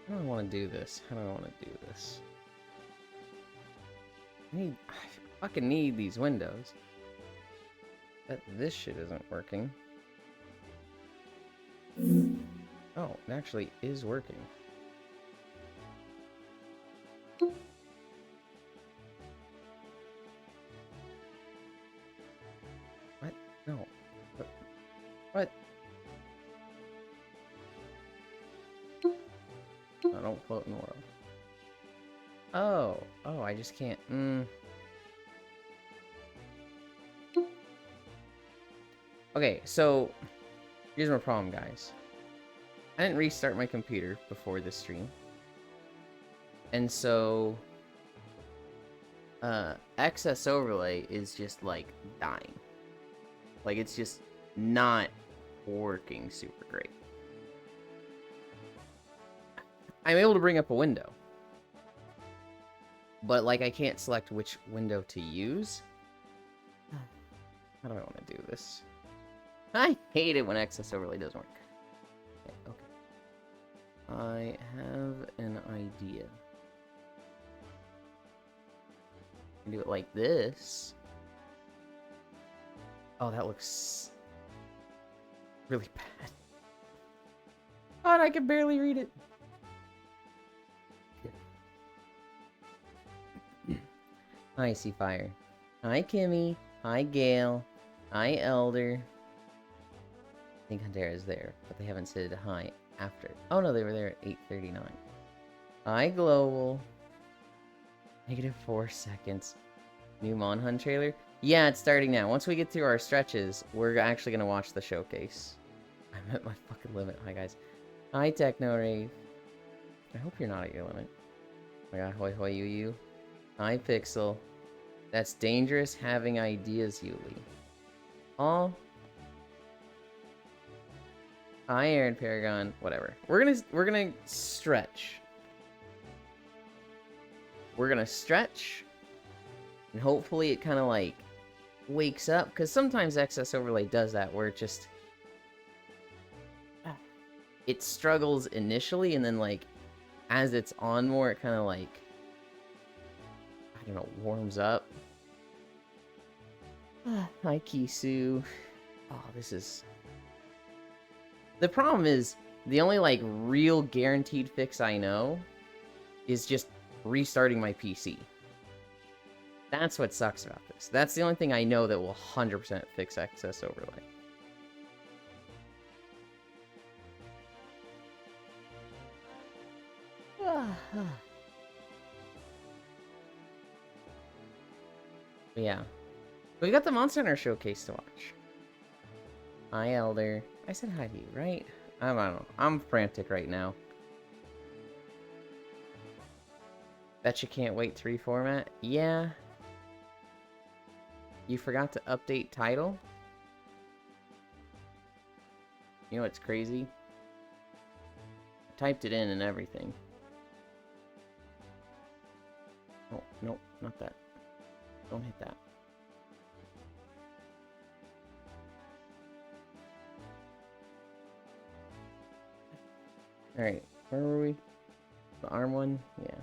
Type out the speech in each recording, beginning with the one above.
How do I want to do this? How do I want to do this? I fucking need these windows. Bet this shit isn't working. Oh, it actually is working. What? No. What? I don't float in the world. Oh, I just can't. Okay, so here's my problem, guys. I didn't restart my computer before this stream. And so excess overlay is just like dying. Like it's just not working super great. I'm able to bring up a window. But like I can't select which window to use. How do I want to do this? I hate it when excess overlay doesn't work. Okay. I have an idea. I do it like this. Oh, that looks really bad. Oh, and I can barely read it. Hi, Seafire. Hi, Kimmy. Hi, Gale. Hi, Elder. I think Huntera's there, but they haven't said hi after. Oh, no, they were there at 8:39. Hi, Global. -4 seconds. New Monhunt trailer? Yeah, it's starting now. Once we get through our stretches, we're actually going to watch the showcase. I'm at my fucking limit. Hi, guys. Hi, Techno Rave. I hope you're not at your limit. Oh my god, hoi hoi you. Hi, Pixel. That's dangerous having ideas, Yuli. Oh. Hi, Aaron Paragon. Whatever. We're gonna stretch. We're gonna stretch. And hopefully it kind of like wakes up. Because sometimes excess overlay does that where it just... It struggles initially and then like as it's on more, it kind of like... I don't know, warms up. Hi, Kisu. Oh, this is... The problem is, the only, like, real guaranteed fix I know is just restarting my PC. That's what sucks about this. That's the only thing I know that will 100% fix excess overlay. Yeah. We got the Monster Hunter Showcase to watch. Hi, Elder. I said hi to you, right? I don't know. I'm frantic right now. Bet you can't wait to reformat? Yeah. You forgot to update title? You know what's crazy? I typed it in and everything. Oh, nope, not that. Don't hit that. Alright, where were we? The arm one? Yeah.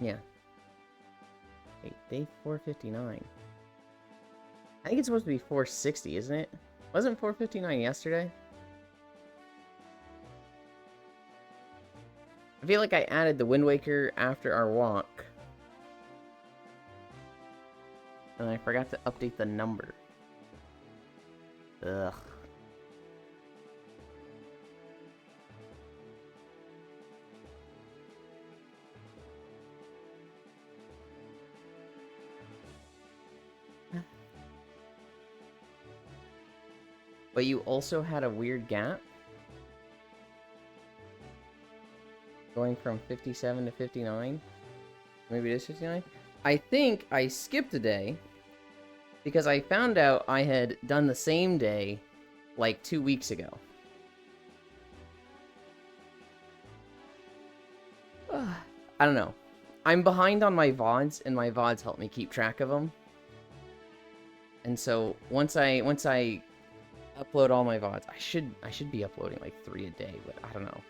Yeah. Wait, day 459. I think it's supposed to be 460, isn't it? Wasn't 459 yesterday? I feel like I added the Wind Waker after our walk. And I forgot to update the number. Ugh. But you also had a weird gap? Going from 57 to 59? Maybe it is 59? I think I skipped a day because I found out I had done the same day like 2 weeks ago. I don't know. I'm behind on my VODs, and my VODs help me keep track of them. And so once I upload all my VODs. I should be uploading like 3 a day, but I don't know.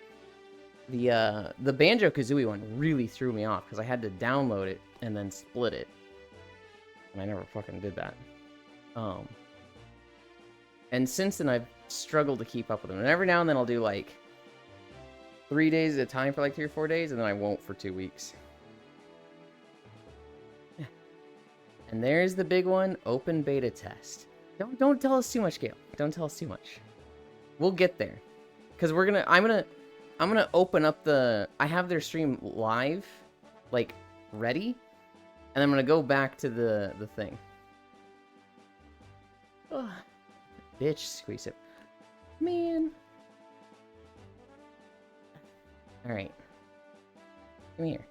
The Banjo-Kazooie one really threw me off because I had to download it and then split it. And I never fucking did that. And since then I've struggled to keep up with them. And every now and then I'll do like 3 days at a time for like 3 or 4 days, and then I won't for 2 weeks. And there's the big one, open beta test. Don't tell us too much, Gale. Don't tell us too much. We'll get there. Cause I'm gonna open up I have their stream live, like ready, and I'm gonna go back to the thing. Ugh. Bitch, squeeze it. Man. Alright. Come here.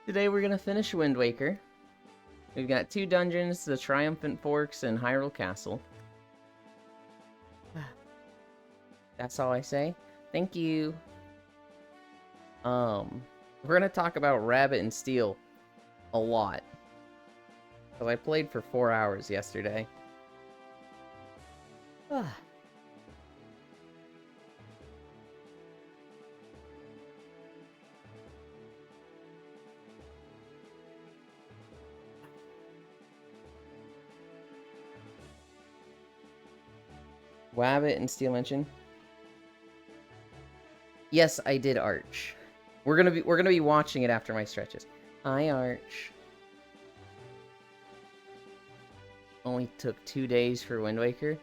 Today we're gonna finish Wind Waker. We've got 2 dungeons, the Triumphant Forks and Hyrule Castle. That's all I say. Thank you. We're gonna talk about Rabbit and Steel a lot. Because I played for 4 hours yesterday. Wabbit and Steel mention. Yes, I did Arch. We're gonna be watching it after my stretches. Hi, Arch. Only took 2 days for Wind Waker.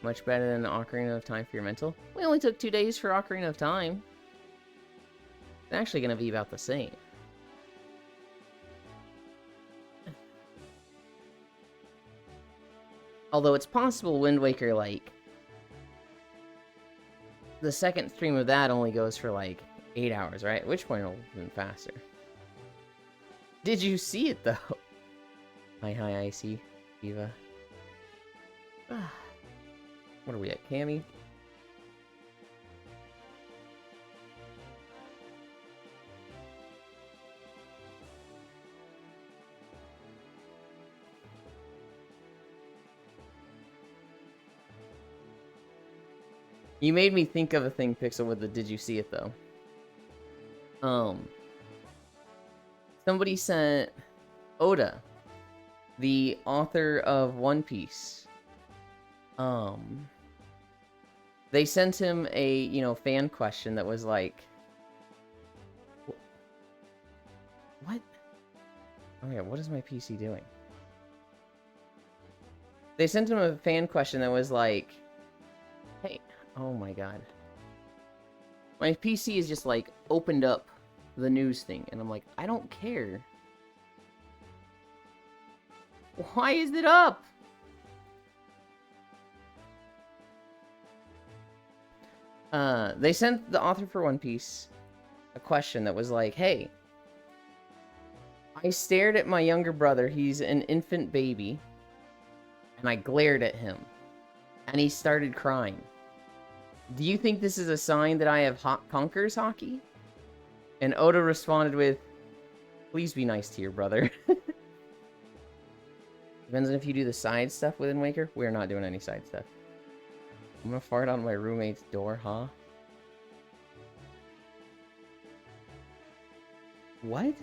Much better than Ocarina of Time for your mental. We only took 2 days for Ocarina of Time. It's actually gonna be about the same. Although it's possible Wind Waker, like, the second stream of that only goes for like 8 hours, right? At which point it'll have been faster. Did you see it though? Hi, Icy, Eva. What are we at, Cammy? You made me think of a thing, Pixel, with the did you see it though? Somebody sent Oda, the author of One Piece. They sent him a, fan question that was like, what? Oh yeah, what is my PC doing? They sent him a fan question that was like, hey, oh my god. My PC is just like opened up the news thing, and I'm like, I don't care. Why is it up? They sent the author for One Piece a question that was like, hey, I stared at my younger brother, he's an infant baby, and I glared at him, and he started crying. Do you think this is a sign that I have conquers hockey? And Oda responded with, please be nice to your brother. Depends on if you do the side stuff with Wind Waker. We're not doing any side stuff. I'm gonna fart on my roommate's door, huh? What?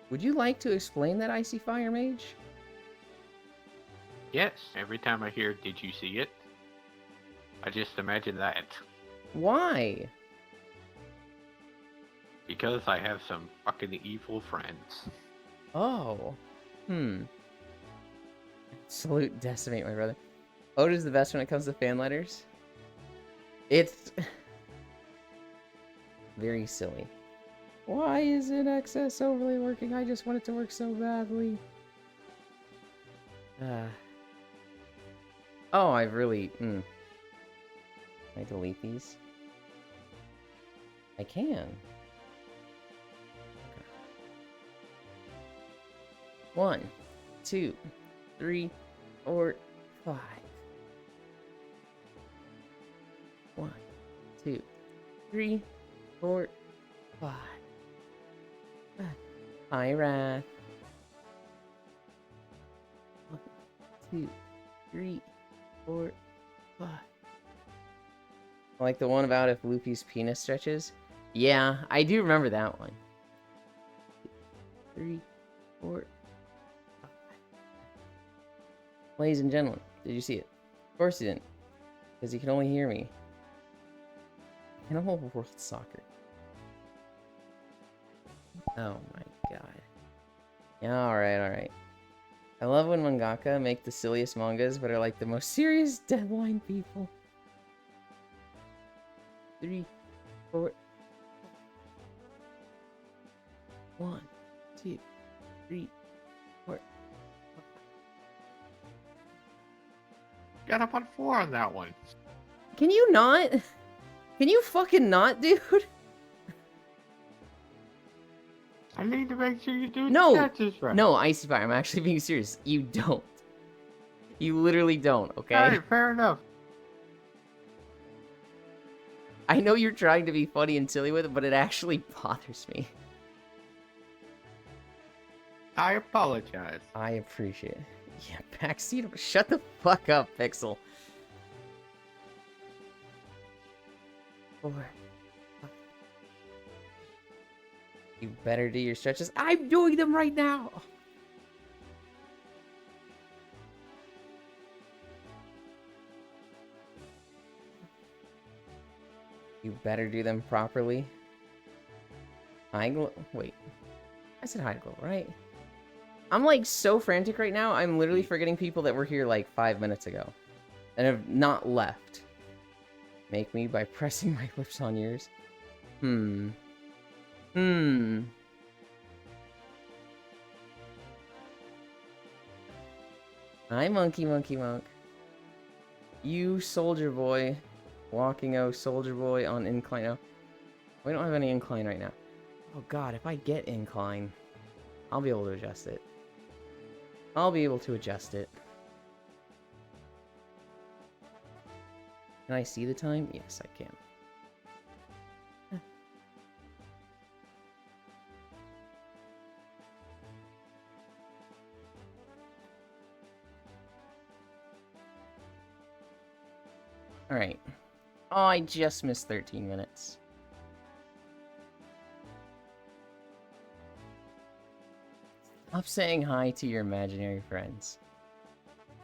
Would you like to explain that, Icy Fire Mage? Yes, every time I hear, did you see it? I just imagine that. Why? Because I have some fucking evil friends. Oh. Salute Decimate, my brother. Oda's the best when it comes to fan letters. It's very silly. Why isn't XS overlay working? I just want it to work so badly. Oh, I've really... Can I delete these? I can. Okay. 1, 2, 3, 4, 5. 2, 3, 4, 5. Hi, Wrath. 1, 2, 3, 4, 5. Like the one about if Luffy's penis stretches? Yeah, I do remember that one. 3, 4, 5. Ladies and gentlemen, did you see it? Of course you didn't. Because you can only hear me. Animal World Soccer. Oh my god. Yeah, alright. I love when mangaka make the silliest mangas, but are like the most serious deadline people. 3, 4, 1, 2, 3, 4. Got up on 4 on that one. Can you not? Can you fucking not, dude? I need to make sure you do No! the sketches right. No, Icy Fire, I'm actually being serious. You don't. You literally don't, okay? Alright, fair enough. I know you're trying to be funny and silly with it, but it actually bothers me. I apologize. I appreciate it. Yeah, backseat. Shut the fuck up, Pixel. 4. 5. You better do your stretches. I'm doing them right now. You better do them properly. Wait. I said high glow, right? I'm like so frantic right now, I'm literally forgetting people that were here like 5 minutes ago. And have not left. Make me by pressing my lips on yours. Hi, Monkey Monk. You, Soldier Boy. Walking O, Soldier Boy on incline. No, we don't have any incline right now. Oh god, if I get incline, I'll be able to adjust it. Can I see the time? Yes, I can. Alright. Oh, I just missed 13 minutes. Stop saying hi to your imaginary friends.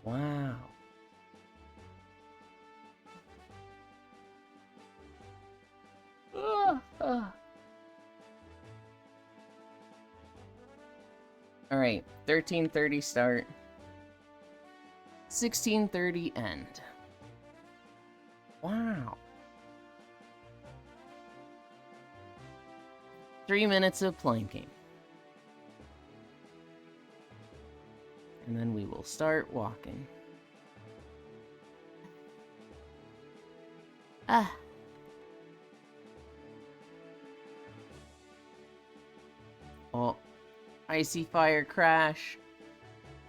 Wow. Alright, 13:30 start. 16:30 end. Wow. 3 minutes of planking. And then we will start walking. Oh, Icy Fire Crash.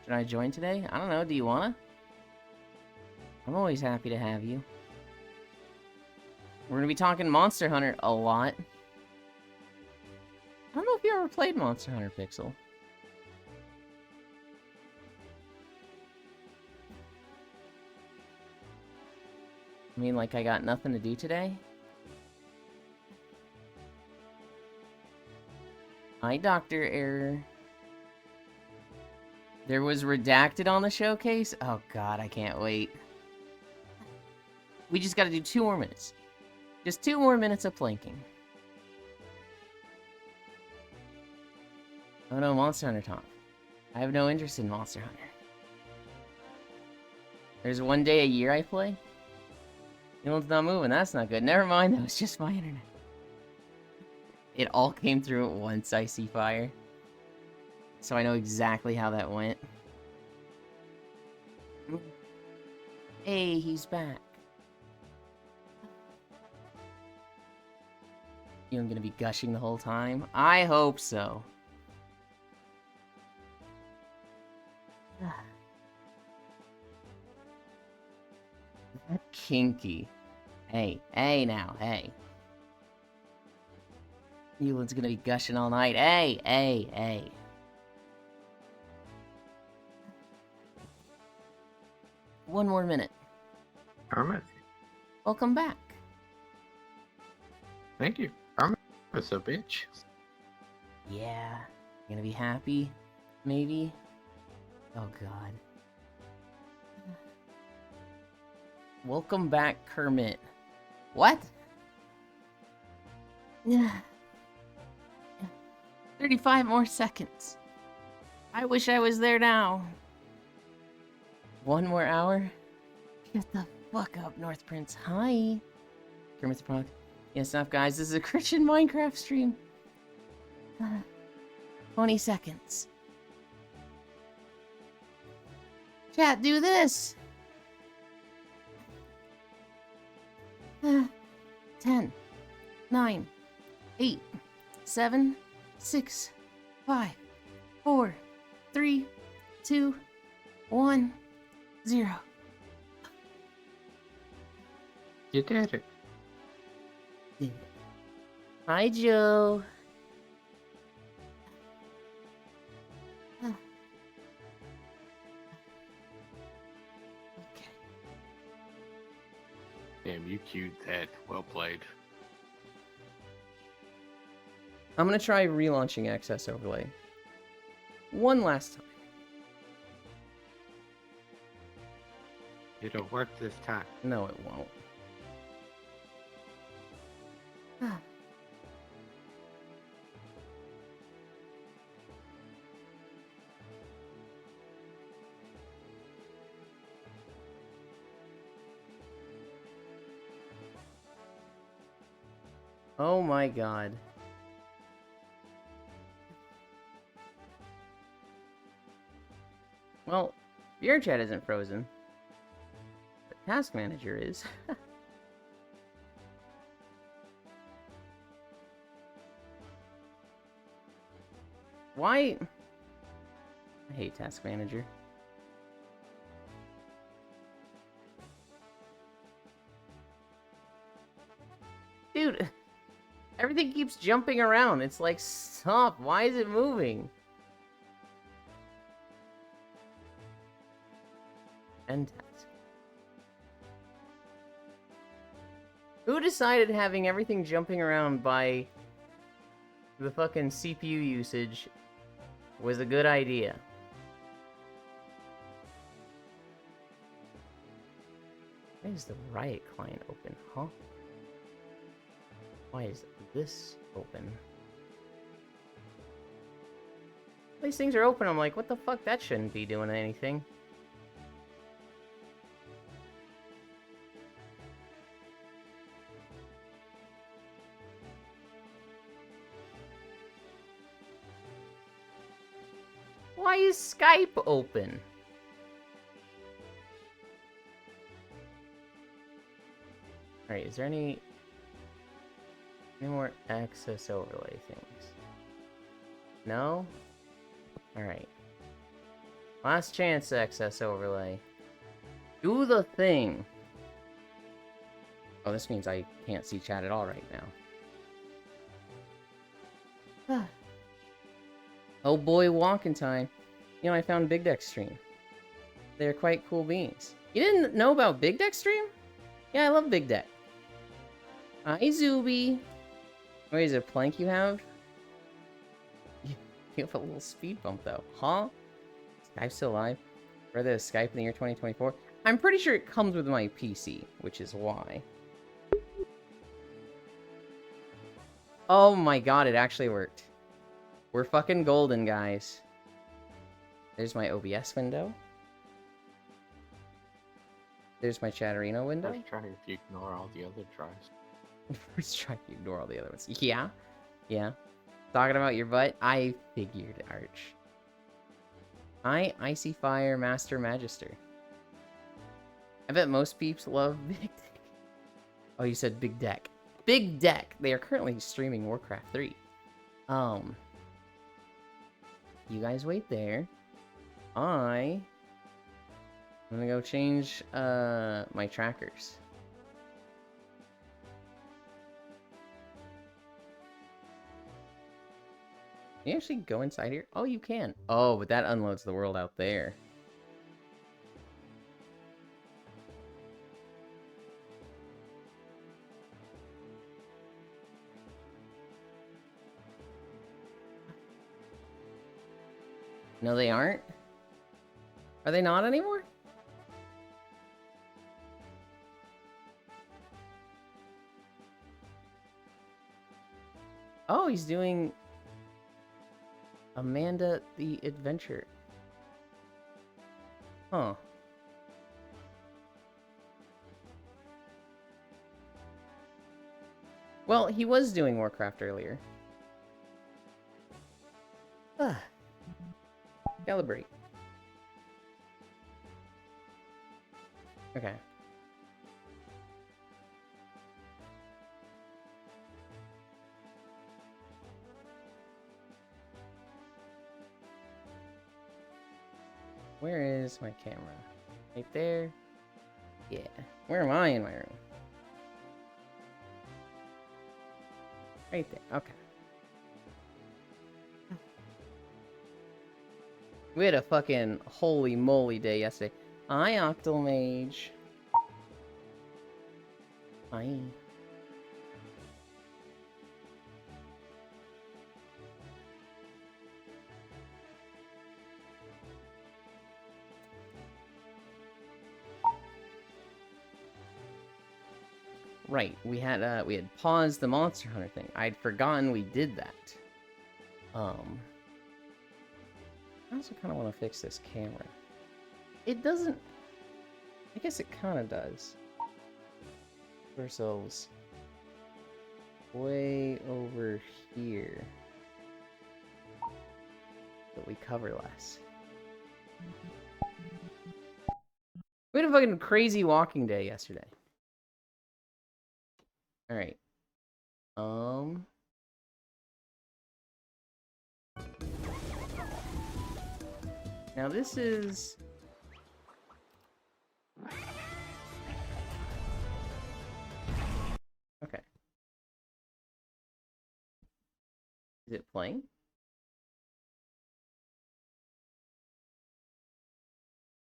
Should I join today? I don't know, do you wanna? I'm always happy to have you. We're gonna be talking Monster Hunter a lot. I don't know if you ever played Monster Hunter, Pixel. I mean, like, I got nothing to do today? Hi, Dr. Error. There was redacted on the showcase? Oh god, I can't wait. We just gotta do 2 more minutes. Just 2 more minutes of planking. Oh no, Monster Hunter talk. I have no interest in Monster Hunter. There's 1 day a year I play? The one's not moving, that's not good. Never mind, that was just my internet. It all came through at once, Icy Fire. So I know exactly how that went. Hey, he's back. I'm gonna be gushing the whole time? I hope so. That kinky. I Hey now, hey. Euland's gonna be gushing all night. Hey. One more minute. Hermit, Welcome back. thank you. Hermit is a bitch. Yeah. Gonna be happy? Maybe? Oh god. Welcome back, Kermit. What? Yeah. 35 more seconds. I wish I was there now. 1 more hour? Get the fuck up, North Prince. Hi. Kermit's a product. Yes, enough, guys. This is a Christian Minecraft stream. 20 seconds. Chat, do this. 10, 9, 8, 7, 6, 5, 4, 3, 2, 1, 0. You did it. Hi, Joe. Okay. Damn, you queued that. Well played. I'm gonna try relaunching Access Overlay. One last time. It'll work this time. No, it won't. Oh my god. Well, your chat isn't frozen. The task manager is. Why? I hate task manager. Dude, everything keeps jumping around. It's like, stop. Why is it moving? End task. Who decided having everything jumping around by the fucking CPU usage was a good idea? Why is the Riot client open, huh? Why is this open? These things are open, I'm like, what the fuck? That shouldn't be doing anything. Why is Skype open? Alright, is there any more access overlay things? No? Alright. Last chance access overlay. Do the thing! Oh, this means I can't see chat at all right now. Oh boy, walking time. You know, I found Big Deck stream. They're quite cool beans. You didn't know about Big Deck stream? Yeah, I love Big Deck. Hi, Zuby. Wait, is it a plank you have? You have a little speed bump, though. Huh? Skype's still alive? Rather than Skype in the year 2024? I'm pretty sure it comes with my PC, which is why. Oh my god, it actually worked. We're fucking golden, guys. There's my OBS window. There's my Chatterino window. Let's try if you ignore all the other tries. First try to ignore all the other ones. Yeah. Talking about your butt? I figured, Arch. Icy Fire Master Magister. I bet most peeps love Big Deck. Oh, you said Big Deck. Big Deck! They are currently streaming Warcraft 3. You guys wait there. I'm gonna go change, my trackers. Can you actually go inside here? Oh, you can. Oh, but that unloads the world out there. No, they aren't? Are they not anymore? Oh, he's doing Amanda the Adventure. Huh. Well, he was doing Warcraft earlier. Ah. Calibrate. Okay. Where is my camera? Right there? Yeah. Where am I in my room? Right there. Okay. We had a fucking holy moly day yesterday. Hi, Octomage. Hi. Right, we had paused the Monster Hunter thing. I'd forgotten we did that. I also kind of want to fix this camera. It doesn't... I guess it kind of does. Put ourselves way over here. But we cover less. We had a fucking crazy walking day yesterday. Alright. Now this is... Okay. Is it playing?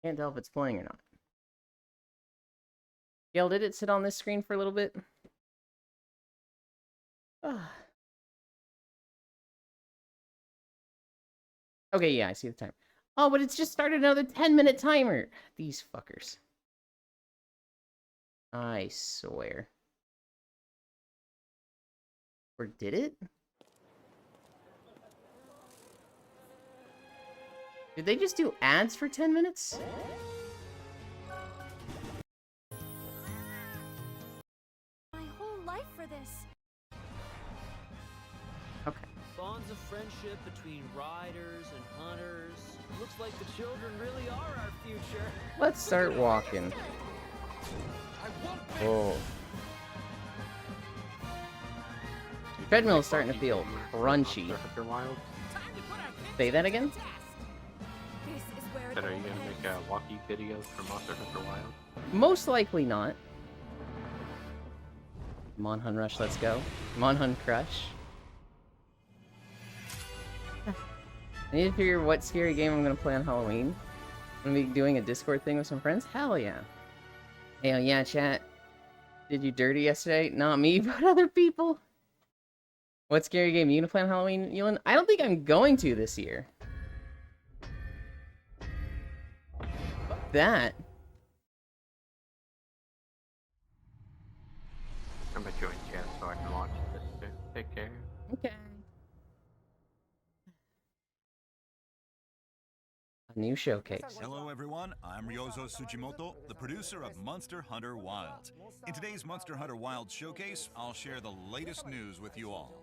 Can't tell if it's playing or not. Gail, did it sit on this screen for a little bit? Okay, yeah, I see the time. Oh, but it's just started another 10-minute timer. These fuckers. I swear. Or did it? Did they just do ads for 10 minutes? My whole life for this. Okay. Bonds of friendship between riders and hunters. Looks like the children really are our future. Let's start walking. Whoa. Treadmill is starting to feel crunchy. Monster Hunter Wild? Say that again? This is where But it are you all gonna make ends. walkie videos for Monster Hunter Wild? Most likely not. Monhun Rush, let's go. Monhun Crush. I need to figure what scary game I'm gonna play on Halloween. I'm gonna be doing a Discord thing with some friends? Hell yeah. Hell yeah, chat. Did you dirty yesterday? Not me, but other people. What scary game you gonna play on Halloween, Ewan? I don't think I'm going to this year. Fuck that. I'm gonna join chat so I can watch this too. Take care. Okay. A new showcase. Hello everyone, I'm Ryozo Tsujimoto, the producer of Monster Hunter Wilds. In today's Monster Hunter Wilds showcase, I'll share the latest news with you all.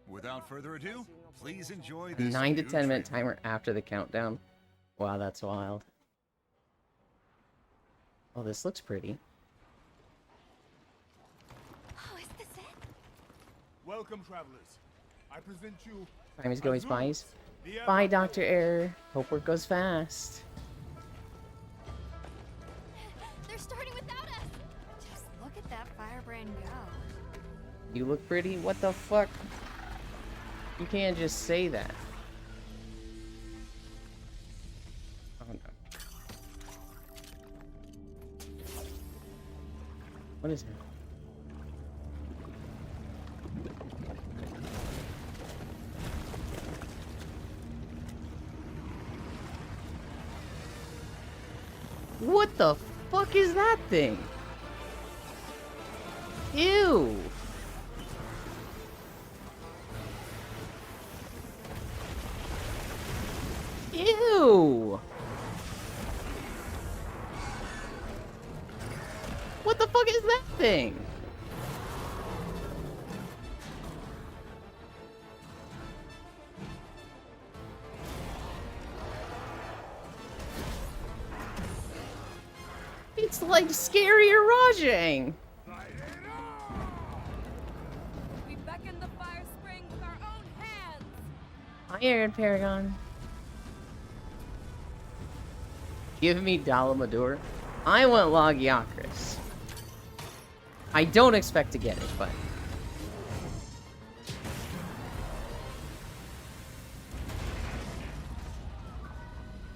Without further ado, please enjoy A this 9 to new 10 minute trailer. timer after the countdown. Wow, that's wild. Oh, this looks pretty. Oh, is this it? Welcome, travelers. I present you. Time is going by. Azuros, the Bye, Ever- Dr. Error. Hope work goes fast. They're starting without us. Just look at that firebrand go. You look pretty? What the fuck? You can't just say that. Oh no. What is it? What the fuck is that thing? Ew. Ew. What the fuck is that thing? It's like scarier Rajang. We beckon the fire spring with our own hands. Iron Paragon. Give me Dalamadur. I want Logiacris. I don't expect to get it, but...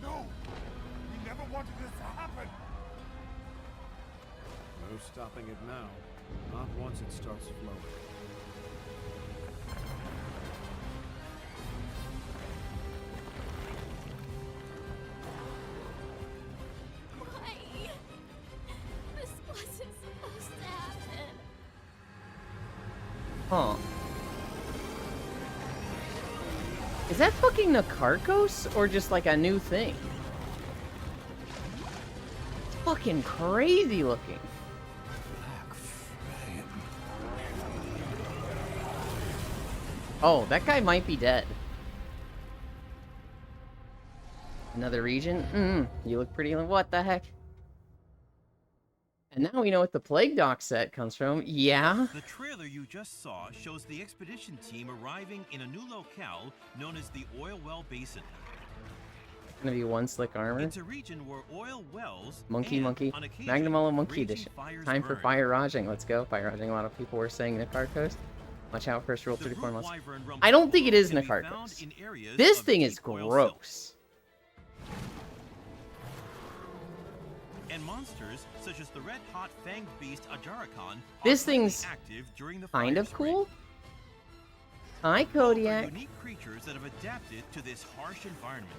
No! We never wanted this to happen! No stopping it now. Not once it starts flowing. Why? This wasn't supposed to happen. Huh. Is that fucking Nakarkos, or just like a new thing? It's fucking crazy looking. Oh, that guy might be dead. Another region? You look pretty... What the heck? And now we know what the Plague Dock set comes from. Yeah? The trailer you just saw shows the expedition team arriving in a new locale known as the Oil Well Basin. Gonna be one slick armor. It's a region where oil wells Monkey, and, monkey. on occasion, Magnamalo Monkey raging Edition. fires Time for burn. Fire Rajang. Let's go. Fire Rajang. A lot of people were saying Nakarkos. Watch out, first rule The 34 root months. wyvern rump I don't think it is can be found Nakarkos. in areas This of thing is deep oil gross. silts. And monsters such as the red-hot fanged beast Ajarakan This are thing's active during the Kind fire of spring. cool. Hi, Both are Kodiak. unique creatures that have adapted to this harsh environment.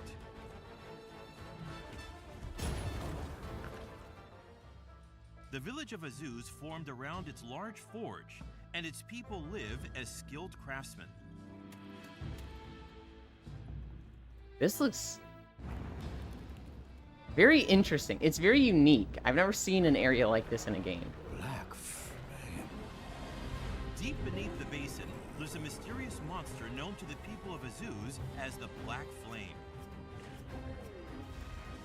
The village of Azuz formed around its large forge, and its people live as skilled craftsmen. This looks very interesting. It's very unique. I've never seen an area like this in a game. Deep beneath the basin, there's a mysterious monster known to the people of Azuz as the Black Flame.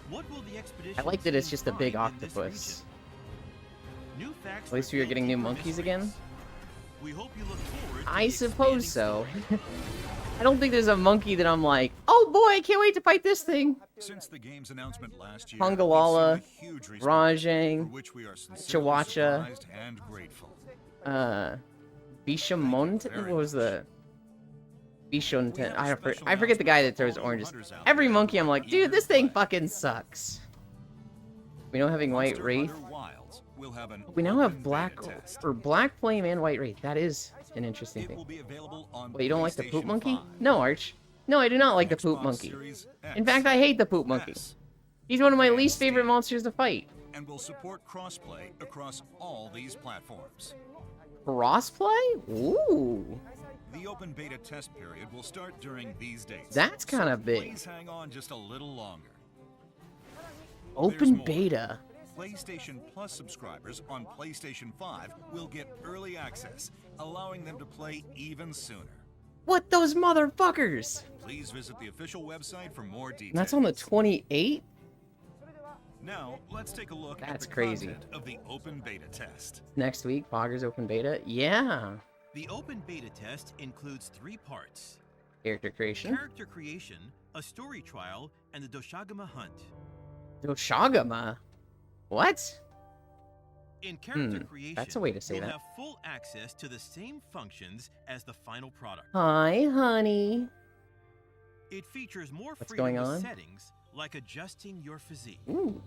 What will the expedition I like that it's team just a big find in this octopus. region? New facts At least we are reveal getting new deeper monkeys mysteries. again. We hope you look forward to I the suppose expanding so. story. I don't think there's a monkey that I'm like, oh boy, I can't wait to fight this thing. Since the game's announcement last year, Pungalala, we've seen a huge response, for Rajang, which we are sincerely Chawacha. surprised and grateful. Bishamont? What was the... Bishonten. I forget the guy that throws oranges. Hunters out Every there monkey I'm like, eager dude, this to thing play. fucking sucks. We now having White Monster Wraith. Hunter Wilds will have an We now open have beta Black test. or Black Flame and White Wraith. That is an interesting It will thing. be available on Wait, you don't like the poop PlayStation monkey? 5, No, Arch. No, I do not like the poop Xbox monkey. Series In X, fact, I hate the poop monkey. S, He's one of my and least favorite Steam. monsters to fight. and will support crossplay across all these platforms. Crossplay? Ooh. The open beta test period will start during these dates. That's kinda so big. Please hang on just a little longer. Open more. beta. PlayStation Plus subscribers on PlayStation 5 will get early access, allowing them to play even sooner. What, those motherfuckers? Please visit the official website for more details. And that's on the 28th? Now, let's take a look at That's the crazy. content of the open beta test. Next week, Poggers open beta? Yeah. The open beta test includes 3 parts: Character creation. character creation, a story trial, and the Doshagama hunt. Doshagama? What? In character creation, that's a way to say you'll that. have full access to the same functions as the final product. Hi, honey. It features more What's freedom going with on? settings like adjusting your physique. Ooh.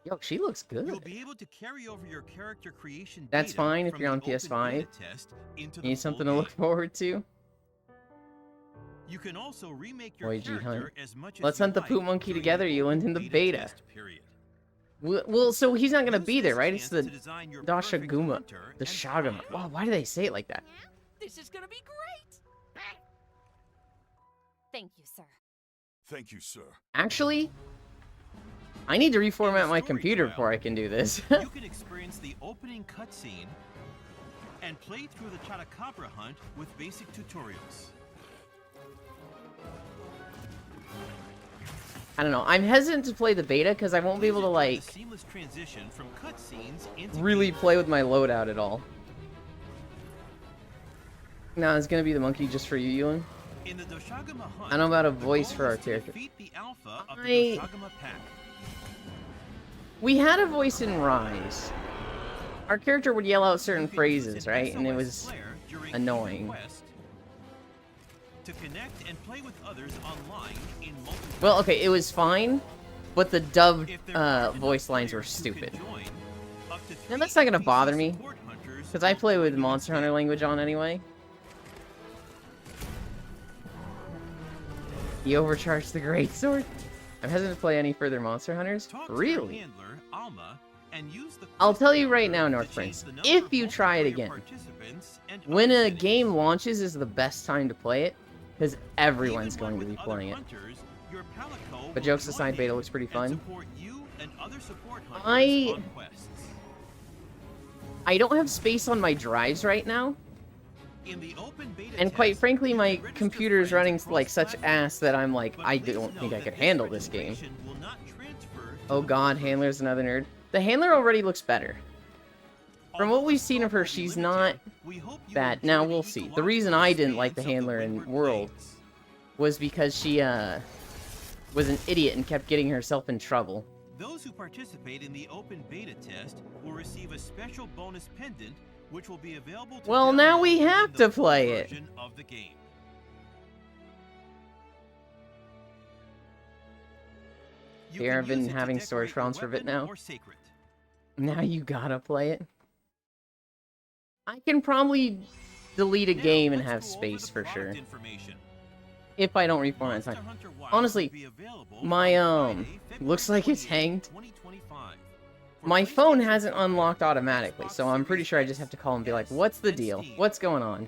Yo, she looks good. You'll be able to carry over your character creation That's data fine if from you're the on open PS5. beta test into the Need full something to look game. forward to. You can also remake your Boy, G character hunt. as much as Let's you hunt the like poop monkey during together, the you and open in the beta. test period. Well, so he's not gonna Use be there, this right? It's chance the to design your perfect Dashaguma. hunter The and Shagama. find Wow, why do they say it like that? This is gonna be great. Thank you, sir. Thank you, sir. Actually, I need to reformat my story computer trial, before I can do this. You can experience the opening cutscene and play through the Chotacabra hunt with basic tutorials. I don't know. I'm hesitant to play the beta because I won't be able to, Please enjoy like, the seamless transition from cutscenes into really gameplay. play with my loadout at all. Nah, it's gonna be the monkey just for you, Ewan. In the Doshagama hunt, I don't know about a the voice goal for our is to character. defeat the alpha of the I- Doshagama pack. We had a voice in Rise. Our character would yell out certain You can use phrases, an right? And it SOS was flare during annoying. each quest to connect and play with others online in multiple. Well, okay, it was fine, but the dubbed If there aren't enough voice lines were players who can stupid. join, up to Now, that's 3 not gonna NPC bother me, support hunters because I play with will Monster Hunter language on anyway. He overcharged the greatsword. I'm hesitant to play any further Monster Hunters. Talk to your Really? handler, Alma, and use the I'll quest tell you right counter now, to North change Prince, the number if of you try it multiplayer again, participants and when other a settings. game launches is the best time to play it, because everyone's Even going to with be other playing it. hunters, your Palico But will jokes join aside, beta in looks pretty and fun. support you and other support hunters I- on quests. I don't have space on my drives right now, In the open beta and quite test, frankly, you my can register computer is friends running across like such platforms, ass that I'm like, but I please don't know think I that could this handle this game. registration will not transfer to Oh the god, version. Handler's another nerd. The Handler already looks better. From what Although we've the seen of her, scope will be she's limited, not we hope you bad. enjoy Now, the we'll see. The ecological reason I didn't like the expanse of Handler in Windward World Plains. was because she, was an idiot and kept getting herself in trouble. Those who participate in the open beta test will receive a special bonus pendant, which will be available to Well, now download we within have the to full play it. version of the game. You Here, can I've been use it to having storage decorate problems your for a bit weapon now. or sacred. Now you gotta play it. I can probably delete a Now, game and let's have go over space the for product sure. information. If I don't reformat in Monster time. Hunter Wilds Honestly, will be available my, on Friday, looks February like it's 28th, hanged. 2025. For My phone PlayStation hasn't 5, unlocked automatically, Xbox so I'm pretty Series sure I just X, have to call and be like, S, what's the and deal? Steam. What's going on?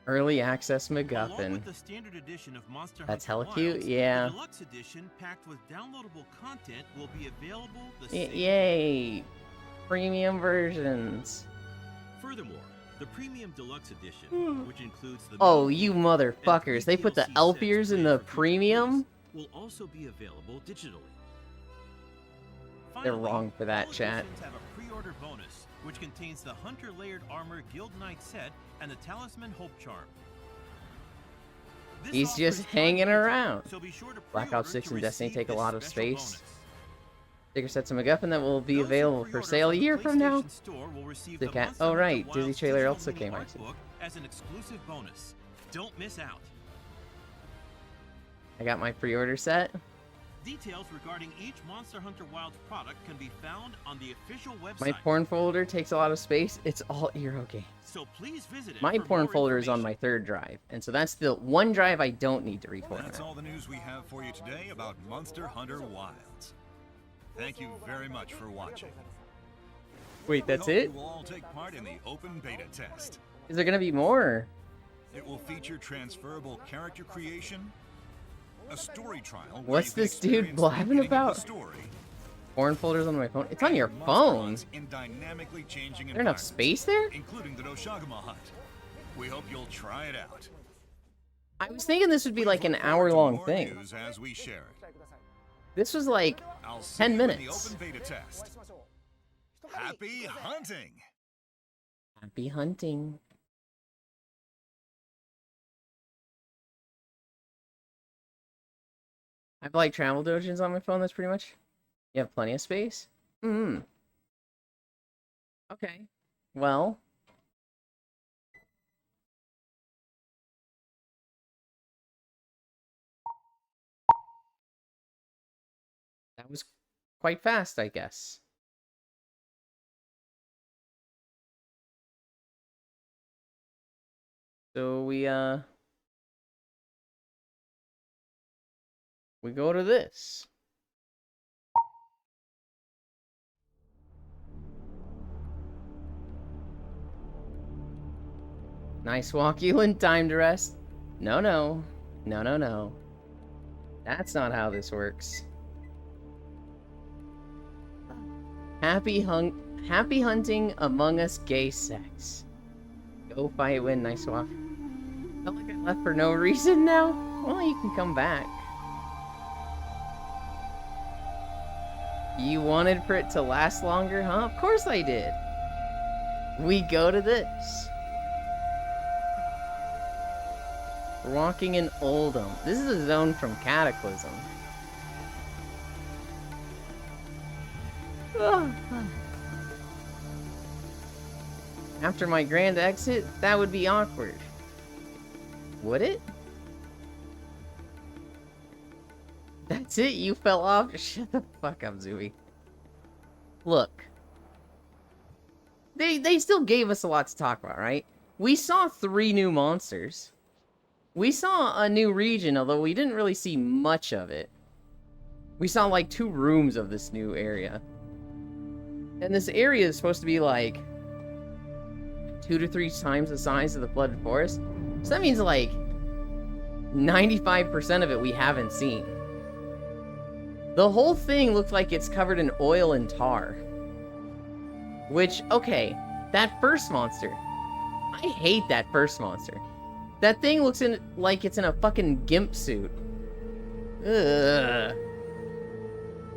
Early access Along MacGuffin. with the standard edition of Monster That's Hunter hella cute, Wilds, yeah. The deluxe edition packed with downloadable content will be available the Y- same. yay! Premium versions. Furthermore, the premium deluxe edition, which includes the Oh, main you game motherfuckers. and They put the DLC elf sets ears in played the for future premium? plays, will also be available digitally. They're Finally, wrong for that, all chat. editions have a pre-order bonus, which contains the Hunter Layered Armor Guild Knight set and the Talisman Hope Charm. This He's offer just is hanging unlimited, around. so be sure to Black pre-order Ops 6 to and Destiny receive take a this lot of special space. bonus. Sticker sets of MacGuffin that will be Those who available for pre-order sale a from the year from now. PlayStation Store will receive The the cat- Monster oh, Hunter right, Wilds Dizzy Trailer digital also mini came art out too. book as an exclusive bonus. Don't miss out. I got my pre-order set. Details regarding each Monster Hunter Wilds product can be found on the official website. My porn folder takes a lot of space. It's all Eero games. So please visit it My for porn more folder is on information. my third drive, and so that's the one drive I don't need to That's reformat. all the news we have for you today about Monster Hunter Wilds. Thank you very much for watching. Wait, We that's hope it? You will all take part in the open beta test. Is there gonna be more? It will feature transferable character creation, a story trial. where What's you can this dude experience the blabbing beginning of about? the story, Porn folders on my phone. It's on and your monster phone. hunts in dynamically changing Is there enough environments, space there? including the Doshagama hunt. We hope you'll try it out. I was thinking this would be We like an look forward to hour-long more thing. news as we share it. This was like I'll see 10 you in minutes. the open beta test. Happy hunting! happy hunting. I have like travel dojins on my phone. That's pretty much. You have plenty of space. Hmm. Okay. Well. That was quite fast, I guess. So we go to this. Nice walk, Ewan. Time to rest. No, no. No, no, no. That's not how this works. Happy hunting among us gay sex. Go fight, win. Nice walk. Felt like I left for no reason now. Well, you can come back. You wanted for it to last longer, huh? Of course I did. We go to this. We're walking in Oldham. This is a zone from Cataclysm. After my grand exit, that would be awkward. Would it? That's it? You fell off? Shut the fuck up, Zooey. Look. They still gave us a lot to talk about, right? We saw 3 new monsters. We saw a new region, although we didn't really see much of it. We saw like 2 rooms of this new area. And this area is supposed to be like 2 to 3 times the size of the Flooded Forest. So that means like 95% of it we haven't seen. The whole thing looks like it's covered in oil and tar. Which, okay, that first monster. I hate that first monster. That thing looks like it's in a fucking gimp suit. Ugh.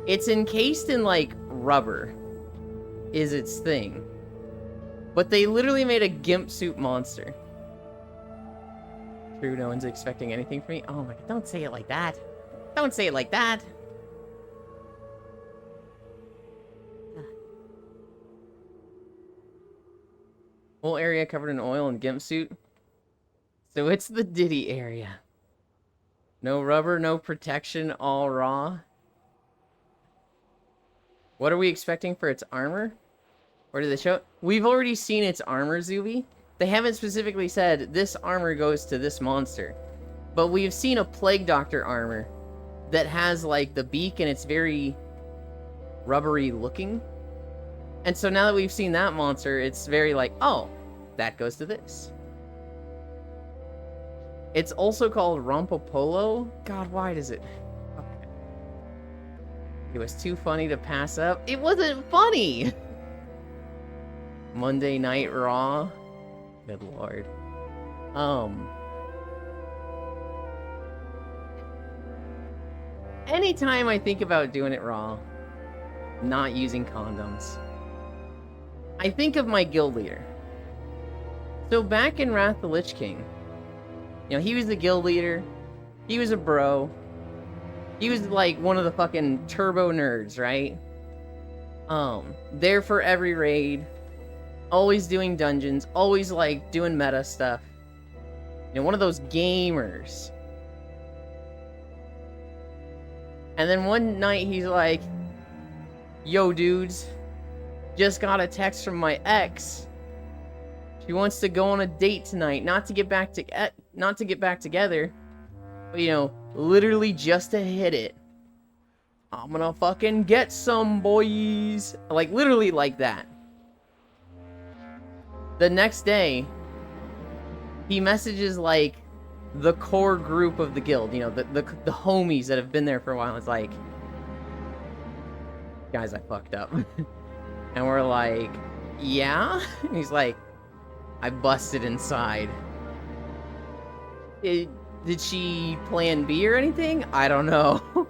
It's encased in, like, rubber. Is its thing. But they literally made a gimp suit monster. True, no one's expecting anything from me. Oh my god, don't say it like that. Don't say it like that. Whole area covered in oil and gimp suit. So it's the Diddy area. No rubber, no protection, all raw. What are we expecting for its armor? Or did they show? We've already seen its armor, Zuby. They haven't specifically said this armor goes to this monster. But we've seen a Plague Doctor armor that has like the beak and it's very rubbery looking. And so now that we've seen that monster, it's very like, oh, that goes to this. It's also called Rompopolo. God, why does it? Okay. It was too funny to pass up. It wasn't funny! Monday Night Raw. Good lord. Anytime I think about doing it raw, not using condoms, I think of my guild leader. So back in Wrath of the Lich King, you know, he was the guild leader. He was a bro. He was like one of the fucking turbo nerds, right? There for every raid. Always doing dungeons. Always like doing meta stuff. You know, one of those gamers. And then one night he's like, yo dudes, just got a text from my ex. She wants to go on a date tonight, not to get back together, but you know, literally just to hit it. I'm gonna fucking get some, boys. Like literally like that. The next day, he messages like the core group of the guild, you know, the homies that have been there for a while. It's like, guys, I fucked up. And we're like, yeah? And he's like, I busted inside. Did she plan B or anything? I don't know.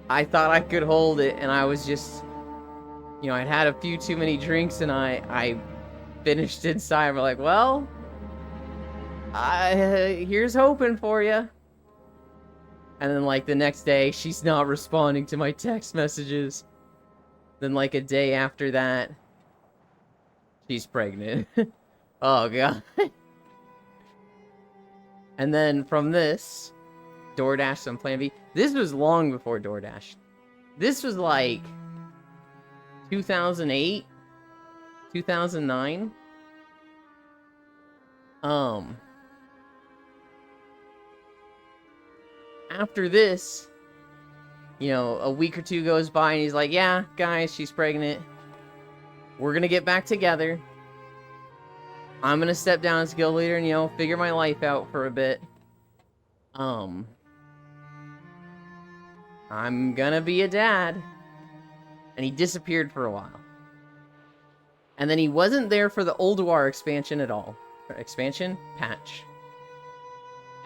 I thought I could hold it, and I was just, you know, I'd had a few too many drinks, and I finished inside. We're like, well, here's hoping for you. And then, like, the next day, she's not responding to my text messages. Then like a day after that, she's pregnant. Oh god. And then from this, DoorDash on Plan B. This was long before DoorDash. This was like 2008, 2009. After this, you know, a week or two goes by and he's like, yeah, guys, she's pregnant. We're gonna get back together. I'm gonna step down as guild leader and, you know, figure my life out for a bit. I'm gonna be a dad. And he disappeared for a while. And then he wasn't there for the Ulduar expansion at all. Expansion? Patch.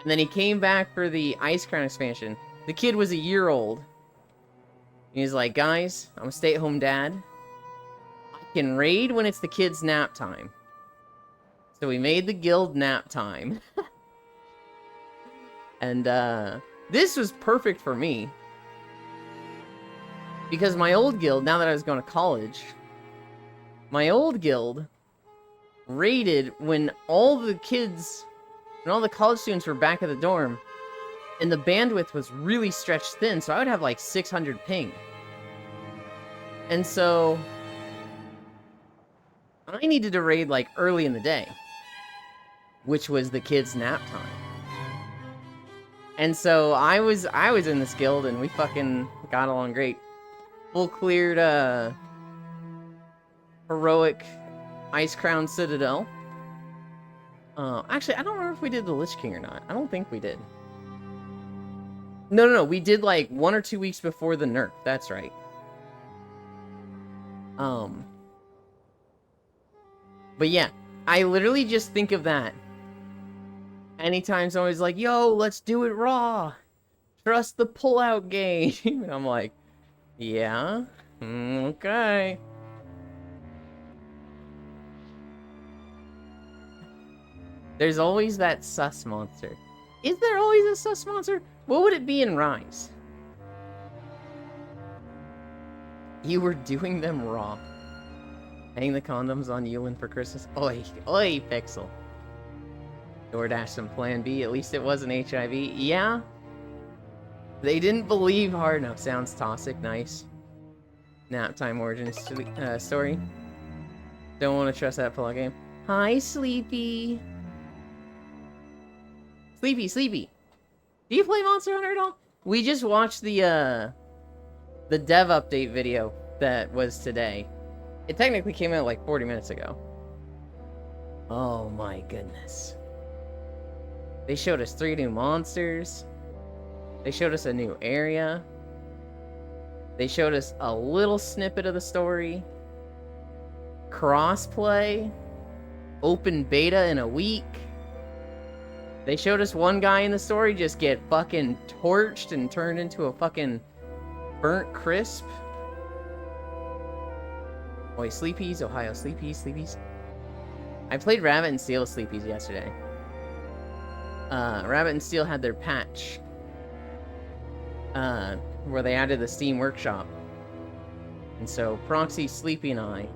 And then he came back for the Ice Crown expansion. The kid was a year old. And he's like, guys, I'm a stay-at-home dad. I can raid when it's the kid's nap time. So we made the guild nap time. And this was perfect for me. Because my old guild, now that I was going to college, my old guild raided when all the kids, when all the college students were back at the dorm, and the bandwidth was really stretched thin, so I would have like 600 ping. And so I needed to raid like early in the day, which was the kids' nap time. And so I was in this guild and we fucking got along great. Full cleared heroic Ice Crown Citadel. Actually, I don't remember if we did the Lich King or not. I don't think we did. No, we did like 1 or 2 weeks before the nerf. That's right. But yeah, I literally just think of that. Anytime somebody's like, yo, let's do it raw. Trust the pullout game. And I'm like, yeah, okay. There's always that sus monster. Is there always a sus monster? What would it be in Rise? You were doing them raw. Hang the condoms on Yulin for Christmas. Oi, Pixel. DoorDash some Plan B. At least it wasn't HIV. Yeah. They didn't believe hard enough. Sounds toxic. Nice. Nap time origin story. Don't want to trust that pull-out game. Hi, Sleepy. Sleepy. Do you play Monster Hunter at all? We just watched the dev update video that was today. It technically came out like 40 minutes ago. Oh my goodness. They showed us 3 new monsters. They showed us a new area. They showed us a little snippet of the story. Crossplay. Open beta in a week. They showed us one guy in the story just get fucking torched and turned into a fucking burnt crisp. Oi, Sleepies, Ohio Sleepies. I played Rabbit and Steel Sleepies yesterday. Rabbit and Steel had their patch. Where they added the Steam Workshop. And so Proxy, Sleepy, and I,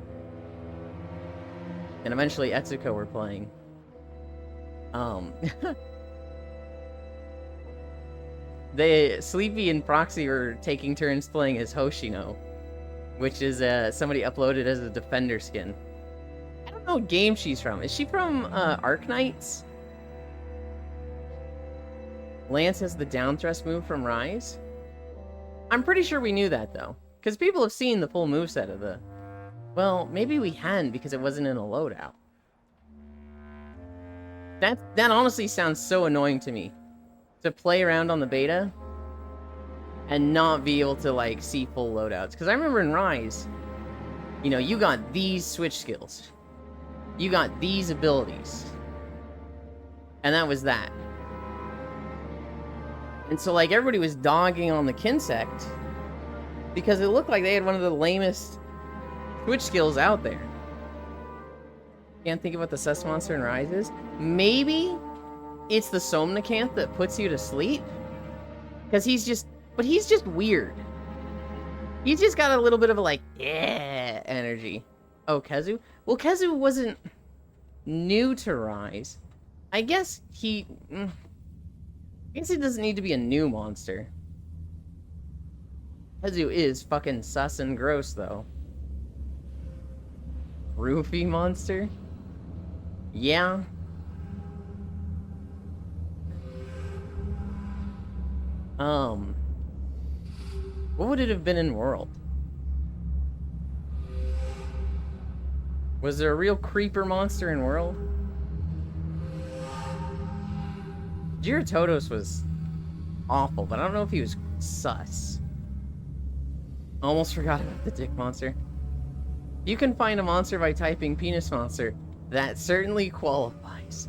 and eventually Etsuko were playing. Sleepy and Proxy were taking turns playing as Hoshino, which is somebody uploaded as a Defender skin. I don't know what game she's from. Is she from Arknights? Lance has the down thrust move from Rise? I'm pretty sure we knew that, though. Because people have seen the full moveset of the... Well, maybe we hadn't because it wasn't in a loadout. That honestly sounds so annoying to me. To play around on the beta and not be able to, like, see full loadouts. Because I remember in Rise, you know, you got these switch skills. You got these abilities. And that was that. And so, like, everybody was dogging on the Kinsect because it looked like they had one of the lamest switch skills out there. Can't think of what the sus monster in Rise is. Maybe it's the Somnicanth that puts you to sleep? Because he's just... But he's just weird. He's just got a little bit of a, like, yeah, energy. Oh, Kezu? Well, Kezu wasn't new to Rise. I guess he... I guess he doesn't need to be a new monster. Kezu is fucking sus and gross, though. Roofy monster? Yeah. What would it have been in World? Was there a real creeper monster in World? Giratodos was awful, but I don't know if he was sus. Almost forgot about the dick monster. You can find a monster by typing penis monster. That certainly qualifies.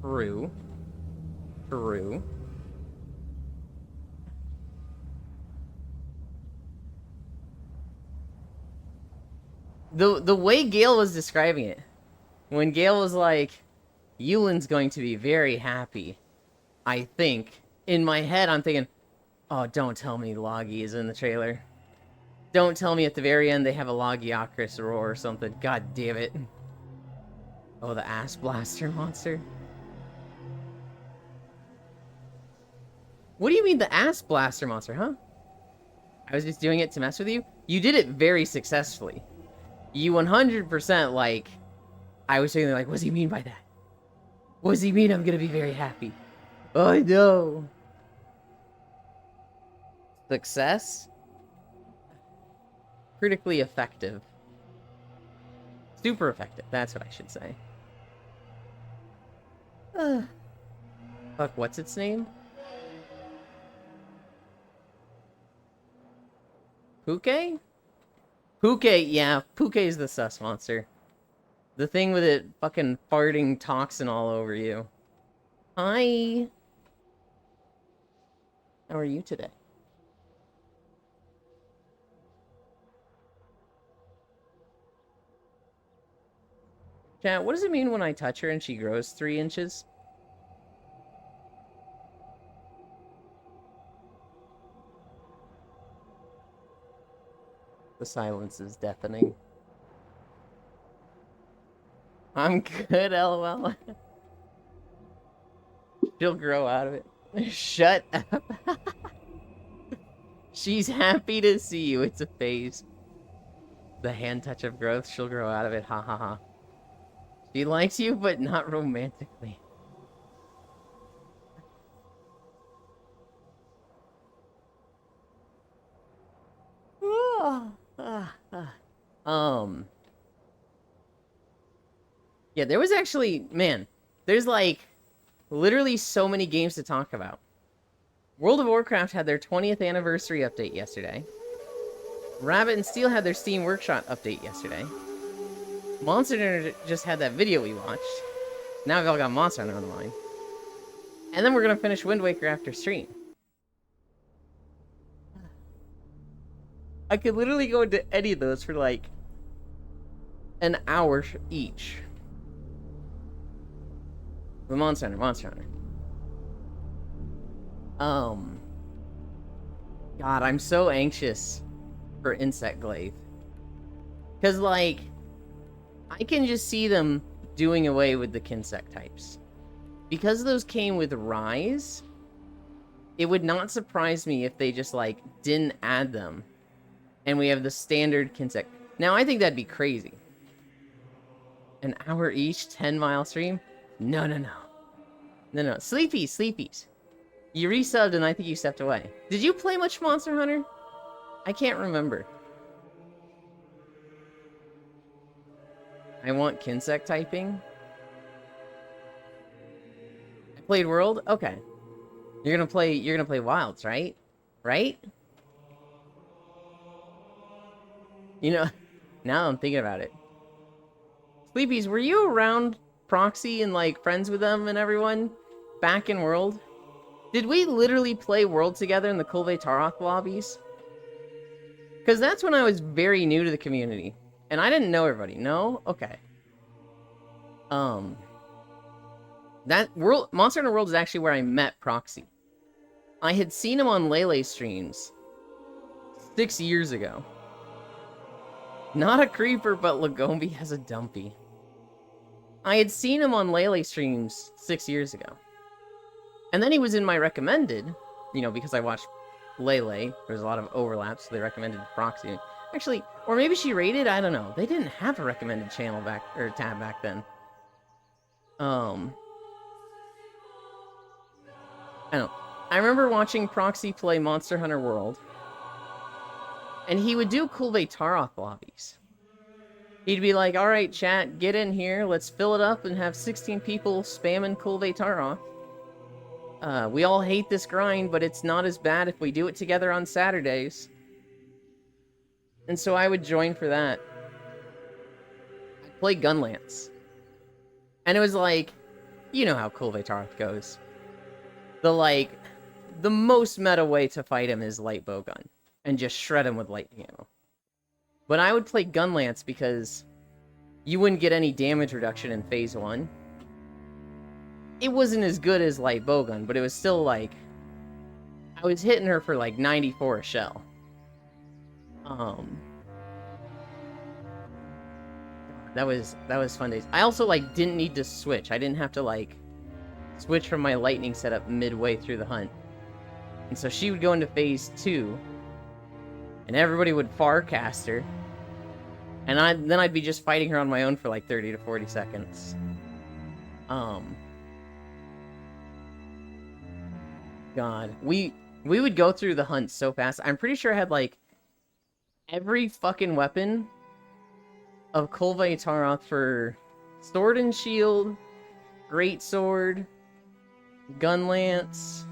True. True. The way Gale was describing it, when Gale was like, Yulin's going to be very happy, I think, in my head I'm thinking, oh, don't tell me Logi is in the trailer. Don't tell me at the very end they have a Logiacris roar or something. God damn it. Oh, the ass blaster monster? What do you mean the ass blaster monster, huh? I was just doing it to mess with you? You did it very successfully. You 100% like... I was thinking like, what does he mean by that? What does he mean I'm gonna be very happy? Oh no. Success? Critically effective. Super effective, that's what I should say. Fuck, what's its name? Puke? Puke, yeah, Puke is the sus monster. The thing with it fucking farting toxin all over you. Hi! How are you today? Chat, what does it mean when I touch her and she grows 3 inches? The silence is deafening. I'm good, LOL. She'll grow out of it. Shut up. She's happy to see you. It's a phase. The hand touch of growth. She'll grow out of it. Ha ha ha. She likes you, but not romantically. Yeah, there was actually, man, there's like literally so many games to talk about. World of Warcraft had their 20th anniversary update yesterday. Rabbit and Steel had their Steam Workshop update yesterday. Monster Hunter just had that video we watched. Now we've all got Monster Hunter on the line. And then we're gonna finish Wind Waker after stream. I could literally go into any of those for like an hour each. The Monster Hunter, Monster Hunter. God, I'm so anxious for Insect Glaive. Cause like, I can just see them doing away with the Kinsect types. Because those came with Rise, it would not surprise me if they just like didn't add them. And we have the standard Kinsect. Now I think that'd be crazy. An hour each, 10-mile stream? No. Sleepies. You resubbed and I think you stepped away. Did you play much Monster Hunter? I can't remember. I want Kinsect typing. I played World? Okay. You're gonna play Wilds, right? Right? You know, now I'm thinking about it. Sleepies, were you around Proxy and like friends with them and everyone back in World? Did we literally play World together in the Kulve Taroth lobbies? Because that's when I was very new to the community. And I didn't know everybody. No? Okay. That World Monster Hunter World is actually where I met Proxy. I had seen him on Lele streams 6 years ago. Not a creeper, but Lagombi has a dumpy. I had seen him on Lele streams 6 years ago. And then he was in my recommended, you know, because I watched Lele. There's a lot of overlaps, so they recommended Proxy. Actually, or maybe she rated, I don't know. They didn't have a recommended channel back, or tab back then. I don't know. I remember watching Proxy play Monster Hunter World. And he would do Kulve Taroth lobbies. He'd be like, alright chat, get in here, let's fill it up and have 16 people spamming Kulve Taroth. We all hate this grind, but it's not as bad if we do it together on Saturdays. And so I would join for that. I'd play Gunlance. And it was like, you know how Kulve Taroth goes. The most meta way to fight him is light bowgun. And just shred him with lightning ammo. But I would play Gunlance because you wouldn't get any damage reduction in phase 1. It wasn't as good as light bowgun, but it was still like, I was hitting her for like 94 a shell. That was fun days. I also like didn't need to switch. I didn't have to like switch from my lightning setup midway through the hunt. And so she would go into phase 2, and everybody would far cast her, and then I'd be just fighting her on my own for like 30 to 40 seconds. God, we would go through the hunt so fast. I'm pretty sure I had like every fucking weapon of Kulve Taroth for Sword and Shield, Great Sword, Gunlance.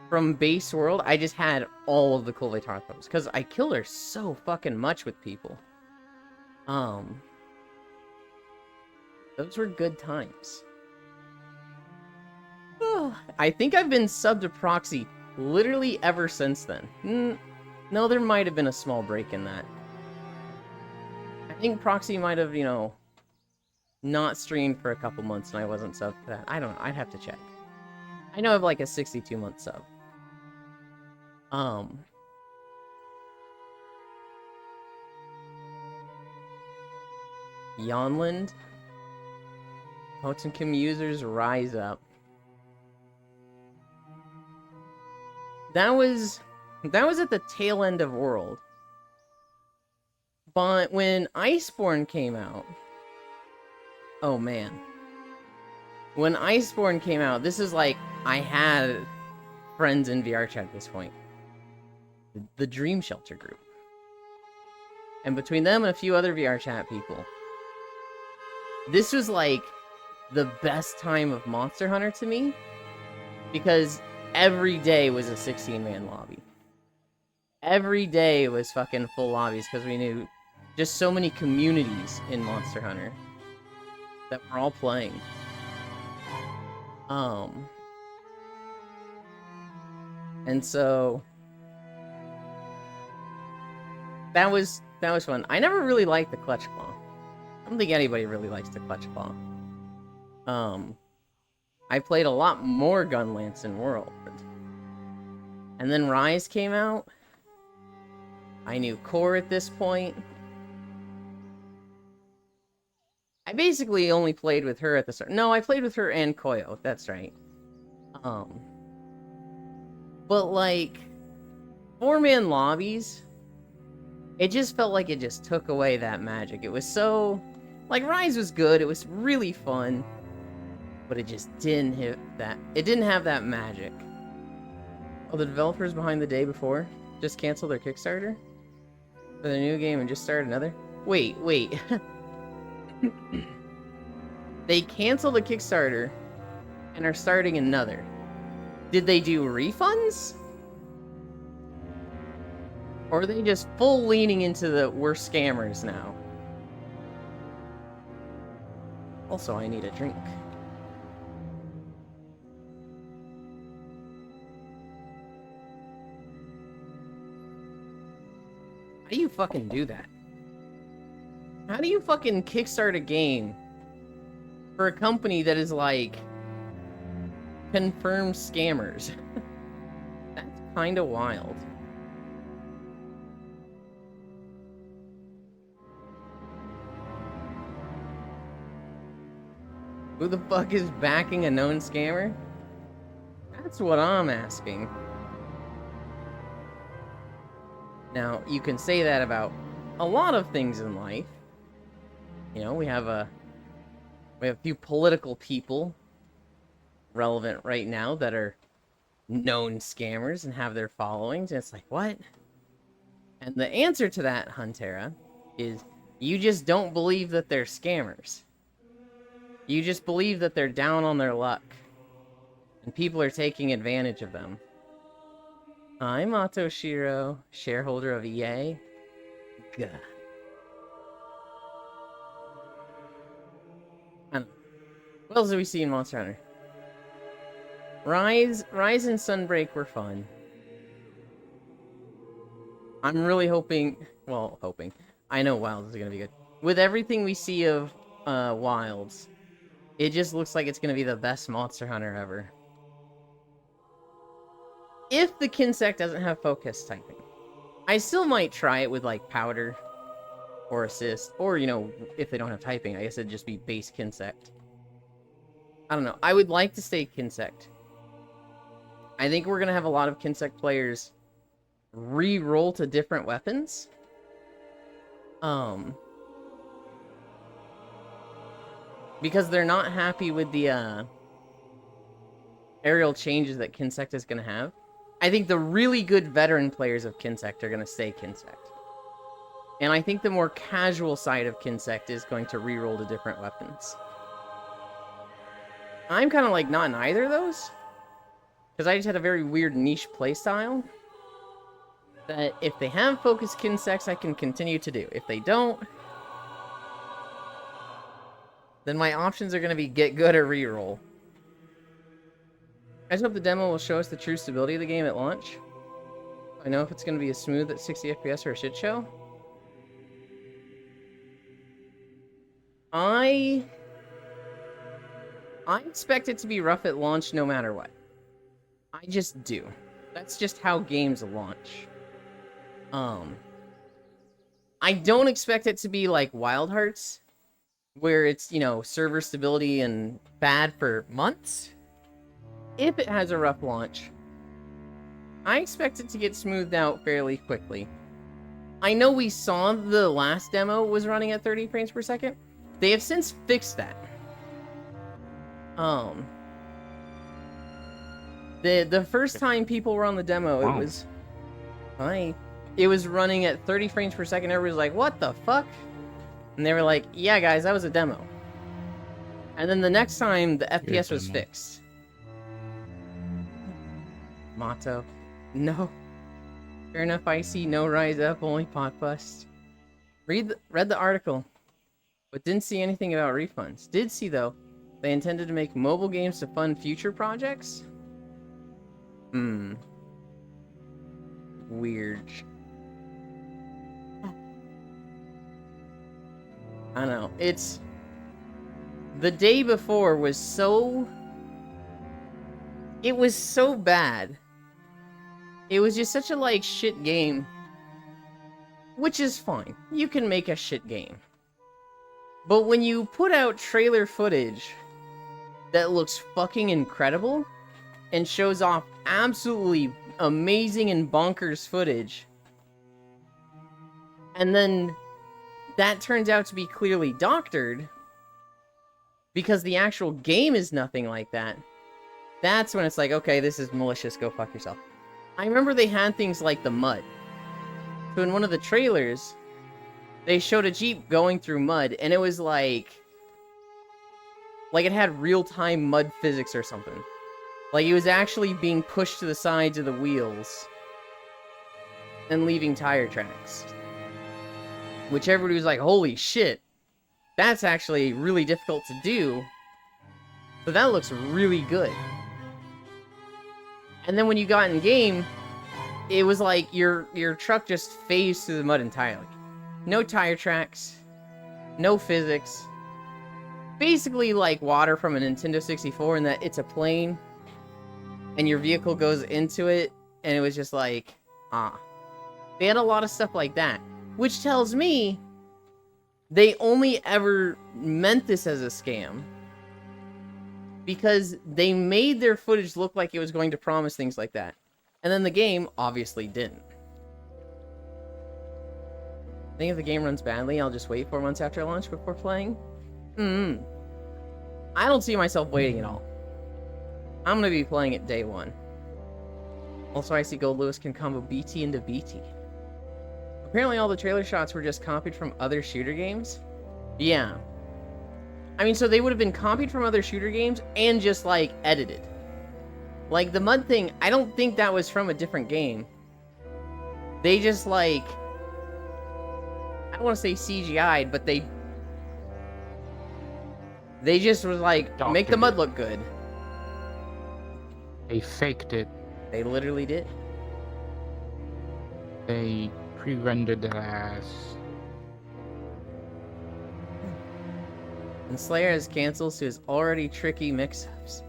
From base world, I just had all of the Kulve Taroth weapons because I killed her so fucking much with people. Those were good times. I think I've been subbed to Proxy literally ever since then. No, there might have been a small break in that. I think Proxy might have, you know, not streamed for a couple months and I wasn't subbed for that. I don't know. I'd have to check. I know I have like a 62-month sub. Yonland. Potencom users rise up. That was at the tail end of World. But when Iceborne came out... Oh man. When Iceborne came out, this is like, I had friends in VR chat at this point. The Dream Shelter group. And between them and a few other VR chat people, this was like the best time of Monster Hunter to me, because every day was a 16-man lobby. Every day was fucking full lobbies, because we knew just so many communities in Monster Hunter that were all playing. And so that was fun. I never really liked the Clutch Claw. I don't think anybody really likes the Clutch Claw. I played a lot more Gunlance in World. And then Rise came out. I knew Core at this point. I basically only played with her at the start. No, I played with her and Koyo. That's right. But like 4-man lobbies, it just felt like it just took away that magic. It was so like Rise was good. It was really fun, but it just didn't hit that. It didn't have that magic. Oh, the developers behind the day before just canceled their Kickstarter for the new game and just started another. Wait. They canceled the Kickstarter and are starting another. Did they do refunds? Or are they just full leaning into the we're scammers now? Also, I need a drink. How do you fucking do that? How do you fucking kickstart a game for a company that is like confirmed scammers? That's kind of wild. Who the fuck is backing a known scammer? That's what I'm asking. Now, you can say that about a lot of things in life. You know, we have a few political people relevant right now that are known scammers and have their followings, and it's like, what? And the answer to that, Huntera, is you just don't believe that they're scammers. You just believe that they're down on their luck. And people are taking advantage of them. I'm Motoshiro, shareholder of EA. Gah. What else do we see in Monster Hunter? Rise and Sunbreak were fun. I'm really hoping... Well, hoping. I know Wilds is going to be good. With everything we see of Wilds, it just looks like it's going to be the best Monster Hunter ever. If the Kinsect doesn't have focus typing. I still might try it with, like, Powder or Assist. Or, you know, if they don't have typing, I guess it'd just be base Kinsect. I don't know. I would like to stay Kinsect. I think we're going to have a lot of Kinsect players re-roll to different weapons. Because they're not happy with the aerial changes that Kinsect is going to have. I think the really good veteran players of Kinsect are going to stay Kinsect. And I think the more casual side of Kinsect is going to re-roll to different weapons. I'm kind of like not in either of those. Because I just had a very weird niche playstyle. That if they have focused Kinsects, I can continue to do. If they don't, then my options are going to be get good or reroll. I just hope the demo will show us the true stability of the game at launch. I know if it's going to be as smooth at 60 FPS or a shit show. I expect it to be rough at launch no matter what. I just do. That's just how games launch. I don't expect it to be like Wild Hearts, where it's, you know, server stability and bad for months. If it has a rough launch, I expect it to get smoothed out fairly quickly. I know we saw the last demo was running at 30 frames per second. They have since fixed that. The first time people were on the demo, Wow. it was... Hi. It was running at 30 frames per second. Everybody was like, what the fuck? And they were like, yeah, guys, that was a demo. And then the next time, the FPS was fixed. Motto. No. Fair enough, I see no rise up, only pot bust. Read the article, but didn't see anything about refunds. Did see, though, they intended to make mobile games to fund future projects? Weird. I don't know. It's... The day before was so... It was so bad. It was just such a, like, shit game. Which is fine. You can make a shit game. But when you put out trailer footage that looks fucking incredible and shows off absolutely amazing and bonkers footage, and then that turns out to be clearly doctored because the actual game is nothing like that, that's when it's like, okay, this is malicious, go fuck yourself. I remember they had things like the mud. So in one of the trailers, they showed a Jeep going through mud, and it was like it had real-time mud physics or something. Like, it was actually being pushed to the sides of the wheels and leaving tire tracks. Which everybody was like, holy shit, that's actually really difficult to do. So that looks really good. And then when you got in game, it was like your truck just phased through the mud entirely. No tire tracks, no physics. Basically like water from a Nintendo 64 in that it's a plane and your vehicle goes into it, and it was just like, They had a lot of stuff like that, which tells me they only ever meant this as a scam because they made their footage look like it was going to promise things like that. And then the game obviously didn't. I think if the game runs badly, I'll just wait 4 months after launch before playing. I don't see myself waiting at all. I'm going to be playing it day one. Also, I see Gold Lewis can combo BT into BT. Apparently all the trailer shots were just copied from other shooter games. Yeah. I mean, so they would have been copied from other shooter games and just, like, edited. Like, the mud thing, I don't think that was from a different game. They just, like... I don't want to say CGI'd, but they just was like, make the mud look good. They faked it. They literally did. They pre-rendered the ass. And Slayer has cancels to his already tricky mix-ups.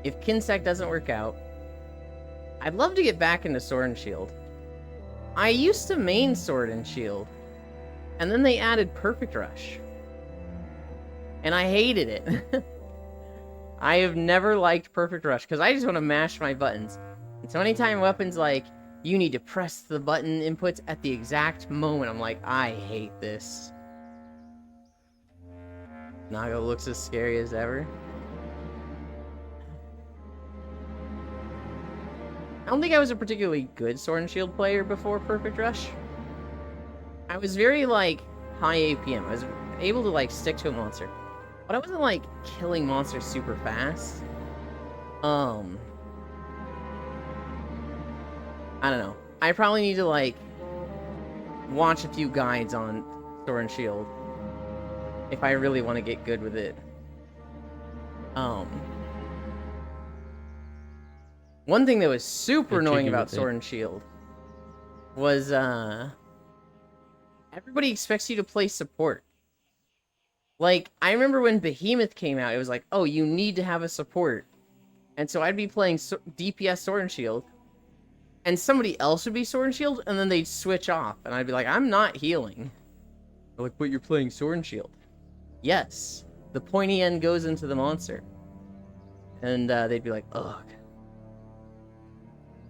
If Kinsack doesn't work out, I'd love to get back into Sword and Shield. I used to main Sword and Shield, and then they added Perfect Rush. And I hated it. I have never liked Perfect Rush, because I just want to mash my buttons. And so anytime weapons like, you need to press the button inputs at the exact moment, I'm like, I hate this. Nago looks as scary as ever. I don't think I was a particularly good Sword and Shield player before Perfect Rush. I was very, like, high APM. I was able to, like, stick to a monster. But I wasn't, like, killing monsters super fast. I don't know. I probably need to, like, watch a few guides on Sword and Shield if I really want to get good with it. One thing that was super annoying about Sword and Shield was, everybody expects you to play support. Like, I remember when Behemoth came out, it was like, oh, you need to have a support. And so I'd be playing DPS Sword and Shield, and somebody else would be Sword and Shield, and then they'd switch off, and I'd be like, I'm not healing. They're like, but you're playing Sword and Shield. Yes, the pointy end goes into the monster. And they'd be like, ugh.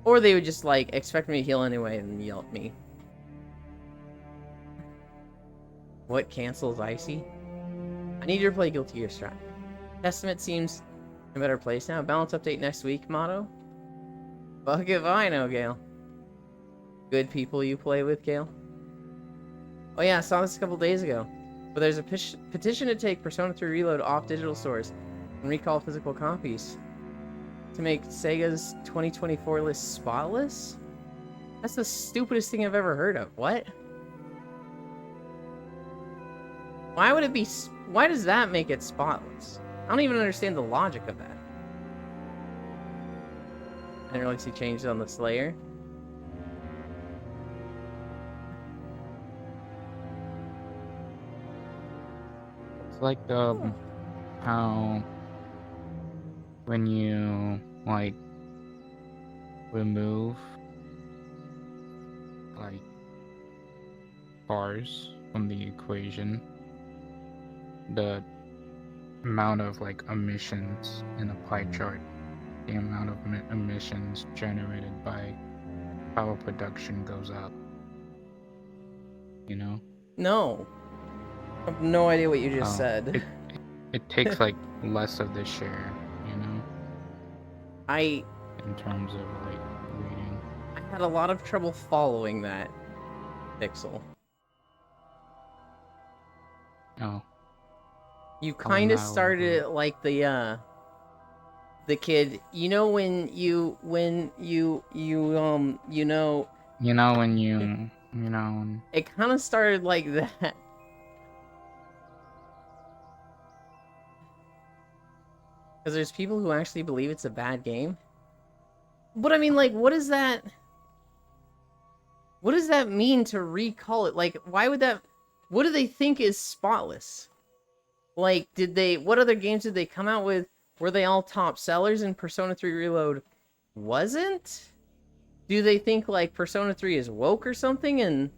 Or they would just, like, expect me to heal anyway and yell at me. What cancels Icy? I need to play Guilty Gear Strive. Testament seems in a better place now. Balance update next week, motto. Fuck if I know, Gale. Good people you play with, Gale. Oh yeah, I saw this a couple days ago. But there's a petition to take Persona 3 Reload off digital stores and recall physical copies to make Sega's 2024 list spotless? That's the stupidest thing I've ever heard of. What? Why would it be... Why does that make it spotless? I don't even understand the logic of that. I didn't really see changes on the Slayer. It's like, how when you, like, remove, like, cars from the equation, the amount of, like, emissions in a pie chart, the amount of emissions generated by power production goes up. You know? No. I have no idea what you just said. It takes, like, less of the share, you know? In terms of, like, reading. I had a lot of trouble following that, Pixel. Oh. You kind of started it like the kid, you know, when you know... You know, when you know... It kind of started like that. Because there's people who actually believe it's a bad game. But I mean, like, what does that mean to recall it? Like, why would that... What do they think is spotless? Like, what other games did they come out with? Were they all top sellers and Persona 3 Reload wasn't? Do they think, like, Persona 3 is woke or something? And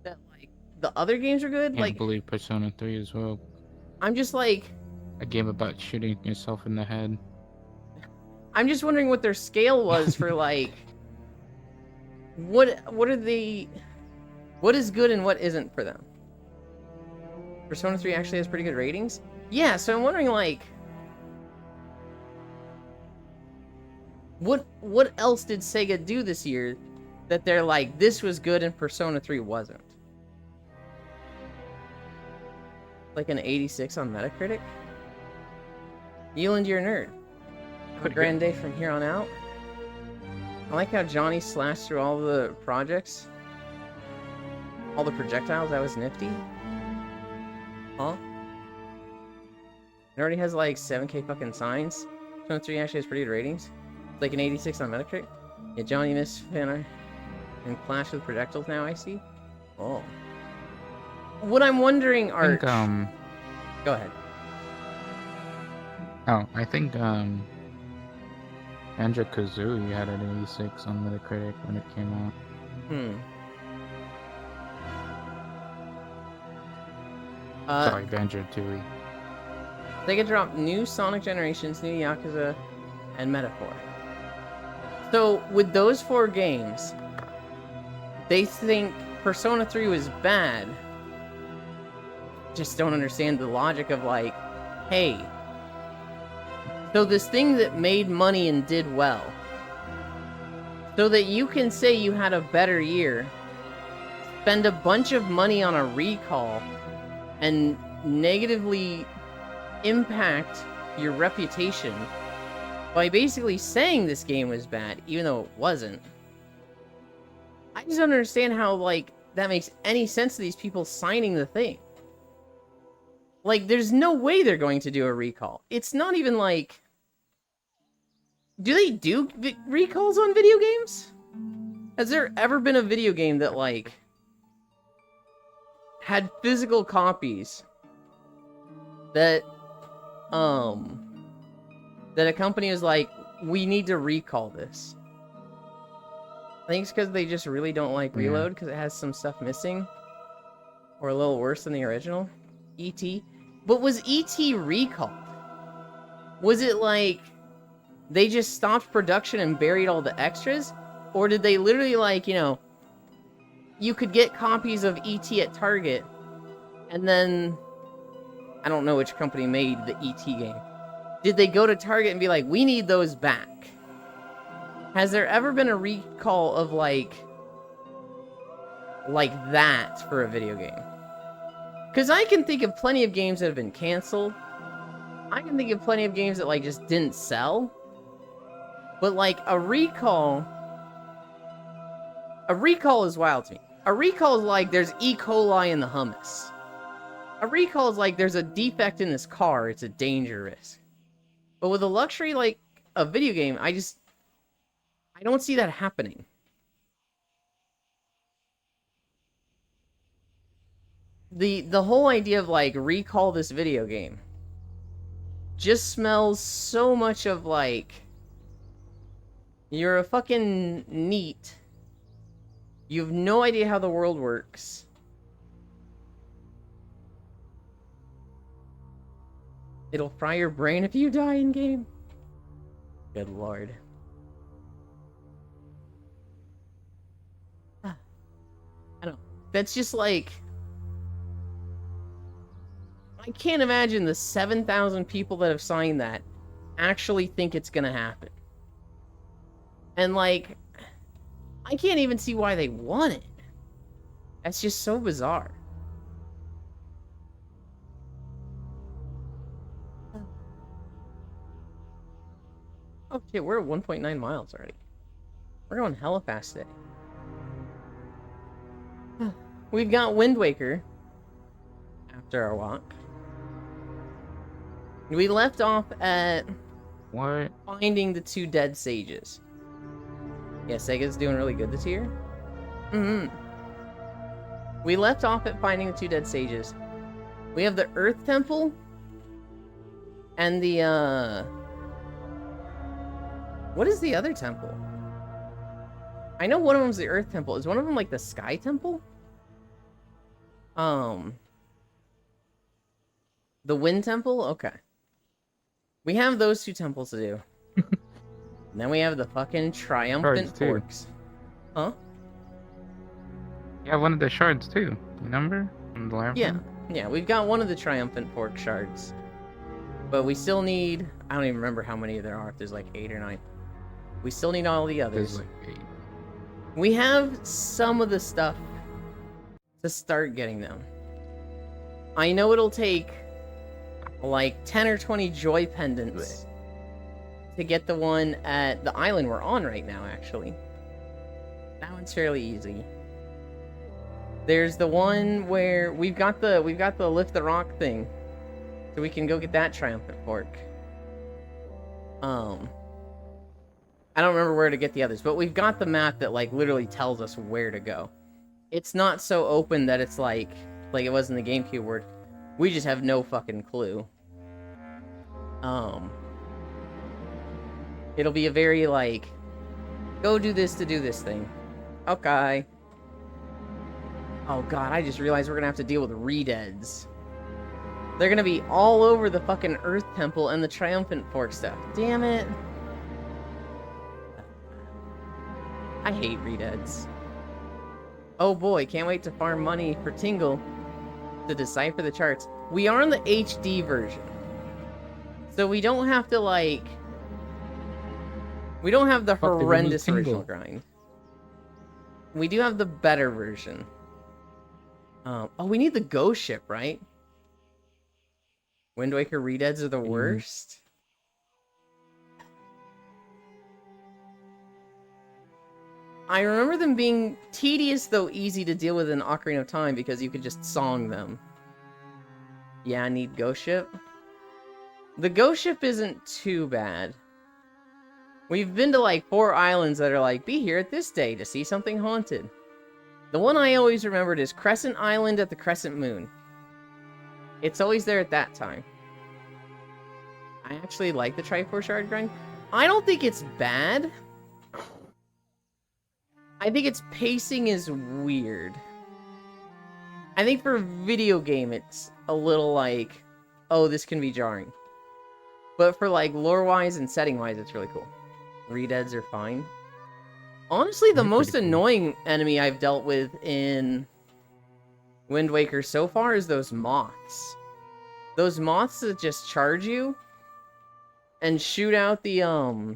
that, like, the other games are good. Can't Like, believe Persona 3 as well. I'm just like, A game about shooting yourself in the head. I'm just wondering what their scale was for like, what are the, what is good and what isn't for them. Persona 3 actually has pretty good ratings. Yeah, so I'm wondering like, what else did Sega do this year that they're like, this was good and Persona 3 wasn't? Like an 86 on Metacritic? Euland, you're a nerd. Have a Pretty grand good. day from here on out. I like how Johnny slashed through all the projects. All the projectiles, that was nifty. Huh? It already has like 7K fucking signs. Persona 3 actually has pretty good ratings. It's like an 86 on Metacritic. Yeah, Johnny missed Fanner and Clash with projectiles now, I see. Oh. What I'm wondering, I think, Arch... Go ahead. I think, Banjo-Kazooie had an 86 on Metacritic when it came out. Sorry, Banjo-Tooie. They could drop new Sonic Generations, new Yakuza, and Metaphor. So, with those 4 games, they think Persona 3 was bad. Just don't understand the logic of like, hey, so this thing that made money and did well, so that you can say you had a better year, spend a bunch of money on a recall, and negatively impact your reputation by basically saying this game was bad, even though it wasn't. I just don't understand how, like, that makes any sense to these people signing the thing. Like, there's no way they're going to do a recall. It's not even like... Do they do recalls on video games? Has there ever been a video game that, like, had physical copies that, that a company was like, we need to recall this? I think it's because they just really don't like Reload, because it has some stuff missing. Or a little worse than the original. E.T. But was E.T. recalled? Was it like they just stopped production and buried all the extras? Or did they literally, like, you know, you could get copies of E.T. at Target, and then I don't know which company made the E.T. game. Did they go to Target and be like, we need those back? Has there ever been a recall of like that for a video game? Because I can think of plenty of games that have been canceled. I can think of plenty of games that, like, just didn't sell. But, like, a recall is wild to me. A recall is like, there's E. coli in the hummus. A recall is like, there's a defect in this car, it's a danger risk. But with a luxury, like, a video game, I don't see that happening. The whole idea of, like, recall this video game just smells so much of, like, you're a fucking NEET. You have no idea how the world works. It'll fry your brain if you die in game. Good lord. I don't know. That's just like... I can't imagine the 7,000 people that have signed that actually think it's gonna happen. And, like, I can't even see why they want it. That's just so bizarre. Oh shit, we're at 1.9 miles already. We're going hella fast today. We've got Wind Waker after our walk. We left off at What? finding the 2 dead sages. Yeah, Sega's doing really good this year. We left off at finding the 2 dead sages. We have the Earth Temple and the what is the other temple? I know one of them's the Earth Temple. Is one of them like the Sky Temple? The Wind Temple? Okay. We have those 2 temples to do. And then we have the fucking Triumphant Shards, too. Forks. Huh? Yeah, one of the shards too. Remember? From the last Yeah. one? Yeah, we've got one of the Triumphant Fork shards. But we still need... I don't even remember how many there are, if there's like 8 or 9. We still need all the others. There's like 8. We have some of the stuff to start getting them. I know it'll take like 10 or 20 joy pendants to get the one at the island we're on right now, actually. That one's fairly easy. There's the one where we've got the lift the rock thing. So we can go get that Triumphant Fork. I don't remember where to get the others, but we've got the map that like literally tells us where to go. It's not so open that it's like it was in the GameCube word. We just have no fucking clue. It'll be a very like, go do this to do this thing. Okay. Oh god, I just realized we're gonna have to deal with Redeads. They're gonna be all over the fucking Earth Temple and the Triumphant Fork stuff. Damn it. I hate Redeads. Oh boy, can't wait to farm money for Tingle to decipher the charts. We are on the HD version. So we don't have to like... We don't have the Fuck, they horrendous removed original Tingle. grind. We do have the better version. Oh, we need the ghost ship, right? Wind Waker Redeads are the worst. I remember them being tedious, though easy to deal with in Ocarina of Time because you could just song them. Yeah, I need Ghost Ship. The Ghost Ship isn't too bad. We've been to like 4 islands that are like, be here at this day to see something haunted. The one I always remembered is Crescent Island at the Crescent Moon. It's always there at that time. I actually like the Triforce Shard grind. I don't think it's bad. I think its pacing is weird. I think for a video game, it's a little like, oh, this can be jarring. But for like lore-wise and setting-wise, it's really cool. Redeads are fine. Honestly, the They're most pretty cool. annoying enemy I've dealt with in Wind Waker so far is those moths. Those moths that just charge you and shoot out the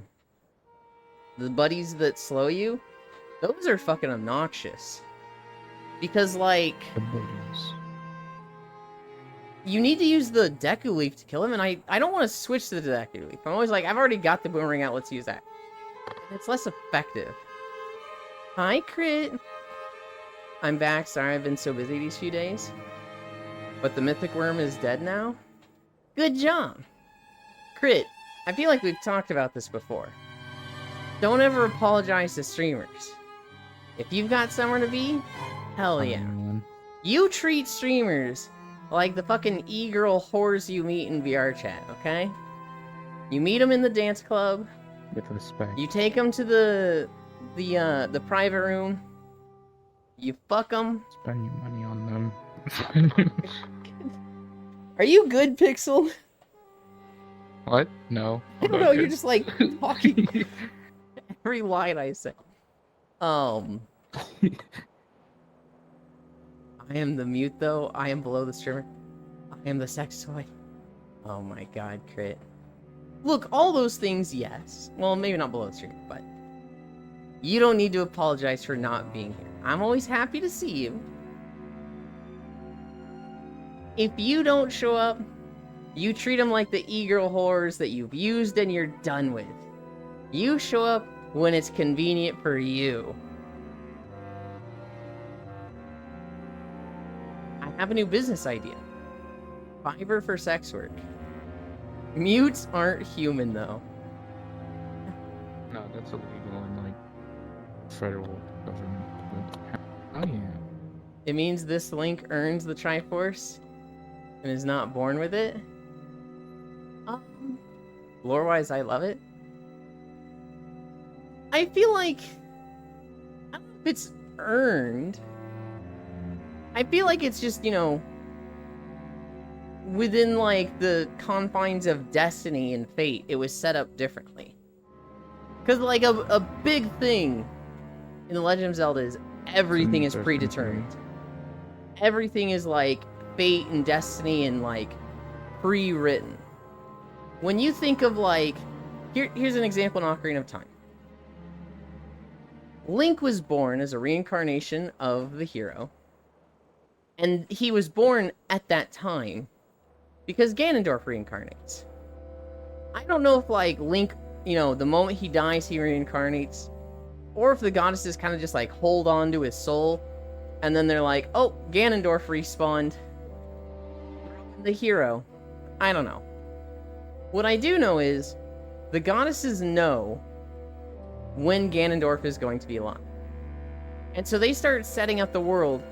buddies that slow you. Those are fucking obnoxious. Because, like, The buddies. you need to use the Deku Leaf to kill him, and I don't want to switch to the Deku Leaf. I'm always like, I've already got the Boomerang out, let's use that. It's less effective. Hi, Crit! I'm back, sorry I've been so busy these few days. But the Mythic Worm is dead now? Good job! Crit, I feel like we've talked about this before. Don't ever apologize to streamers. If you've got somewhere to be, hell yeah. Everyone. You treat streamers like the fucking e-girl whores you meet in VR chat, okay? You meet them in the dance club, With respect. you take them to the private room, you fuck them. Spend your money on them. Are you good, Pixel? What? No. I don't know, you're just like talking every line I say. I am the mute though, I am below the streamer. I am the sex toy. Oh my god, Crit. Look, all those things, yes. Well, maybe not below the streamer, but you don't need to apologize for not being here. I'm always happy to see you. If you don't show up, you treat them like the e-girl whores that you've used and you're done with. You show up when it's convenient for you. I have a new business idea. Fiverr for sex work. Mutes aren't human, though. No, that's illegal in like federal government. Oh yeah. It means this link earns the Triforce and is not born with it. Lore-wise, I love it. I feel like I don't know if it's earned. I feel like it's just, you know, within like the confines of destiny and fate, it was set up differently. Because like a big thing in The Legend of Zelda is everything is predetermined. Everything is like fate and destiny and like pre-written. When you think of like, here's an example in Ocarina of Time. Link was born as a reincarnation of the hero. And he was born at that time because Ganondorf reincarnates. I don't know if like Link, you know, the moment he dies, he reincarnates. Or if the goddesses kind of just like hold on to his soul. And then they're like, oh, Ganondorf respawned. The hero. I don't know. What I do know is the goddesses know when Ganondorf is going to be alive. And so they start setting up the world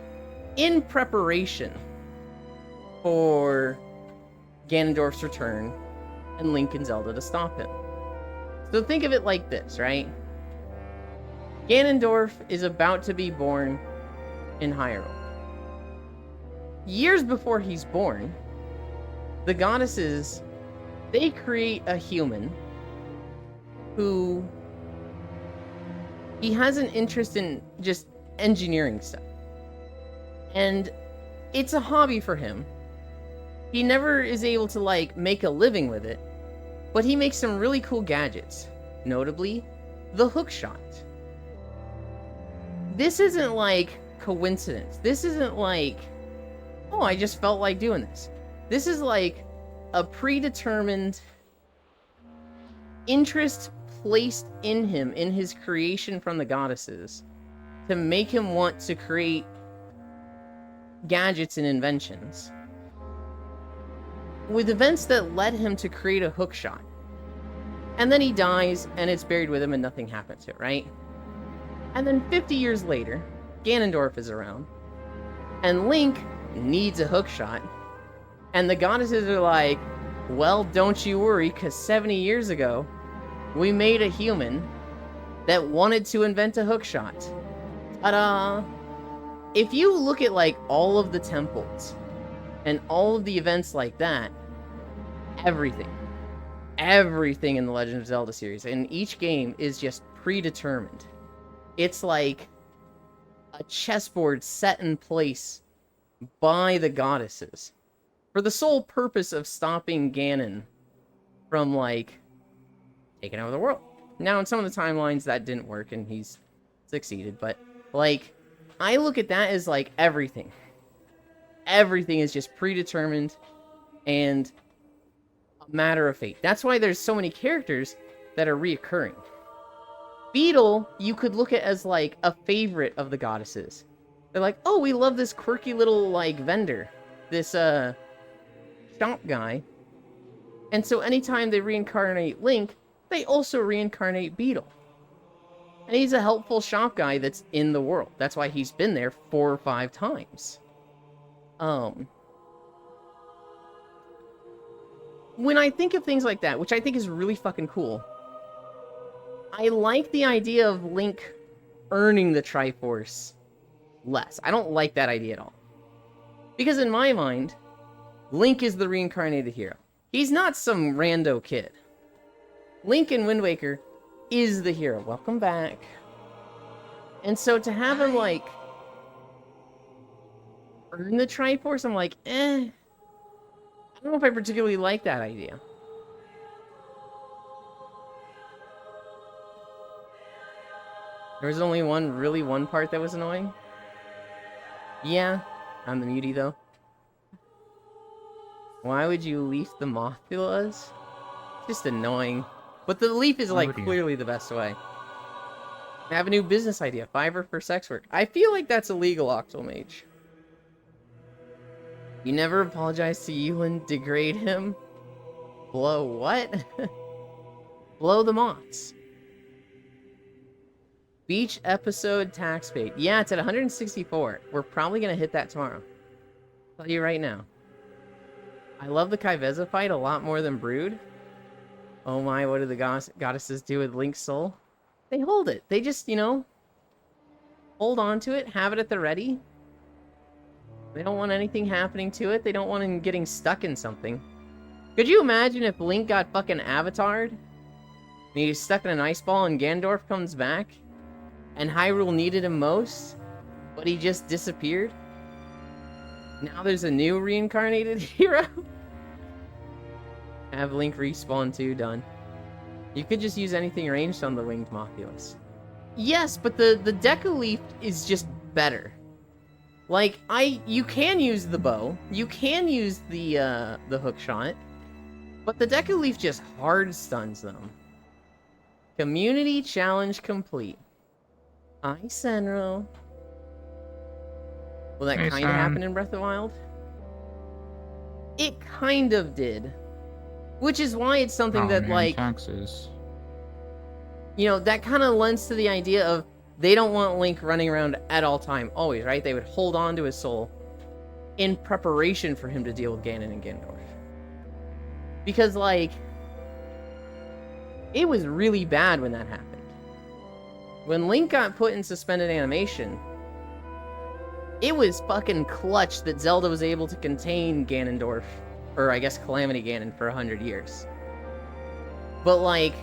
in preparation for Ganondorf's return and Link and Zelda to stop him. So think of it like this, right? Ganondorf is about to be born in Hyrule. Years before he's born, the goddesses, they create a human who he has an interest in just engineering stuff. And it's a hobby for him. He never is able to like make a living with it, but he makes some really cool gadgets, notably the hookshot. This isn't like coincidence. This isn't like, oh, I just felt like doing this. This is like a predetermined interest placed in him, in his creation from the goddesses, to make him want to create gadgets and inventions, with events that led him to create a hookshot. And then he dies, and it's buried with him, and nothing happens to it, right? And then 50 years later, Ganondorf is around, and Link needs a hookshot, and the goddesses are like, well, don't you worry, because 70 years ago, we made a human that wanted to invent a hookshot. Ta-da! If you look at, like, all of the temples, and all of the events like that, everything in the Legend of Zelda series, and each game is just predetermined. It's like a chessboard set in place by the goddesses for the sole purpose of stopping Ganon from, like, taking over the world. Now, in some of the timelines, that didn't work, and he's succeeded, but, like, I look at that as, like, everything. Everything is just predetermined and a matter of fate. That's why there's so many characters that are reoccurring. Beetle, you could look at as, like, a favorite of the goddesses. They're like, oh, we love this quirky little, like, vendor. This, shop guy. And so anytime they reincarnate Link, they also reincarnate Beetle. And he's a helpful shop guy that's in the world. That's why he's been there 4 or 5 times. When I think of things like that, which I think is really fucking cool, I like the idea of Link earning the Triforce less. I don't like that idea at all. Because in my mind, Link is the reincarnated hero. He's not some rando kid. Link in Wind Waker is the hero. Welcome back. And so to have him, like, earn the Triforce, I'm like, I don't know if I particularly like that idea. There was only one part that was annoying. Yeah, I'm the mutie though. Why would you leaf the Mothullas? Just annoying. But the leaf is, like, clearly the best way. I have a new business idea. Fiverr for sex work. I feel like that's illegal, Octomage. You never apologize to Ewan, degrade him? Blow what? Blow the moths. Beach episode tax bait. Yeah, it's at 164. We're probably gonna hit that tomorrow. I'll tell you right now. I love the Kaiveza fight a lot more than Brood. Oh my, what do the goddesses do with Link's soul? They hold it. They just, you know, hold on to it, have it at the ready. They don't want anything happening to it. They don't want him getting stuck in something. Could you imagine if Link got fucking avatared? And he's stuck in an ice ball and Ganondorf comes back? And Hyrule needed him most? But he just disappeared? Now there's a new reincarnated hero? Have Link respawn too, done. You could just use anything ranged on the Winged Mothulus. Yes, but the Deku Leaf is just better. Like, you can use the bow, you can use the hook shot, but the Deku Leaf just hard stuns them. Community challenge complete. Hi, Senro. Will that Hey, kind of Sen. happen in Breath of the Wild? It kind of did. Which is why it's something Oh, that, man, like, taxes. you know, that kind of lends to the idea of they don't want Link running around at all time, always, right? They would hold on to his soul in preparation for him to deal with Ganon and Ganondorf. Because, like, it was really bad when that happened. When Link got put in suspended animation, it was fucking clutch that Zelda was able to contain Ganondorf, or I guess Calamity Ganon, for 100 years. But, like,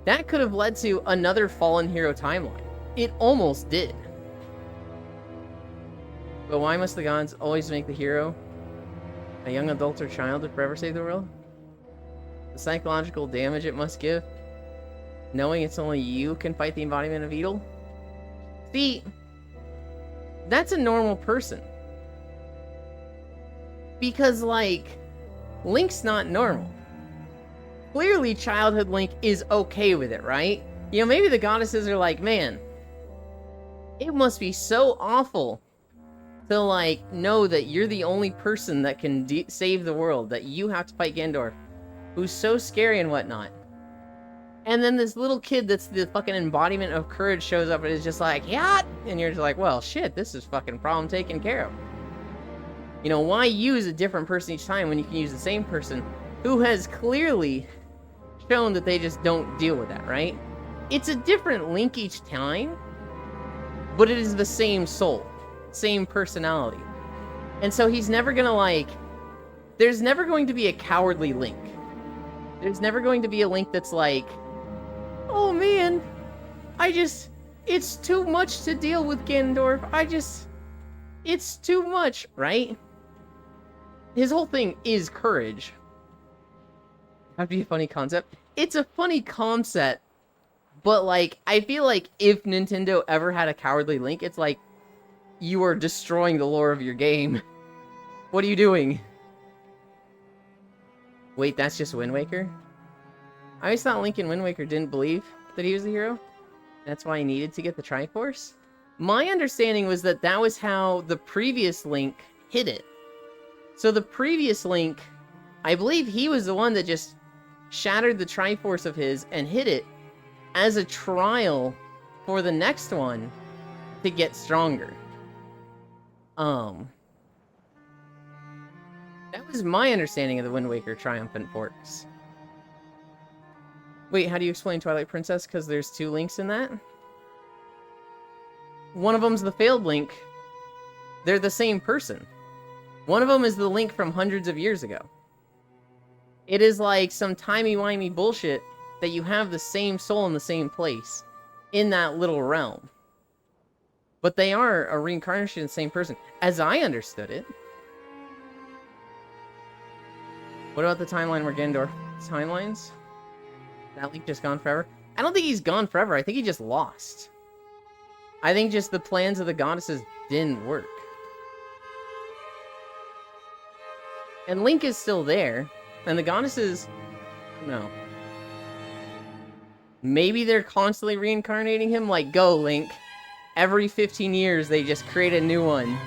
that could have led to another Fallen Hero timeline. It almost did. But why must the gods always make the hero a young adult or child to forever save the world? The psychological damage it must give, knowing it's only you can fight the embodiment of evil? See, that's a normal person. Because, like, Link's not normal. Clearly, childhood Link is okay with it, right? You know, maybe the goddesses are like, man, it must be so awful to, like, know that you're the only person that can save the world, that you have to fight Ganondorf, who's so scary and whatnot. And then this little kid that's the fucking embodiment of courage shows up and is just like, yeah! And you're just like, well, shit, this is fucking problem taken care of. You know, why use a different person each time when you can use the same person who has clearly shown that they just don't deal with that, right? It's a different Link each time, but it is the same soul, same personality. And so he's never gonna, like, there's never going to be a cowardly Link. There's never going to be a Link that's like, oh man, it's too much to deal with Ganondorf. It's too much, right? His whole thing is courage. That'd be a funny concept. It's a funny concept, but, like, I feel like if Nintendo ever had a cowardly Link, it's like, you are destroying the lore of your game. What are you doing? Wait, that's just Wind Waker? I always thought Link in Wind Waker didn't believe that he was the hero. That's why he needed to get the Triforce. My understanding was that that was how the previous Link hid it. So the previous Link, I believe he was the one that just shattered the Triforce of his and hid it as a trial for the next one to get stronger. That was my understanding of the Wind Waker Triumphant Forks. Wait, how do you explain Twilight Princess? Because there's two Links in that? One of them's the failed Link. They're the same person. One of them is the Link from hundreds of years ago. It is like some timey-wimey bullshit that you have the same soul in the same place in that little realm. But they are a reincarnation of the same person, as I understood it. What about the timeline where Ganondorf timelines? That Link just gone forever? I don't think he's gone forever. I think he just lost. I think just the plans of the goddesses didn't work. And Link is still there. And the goddesses... No. Maybe they're constantly reincarnating him? Like, go, Link. Every 15 years, they just create a new one.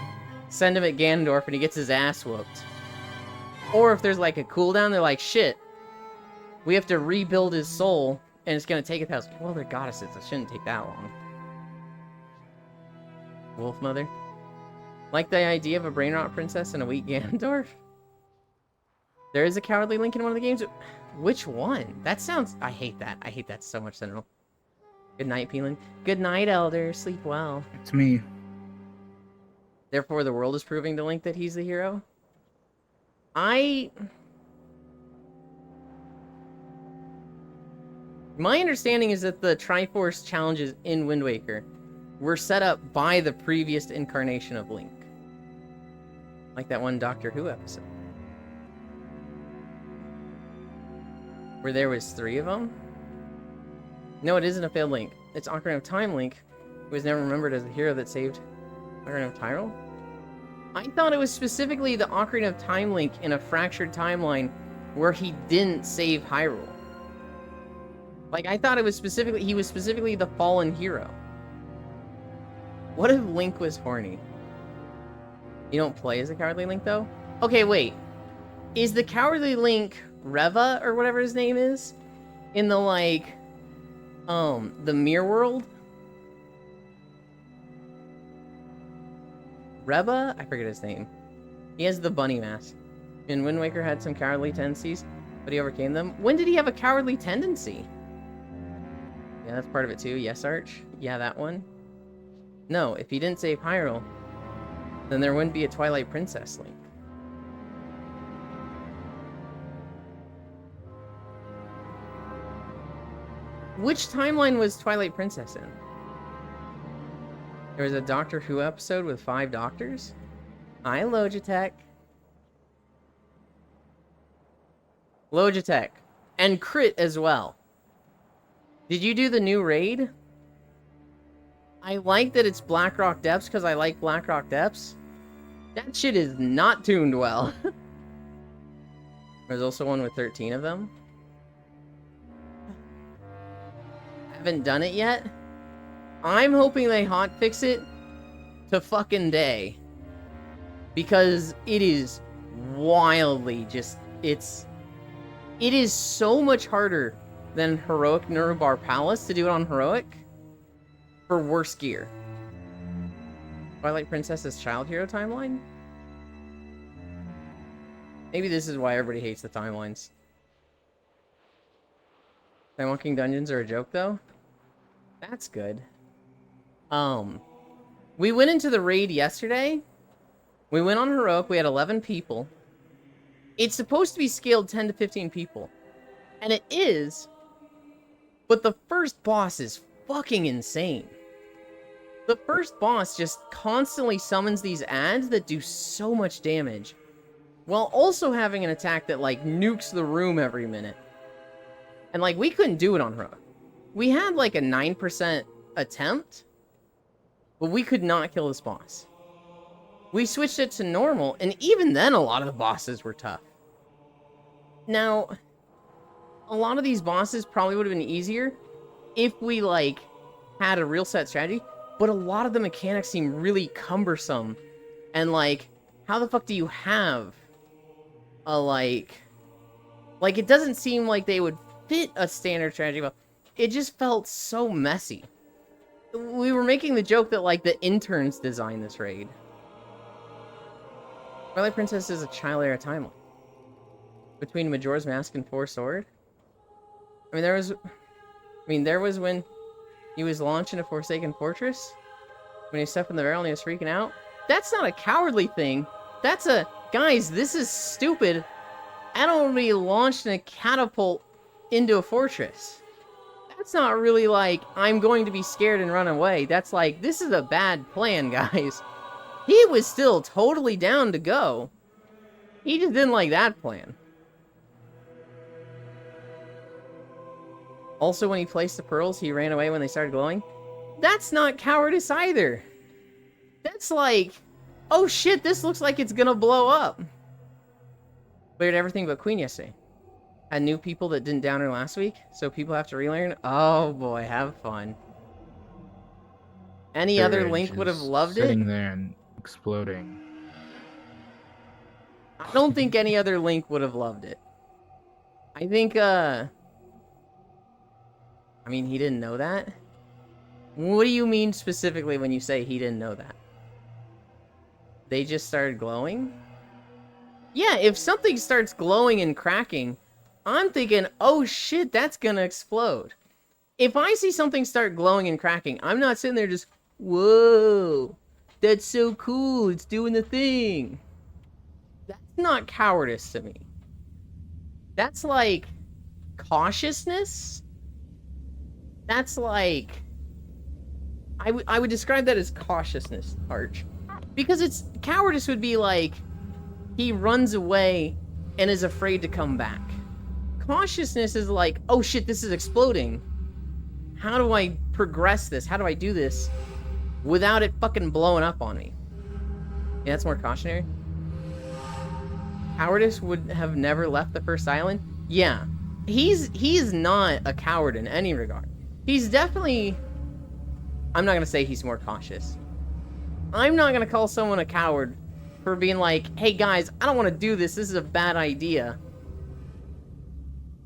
Send him at Ganondorf and he gets his ass whooped. Or if there's, like, a cooldown, they're like, shit. We have to rebuild his soul, and it's gonna take 1,000... Well, they're goddesses. It shouldn't take that long. Wolf Mother? Like the idea of a brain rot princess and a weak Ganondorf? There is a cowardly Link in one of the games? Which one? That sounds... I hate that. I hate that so much, Sentinel. Good night, Peelan. Good night, Elder. Sleep well. It's me. Therefore, the world is proving to Link that he's the hero. My understanding is that the Triforce challenges in Wind Waker were set up by the previous incarnation of Link. Like that one Doctor Who episode. Where there was 3 of them? No, it isn't a failed Link. It's Ocarina of Time Link, who was never remembered as the hero that saved Ocarina of Tyrell? I thought it was specifically the Ocarina of Time Link in a fractured timeline where he didn't save Hyrule. Like, I thought it was specifically, he was specifically the fallen hero. What if Link was horny? You don't play as a Cowardly Link, though? Okay, wait. Is the Cowardly Link Reva, or whatever his name is? In the, like, the Mirror World? Reva? I forget his name. He has the bunny mask. And Wind Waker had some cowardly tendencies, but he overcame them. When did he have a cowardly tendency? Yeah, that's part of it too. Yes, Arch? Yeah, that one. No, if he didn't save Hyrule, then there wouldn't be a Twilight Princess Link. Which timeline was Twilight Princess in? There was a Doctor Who episode with 5 doctors? Hi, Logitech. Logitech. And Crit as well. Did you do the new raid? I like that it's Blackrock Depths because I like Blackrock Depths. That shit is not tuned well. There's also one with 13 of them. I haven't done it yet. I'm hoping they hotfix it to fucking day. Because it is wildly just... It is so much harder than Heroic Nurubar Palace to do it on Heroic for worse gear. Twilight Princess's Child Hero timeline? Maybe this is why everybody hates the timelines. Skywalking dungeons are a joke, though? That's good. We went into the raid yesterday. We went on Heroic. We had 11 people. It's supposed to be scaled 10 to 15 people. And it is. But the first boss is fucking insane. The first boss just constantly summons these ads that do so much damage, while also having an attack that, like, nukes the room every minute. And, like, we couldn't do it on Heroic. We had, like, a 9% attempt, but we could not kill this boss. We switched it to normal, and even then a lot of the bosses were tough. Now, a lot of these bosses probably would have been easier if we, like, had a real set strategy, but a lot of the mechanics seem really cumbersome. And, like, how the fuck do you have a, like, it doesn't seem like they would fit a standard strategy, but it just felt so messy. We were making the joke that, like, the interns designed this raid. Twilight Princess is a child era timeline. Between Majora's Mask and Four Sword? I mean, there was when he was launching a Forsaken Fortress. When he stepped in the barrel and he was freaking out. That's not a cowardly thing. That's a, guys, this is stupid. I don't want to be launched in a catapult into a fortress. That's not really like, I'm going to be scared and run away. That's like, this is a bad plan, guys. He was still totally down to go. He just didn't like that plan. Also, when he placed the pearls, he ran away when they started glowing. That's not cowardice either. That's like, oh shit, this looks like it's gonna blow up. Cleared everything but Queen yesterday. Had new people that didn't down her last week, so people have to relearn. Oh boy, have fun. Any other Link would have loved it. Sitting there and exploding. I don't think any other Link would have loved it. I think, I mean, he didn't know that? What do you mean specifically when you say he didn't know that? They just started glowing? Yeah, if something starts glowing and cracking, I'm thinking, oh shit, that's gonna explode. If I see something start glowing and cracking, I'm not sitting there just, whoa. that's so cool, it's doing the thing. That's not cowardice to me. That's like cautiousness. That's like I would describe that as cautiousness, Arch. Because it's cowardice would be like he runs away and is afraid to come back. Cautiousness is like, oh shit, this is exploding. How do I progress this? How do I do this without it fucking blowing up on me? Yeah, that's more cautionary. Cowardice would have never left the first island? Yeah. He's not a coward in any regard. He's definitely... I'm not gonna say he's more cautious. I'm not gonna call someone a coward for being like, hey guys, I don't want to do this. This is a bad idea.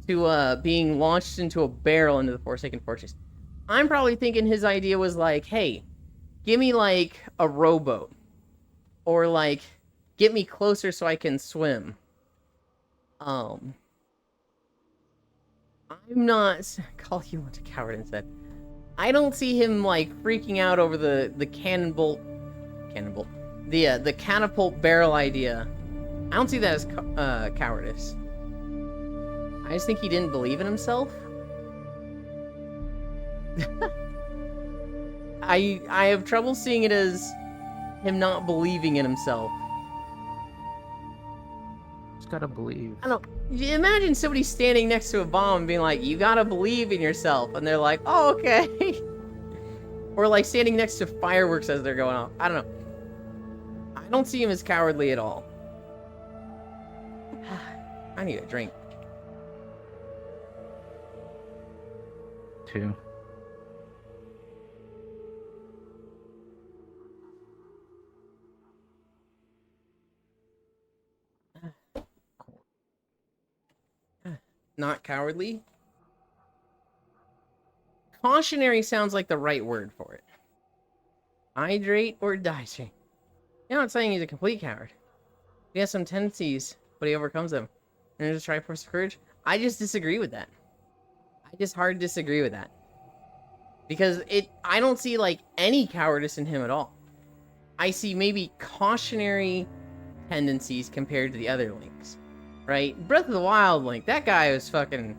To being launched into a barrel into the Forsaken Fortress. I'm probably thinking his idea was like, hey, give me like a rowboat. Or like, get me closer so I can swim. I'm not... Call you a coward instead. I don't see him like freaking out over the cannonbolt... The catapult barrel idea. I don't see that as cowardice. I just think he didn't believe in himself. I have trouble seeing it as him not believing in himself. Just gotta believe. I don't... Imagine somebody standing next to a bomb and being like, you gotta believe in yourself. And they're like, oh, okay. Or like standing next to fireworks as they're going off. I don't know. I don't see him as cowardly at all. I need a drink. 2. Not cowardly? Cautionary sounds like the right word for it. Hydrate or die. You're not saying he's a complete coward. He has some tendencies, but he overcomes them. And there's a Triforce of Courage. I just disagree with that. I just hard disagree with that. Because I don't see like any cowardice in him at all. I see maybe cautionary tendencies compared to the other Links. Right? Breath of the Wild Link, that guy was fucking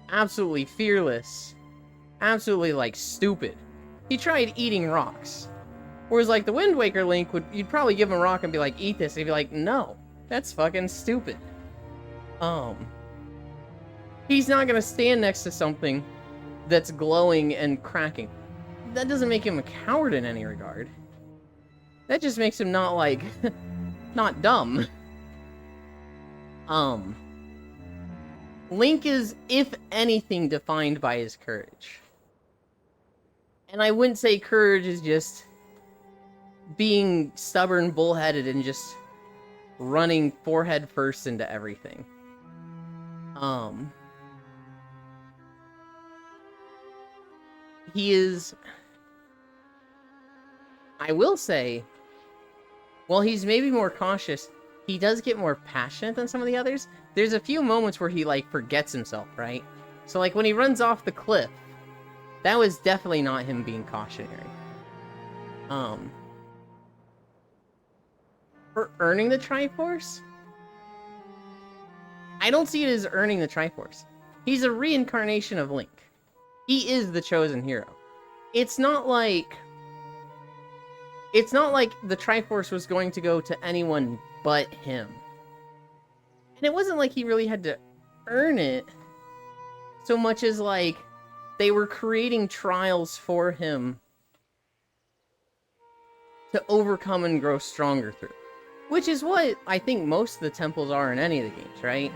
absolutely fearless. Absolutely, like, stupid. He tried eating rocks. Whereas, like, the Wind Waker Link, you'd probably give him a rock and be like, eat this. And he'd be like, no, that's fucking stupid. He's not gonna stand next to something that's glowing and cracking. That doesn't make him a coward in any regard. That just makes him not, like, not dumb. Link is, if anything, defined by his courage. And I wouldn't say courage is just being stubborn, bullheaded, and just running forehead first into everything. He is... I will say, while he's maybe more cautious, he does get more passionate than some of the others. There's a few moments where he, like, forgets himself, right? So, like, when he runs off the cliff, that was definitely not him being cautionary. For earning the Triforce? I don't see it as earning the Triforce. He's a reincarnation of Link. He is the chosen hero. It's not like the Triforce was going to go to anyone but him. And it wasn't like he really had to earn it so much as like they were creating trials for him to overcome and grow stronger through. Which is what I think most of the temples are in any of the games, right?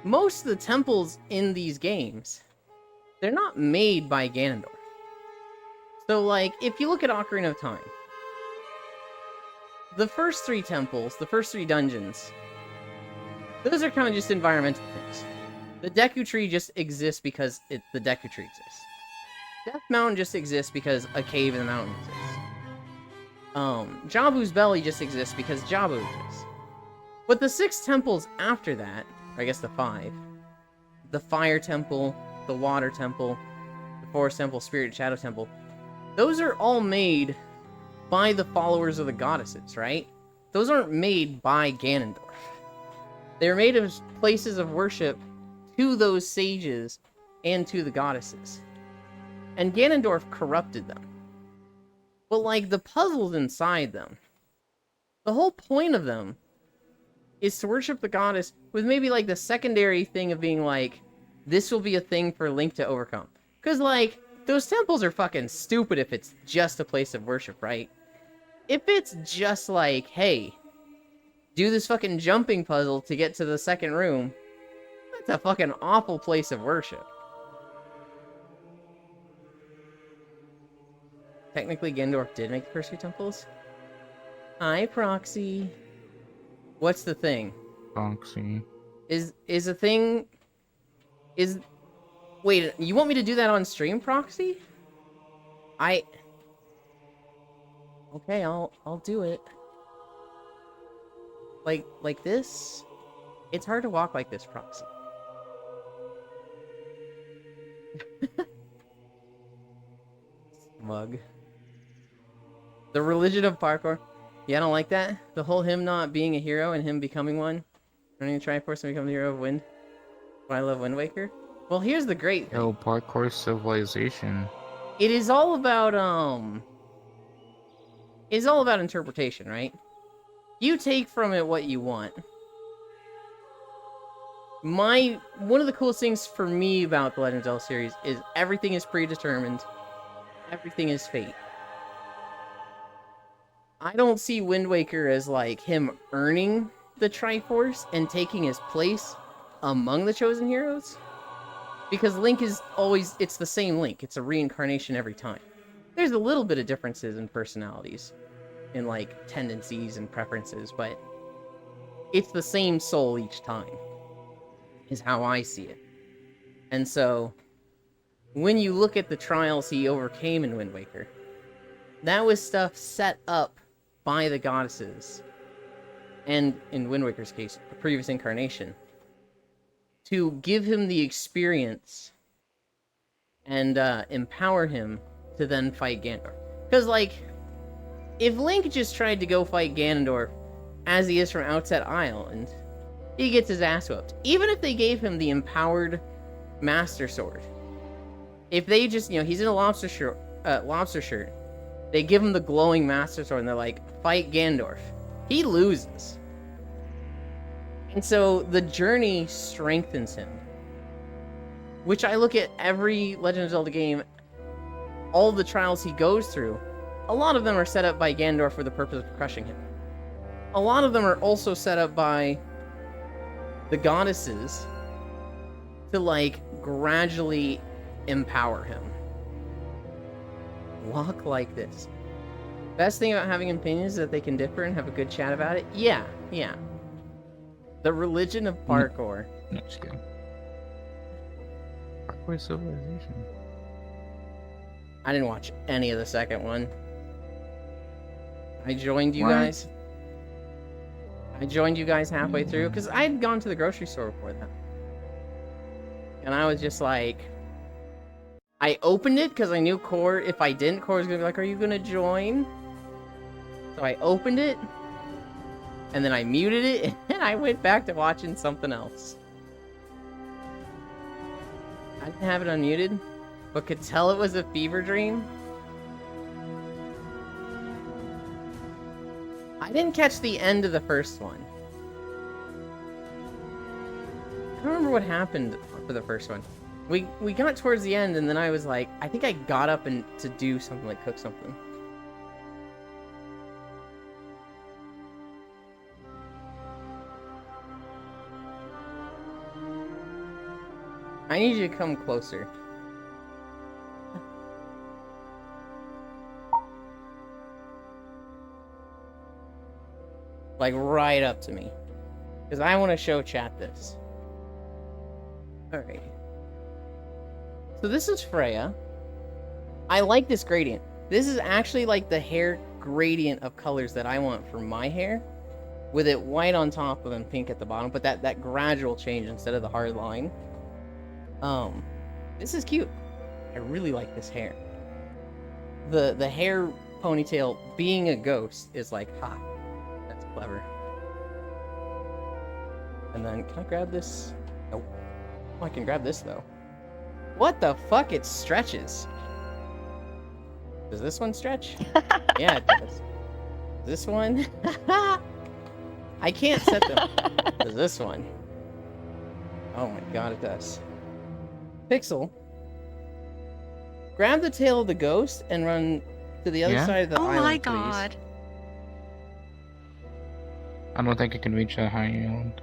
Most of the temples in these games, they're not made by Ganondorf. So, like, if you look at Ocarina of Time, the first 3 temples, the first 3 dungeons, those are kind of just environmental things. The Deku Tree just exists because the Deku Tree exists. Death Mountain just exists because a cave in the mountain exists. Jabu's Belly just exists because Jabu exists. But the 6 temples after that, or I guess the 5, the Fire Temple, the Water Temple, the Forest Temple, Spirit Shadow Temple, those are all made by the followers of the goddesses, right? Those aren't made by Ganondorf. They're made of places of worship to those sages and to the goddesses. And Ganondorf corrupted them. But, like, the puzzles inside them, the whole point of them is to worship the goddess with maybe, like, the secondary thing of being like, this will be a thing for Link to overcome. Because, like, those temples are fucking stupid if it's just a place of worship, right? If it's just like, hey, do this fucking jumping puzzle to get to the second room, that's a fucking awful place of worship. Technically, Ganondorf did make the first few temples. Hi, Proxy. What's the thing? Proxy. Is a thing... Wait, you want me to do that on stream, Proxy? Okay, I'll do it. Like this? It's hard to walk like this, Proxy. Smug. The religion of parkour. Yeah, I don't like that. The whole him not being a hero and him becoming one. Running the Triforce and becoming the hero of Wind. Why I love Wind Waker. Well, here's the great thing. Yo, parkour civilization. It is all about, it's all about interpretation, right? You take from it what you want. One of the coolest things for me about the Legend of Zelda series is everything is predetermined. Everything is fate. I don't see Wind Waker as, like, him earning the Triforce and taking his place among the chosen heroes. Because Link is always, it's the same Link. It's a reincarnation every time. There's a little bit of differences in personalities, in, like, tendencies and preferences, but it's the same soul each time, is how I see it. And so, when you look at the trials he overcame in Wind Waker, that was stuff set up by the goddesses, and in Wind Waker's case, the previous incarnation, to give him the experience and empower him to then fight Ganondorf. Because, like, if Link just tried to go fight Ganondorf as he is from Outset Island, he gets his ass whooped. Even if they gave him the empowered Master Sword, if they just, you know, he's in a lobster shirt, they give him the glowing Master Sword and they're like, fight Ganondorf. He loses. And so the journey strengthens him. Which I look at every Legend of Zelda game, all the trials he goes through, a lot of them are set up by Ganondorf for the purpose of crushing him. A lot of them are also set up by the goddesses to, like, gradually empower him. Walk like this. Best thing about having opinions is that they can differ and have a good chat about it. Yeah. The religion of parkour. No, just kidding. Parkour civilization. I didn't watch any of the second one. I joined you What? guys. I joined you guys halfway through because I had gone to the grocery store before that. And I was just like, I opened it because I knew Core, if I didn't, Core was going to be like, are you going to join? So I opened it, and then I muted it, and I went back to watching something else. I didn't have it unmuted, but could tell it was a fever dream. I didn't catch the end of the first one. I don't remember what happened for the first one. We got towards the end, and then I was like, I think I got up and to do something, like cook something. I need you to come closer. Like, right up to me. Because I want to show chat this. Alright. So this is Freya. I like this gradient. This is actually like the hair gradient of colors that I want for my hair. With it white on top and pink at the bottom. But that gradual change instead of the hard line. This is cute. I really like this hair. the hair ponytail being a ghost is like, ha, that's clever. And then, can I grab this? Nope. Oh, I can grab this, though. What the fuck? It stretches. Does this one stretch? Yeah, it does. This one? I can't set them. Does this one? Oh my god, it does. Pixel. Grab the tail of the ghost and run to the other side of the island, my please. god. I don't think I can reach that high island.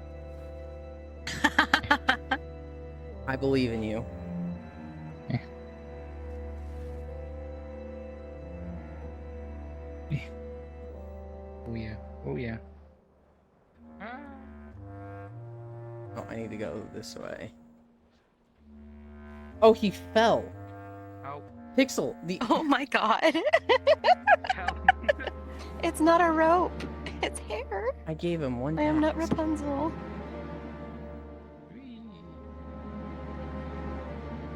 I believe in you. Oh yeah. Oh yeah. Oh, I need to go this way. Oh, he fell. Ow. Pixel, the... Oh my god. It's not a rope. It's hair. I gave him one I am not task. Rapunzel.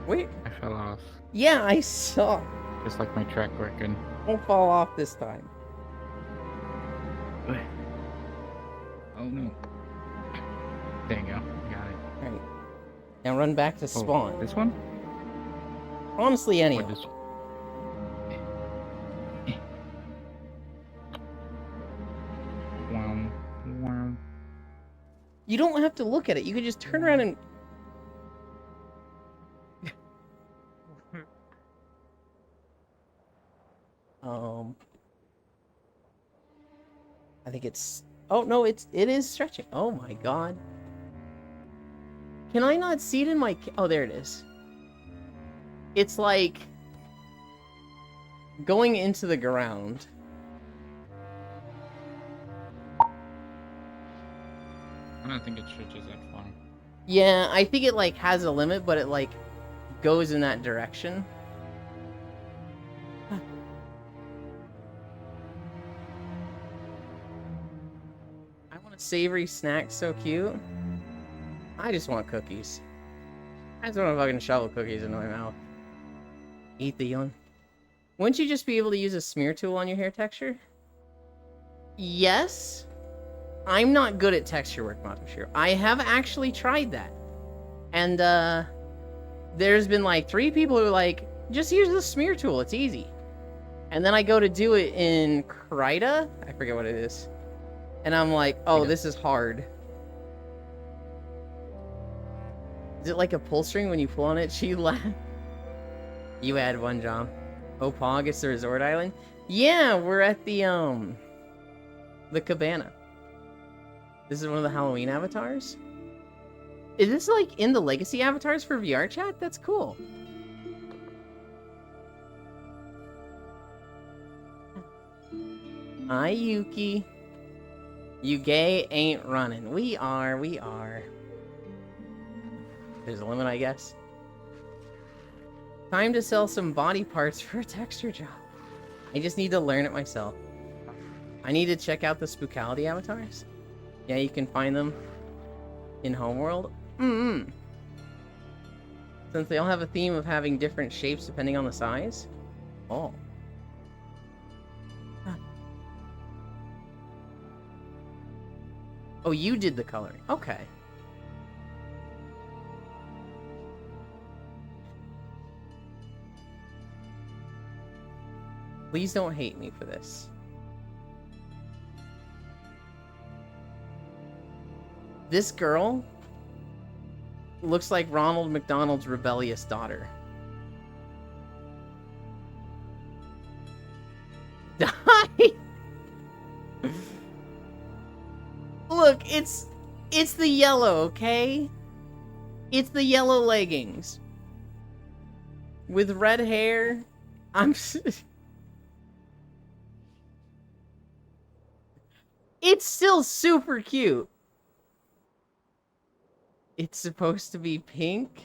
Wait. I fell off. Yeah, I saw. Just like my track record. Don't fall off this time. Oh no. There you go. Got it. Alright. Now run back to spawn. Oh, this one? Honestly, any Or of them. this Wow. Wow. You don't have to look at it. You could just turn around and... I think it's... Oh, no, it is stretching. Oh my god. Can I not see it in my... Oh, there it is. It's like... going into the ground. I don't think it stretches that far. Yeah, I think it, like, has a limit, but it, like, goes in that direction. I want a savory snack, so cute. I just want cookies. I just want to fucking shovel cookies into my mouth. Eat the young. Wouldn't you just be able to use a smear tool on your hair texture? Yes. I'm not good at texture work, Matoshiro. I have actually tried that. And, there's been, like, 3 people who are like, just use the smear tool, it's easy. And then I go to do it in Krita? I forget what it is. And I'm like, oh, this is hard. Is it like a pull string when you pull on it? She laughed. You had one, John. Oh, Pog, it's the resort island? Yeah, we're at the cabana. This is one of the Halloween avatars? Is this, like, in the legacy avatars for VR chat? That's cool. Hi, Yuki. You gay ain't running. We are. There's a limit, I guess. Time to sell some body parts for a texture job. I just need to learn it myself. I need to check out the Spookалity avatars. Yeah, you can find them in Homeworld. Since they all have a theme of having different shapes depending on the size. Oh. Huh. Oh, you did the coloring. Okay. Please don't hate me for this. This girl looks like Ronald McDonald's rebellious daughter. Die! Look, it's the yellow, okay? It's the yellow leggings. With red hair. It's still super cute. It's supposed to be pink?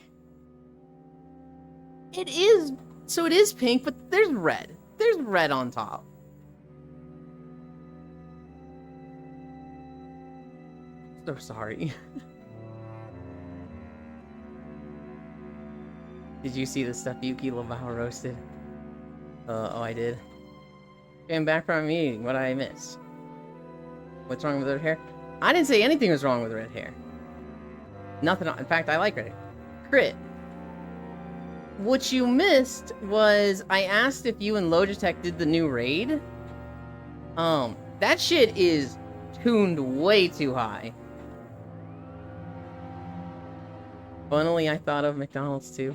It is. So it is pink, but there's red. There's red on top. So sorry. Did you see the stuff Yuki Lavao roasted? Oh, I did. Came back from a meeting. What did I miss? What's wrong with red hair? I didn't say anything was wrong with red hair. Nothing. In fact, I like red hair. Crit. What you missed was I asked if you and Logitech did the new raid. That shit is tuned way too high. Funnily, I thought of McDonald's too.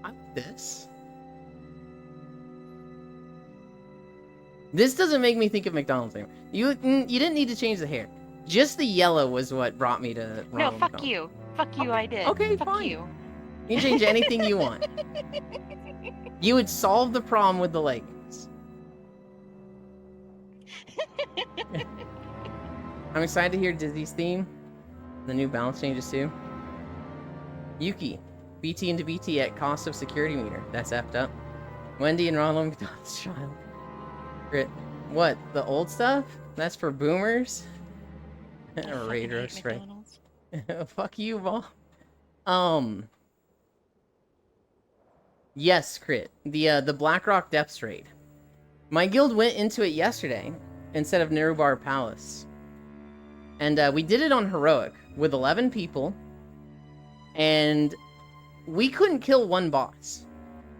I like this. This doesn't make me think of McDonald's anymore. You didn't need to change the hair. Just the yellow was what brought me to No, Ronald fuck McDonald. you. Fuck you, I did. Okay, fuck fine. you. You can change anything you want. You would solve the problem with the leggings. I'm excited to hear Dizzy's theme. The new balance changes too. Yuki. BT into BT at cost of security meter. That's effed up. Wendy and Ronald McDonald's child. Crit. What? The old stuff? That's for boomers? Raider spray. Fuck you, Ball. Yes, Crit. The Blackrock Depths raid. My guild went into it yesterday instead of Nerubar Palace. And we did it on Heroic with 11 people. And we couldn't kill one boss.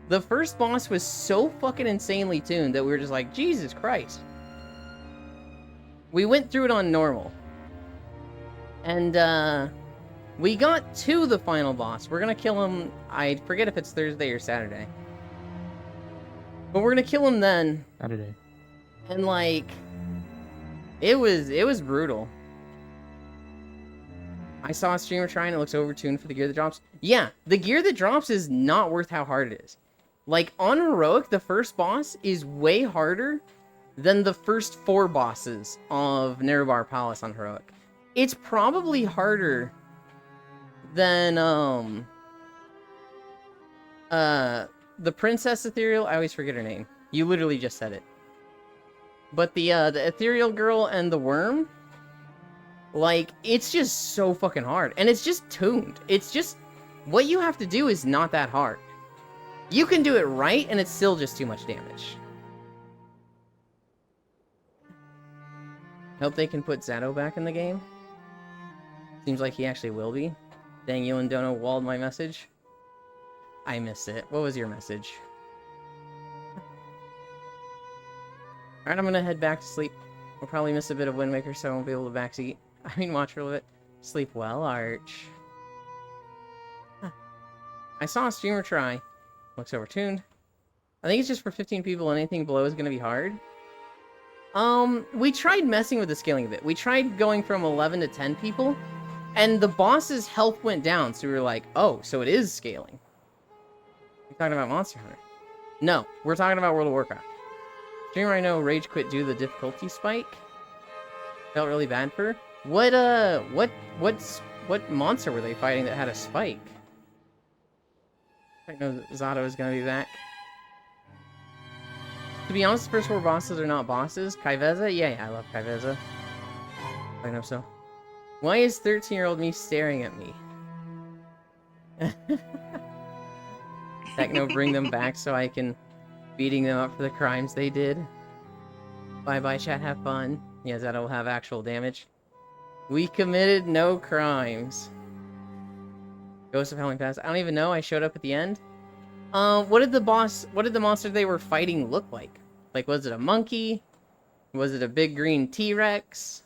The first boss was so fucking insanely tuned that we were just like, Jesus Christ. We went through it on normal. And we got to the final boss. We're gonna kill him, I forget if it's Thursday or Saturday. But we're gonna kill him then. Saturday. And like, it was brutal. I saw a streamer trying, it looks overtuned for the gear that drops. Yeah, the gear that drops is not worth how hard it is. Like, on Heroic, the first boss is way harder than the first 4 bosses of Nerubar Palace on Heroic. It's probably harder than, the Princess Ethereal, I always forget her name. You literally just said it. But the Ethereal Girl and the Worm, like, it's just so fucking hard. And it's just tuned. It's just, what you have to do is not that hard. You can do it right, and it's still just too much damage. Hope they can put Zato back in the game. Seems like he actually will be. Dang, you and Dono walled my message. I missed it. What was your message? Alright, I'm gonna head back to sleep. We'll probably miss a bit of Wind Waker, so I won't be able to backseat. I mean, watch for a little bit. Sleep well, Arch. Huh. I saw a streamer try. Looks overtuned. I think it's just for 15 people, and anything below is gonna be hard. We tried messing with the scaling a bit. We tried going from 11 to 10 people, and the boss's health went down, so we were like, oh, so it is scaling. We're talking about Monster Hunter. No, we're talking about World of Warcraft. Streamer I know rage quit due to the difficulty spike. Felt really bad for her. What monster were they fighting that had a spike? I know Zato is gonna be back. To be honest, the first 4 bosses are not bosses. Kaiveza? Yeah, I love Kaiveza. I know so. Why is 13-year-old me staring at me? Techno, bring them back so I can beating them up for the crimes they did. Bye-bye, chat, have fun. Yeah, Zato will have actual damage. We committed no crimes. Ghost of Howling Pass. I don't even know, I showed up at the end. What did the monster they were fighting look like? Like, was it a monkey? Was it a big green T-Rex?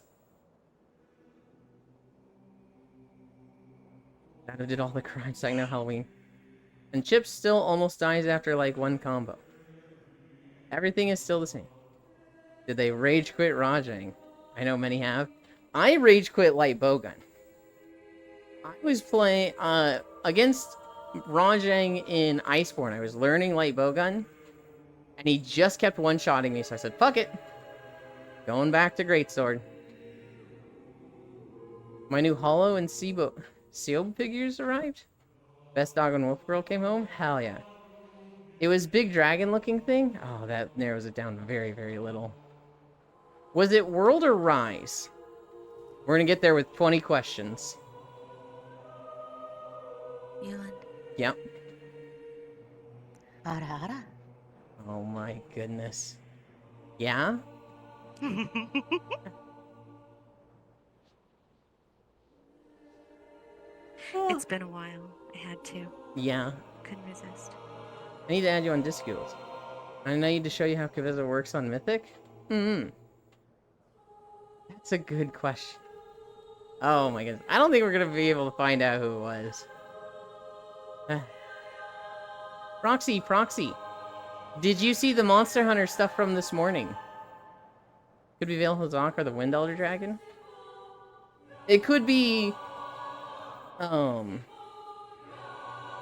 Zato did all the crimes, I know Halloween. And Chip still almost dies after, like, 1 combo. Everything is still the same. Did they rage quit Rajang? I know many have. I rage quit Light Bowgun. I was playing, against Rajang in Iceborne. I was learning Light Bowgun, and he just kept one-shotting me, so I said, fuck it. Going back to Greatsword. My new Hollow and Seob figures arrived. Best Dog and Wolf Girl came home? Hell yeah. It was big dragon-looking thing? Oh, that narrows it down very, very little. Was it World or Rise? We're gonna get there with 20 questions. Euland. Yep. Hara hara. Oh my goodness. Yeah? It's been a while. I had to. Yeah. Couldn't resist. I need to add you on Discos. I need to show you how Kaviza works on Mythic. That's a good question. Oh my goodness. I don't think we're gonna be able to find out who it was. Proxy. Did you see the Monster Hunter stuff from this morning? Could be Veil Hazak or the Wind Elder Dragon. It could be...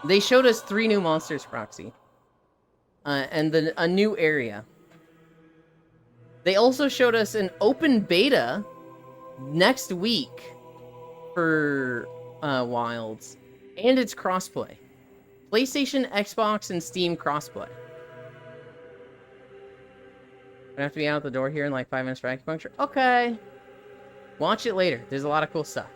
They showed us 3 new monsters, Proxy. And a new area. They also showed us an open beta next week for Wilds. And it's crossplay. PlayStation, Xbox, and Steam crossplay. I have to be out the door here in like 5 minutes for acupuncture. Okay. Watch it later. There's a lot of cool stuff.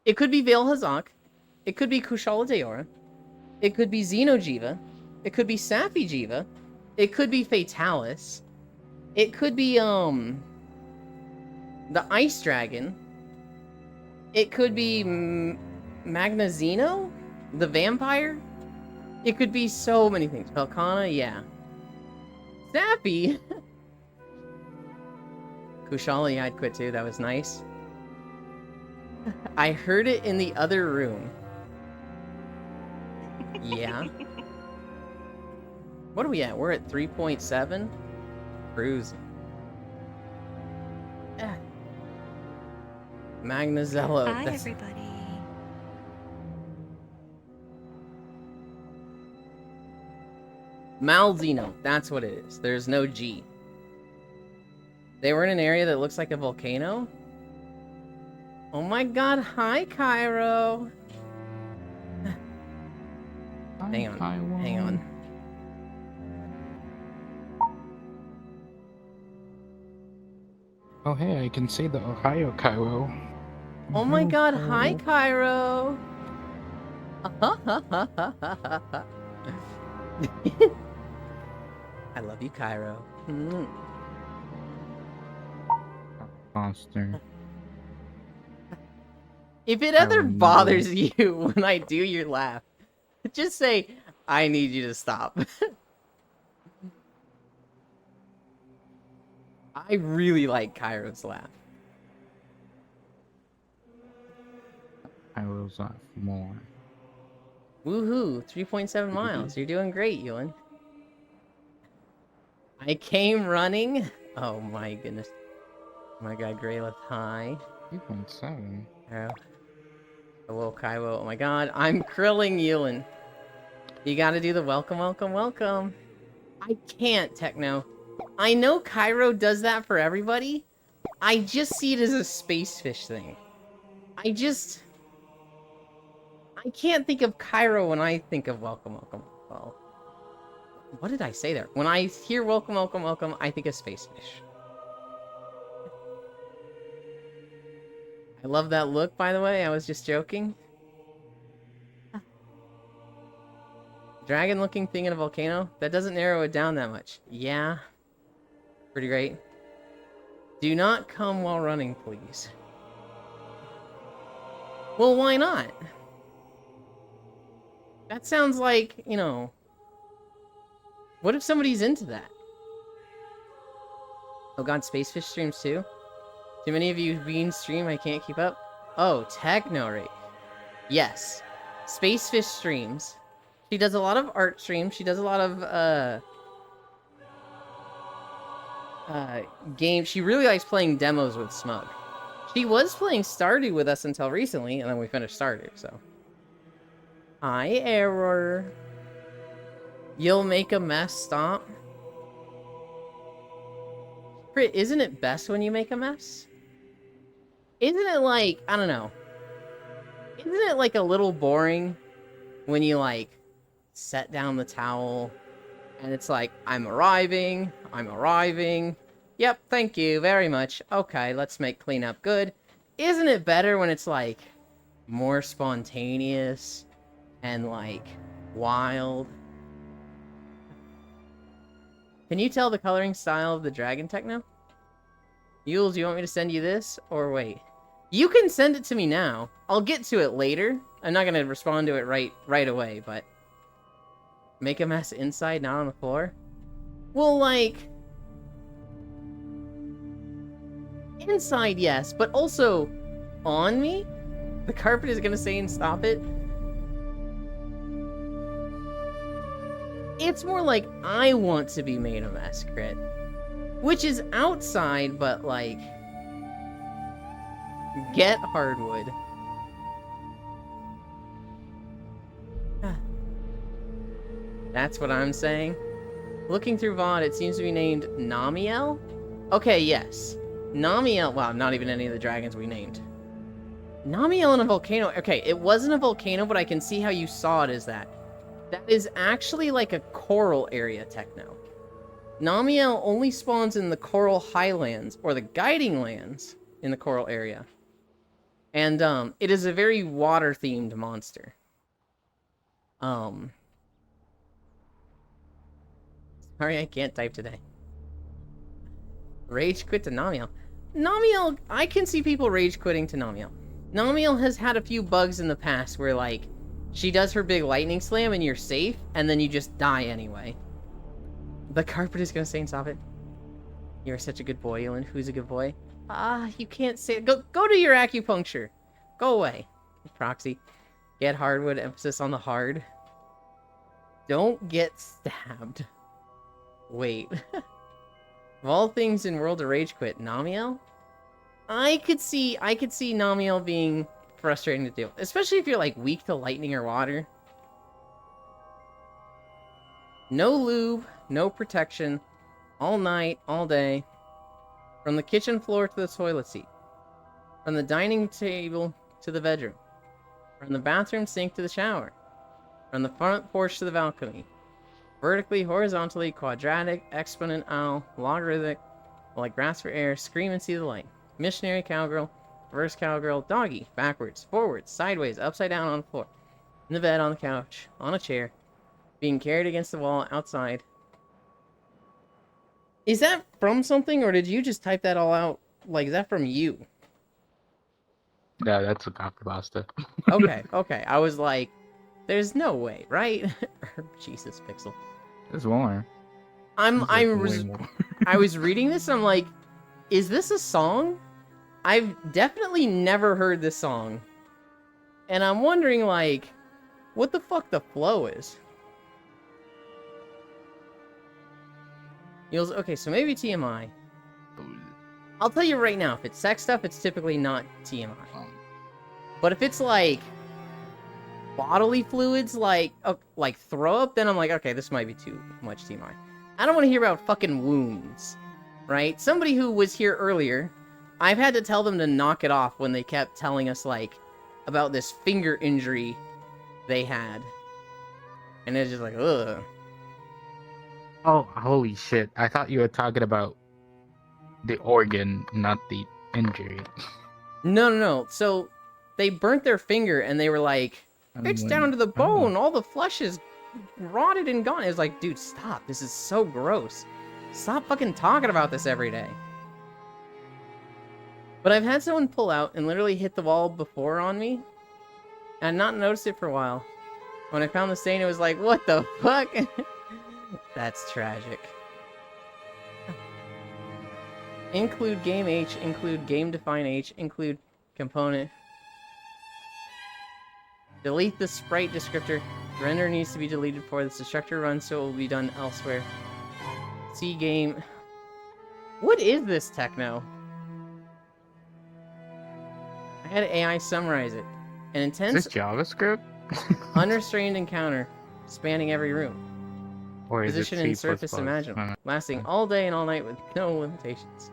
It could be Veil Hazak. It could be Kushala Daora. It could be Xeno'jiiva. It could be Safi'jiiva. It could be Fatalis. It could be, the Ice Dragon. It could be Magnezino? The vampire? It could be so many things. Velkhana, yeah. Sappy! Kushala, yeah, I'd quit too. That was nice. I heard it in the other room. Yeah. What are we at? We're at 3.7? Cruising. Magnazello. Hi, everybody. Malzeno. That's what it is. There's no G. They were in an area that looks like a volcano. Oh my god, hi, Cairo. Hang on. Oh hey, I can say the Ohio Cairo. Oh my god, hi, Cairo. I love you, Cairo. Monster. If it ever bothers you when I do your laugh, just say, I need you to stop. I really like Cairo's laugh. Cairo's laugh more. Woohoo, 3.7 miles. You're doing great, Ewan. I came running. Oh my goodness. Oh my god, Greylith, hi. 3.7? Oh. Hello, Kaiwo. Oh my god, I'm krilling Ewan. You gotta do the welcome. I can't, Techno. I know Cairo does that for everybody. I just see it as a space fish thing. I can't think of Cairo when I think of welcome. Well, what did I say there? When I hear welcome, I think of space fish. I love that look, by the way. I was just joking. Dragon-looking thing in a volcano? That doesn't narrow it down that much. Yeah. Pretty great. Do not come while running, please. Well, why not? That sounds like, you know... What if somebody's into that? Oh god, Spacefish streams too? Too many of you being stream, I can't keep up? Oh, Technorake. Yes. Spacefish streams. She does a lot of art streams. She does a lot of, games. She really likes playing demos with Smug. She was playing Stardew with us until recently, and then we finished Stardew, so... Hi, Error. You'll make a mess, stop. Crit, isn't it best when you make a mess? Isn't it like, I don't know. Isn't it like a little boring when you like set down the towel and it's like, I'm arriving. Yep, thank you very much. Okay, let's make cleanup good. Isn't it better when it's like more spontaneous? and like wild. Can you tell the coloring style of the dragon techno? Yules, you want me to send you this or wait? You can send it to me now. I'll get to it later. I'm not gonna respond to it right away, but make a mess inside, not on the floor. Well, like inside, yes, but also on me. The carpet is gonna say and stop it. It's more like I want to be made a mess, Crit. Which is outside, but like... Get hardwood. That's what I'm saying. Looking through VOD, it seems to be named Namiel? Okay, yes. Namiel... Wow, not even any of the dragons we named. Namiel in a volcano... Okay, it wasn't a volcano, but I can see how you saw it as that. That is actually like a coral area techno. Namiel only spawns in the coral highlands, or the guiding lands in the coral area. And, it is a very water-themed monster. Sorry, I can't type today. Rage quit to Namiel. Namiel, I can see people rage quitting to Namiel. Namiel has had a few bugs in the past where, like, she does her big lightning slam and you're safe, and then you just die anyway. The carpet is gonna say and stop it. You're such a good boy, Elin. Who's a good boy? You can't say it. Go to your acupuncture. Go away. Proxy. Get hardwood. Emphasis on the hard. Don't get stabbed. Wait. Of all things in World of Rage Quit, Namiel? I could see Namiel being frustrating to do. Especially if you're, like, weak to lightning or water. No lube, no protection, all night, all day. From the kitchen floor to the toilet seat. From the dining table to the bedroom. From the bathroom sink to the shower. From the front porch to the balcony. Vertically, horizontally, quadratic, exponential, logarithmic, like grass for air, scream and see the light. Missionary cowgirl, reverse cowgirl, doggy, backwards, forwards, sideways, upside down on the floor. In the bed, on the couch, on a chair. Being carried against the wall, outside. Is that from something, or did you just type that all out? Like, is that from you? Yeah, that's a copy pasta. Okay. I was like, there's no way, right? Jesus, Pixel. There's more. I was reading this, and I'm like, is this a song? I've definitely never heard this song. And I'm wondering, like, what the fuck the flow is. Okay, so maybe TMI. I'll tell you right now, if it's sex stuff, it's typically not TMI. But if it's like bodily fluids, like throw up, then I'm like, okay, this might be too much TMI. I don't want to hear about fucking wounds, right? Somebody who was here earlier, I've had to tell them to knock it off when they kept telling us, like, about this finger injury they had. And it's just like, ugh. Oh, holy shit. I thought you were talking about the organ, not the injury. No. So, they burnt their finger, and they were like, it's down to the bone, all the flesh is rotted and gone. It was like, dude, stop. This is so gross. Stop fucking talking about this every day. But I've had someone pull out and literally hit the wall before on me. And I'd not noticed it for a while. When I found the stain, it was like, what the fuck? That's tragic. Include game H, include game define H, include component. Delete the sprite descriptor. Render needs to be deleted before this destructor runs, so it will be done elsewhere. See game. What is this techno? I had AI summarize it. An intense, Is this JavaScript? unrestrained encounter spanning every room. Or is Position it and C++? surface imaginable, lasting all day and all night with no limitations.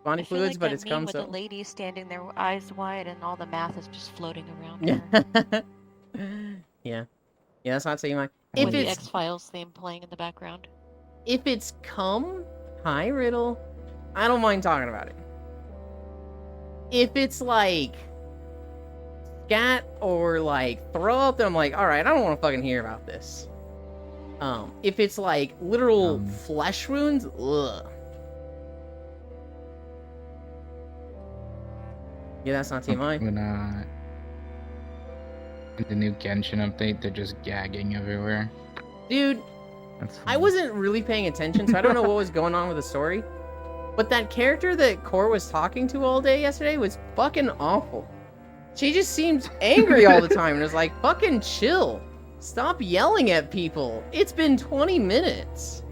Body I feel fluids, like but that it's meme come with so. the lady standing there, eyes wide, and all the math is just floating around her. Yeah, that's not saying mine. If With the it's X-Files theme playing in the background. if it's cum, hi Riddle, I don't mind talking about it. If it's like scat or like throw up, then I'm like, all right, I don't want to fucking hear about this. If it's like literal flesh wounds, ugh. Yeah, that's not TMI. When in the new Genshin update, they're just gagging everywhere. Dude, That's I funny. wasn't really paying attention, so I don't know what was going on with the story. But that character that Core was talking to all day yesterday was fucking awful. She just seemed angry all the time and was like, fucking chill. Stop yelling at people. It's been 20 minutes.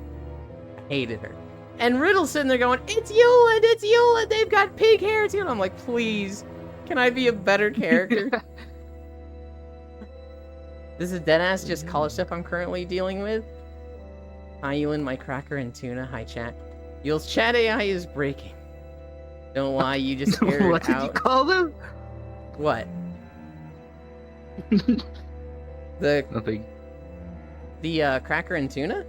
I hated her. And Riddle's sitting there going, it's Eula, it's Eula, they've got pig hair too. And I'm like, please, can I be a better character? This is deadass just college stuff I'm currently dealing with. Hi, Ewan, my cracker and tuna. Hi, chat. Yule's chat AI is breaking. Don't lie, you just scared What did out. you call them? What? Nothing. The cracker and tuna?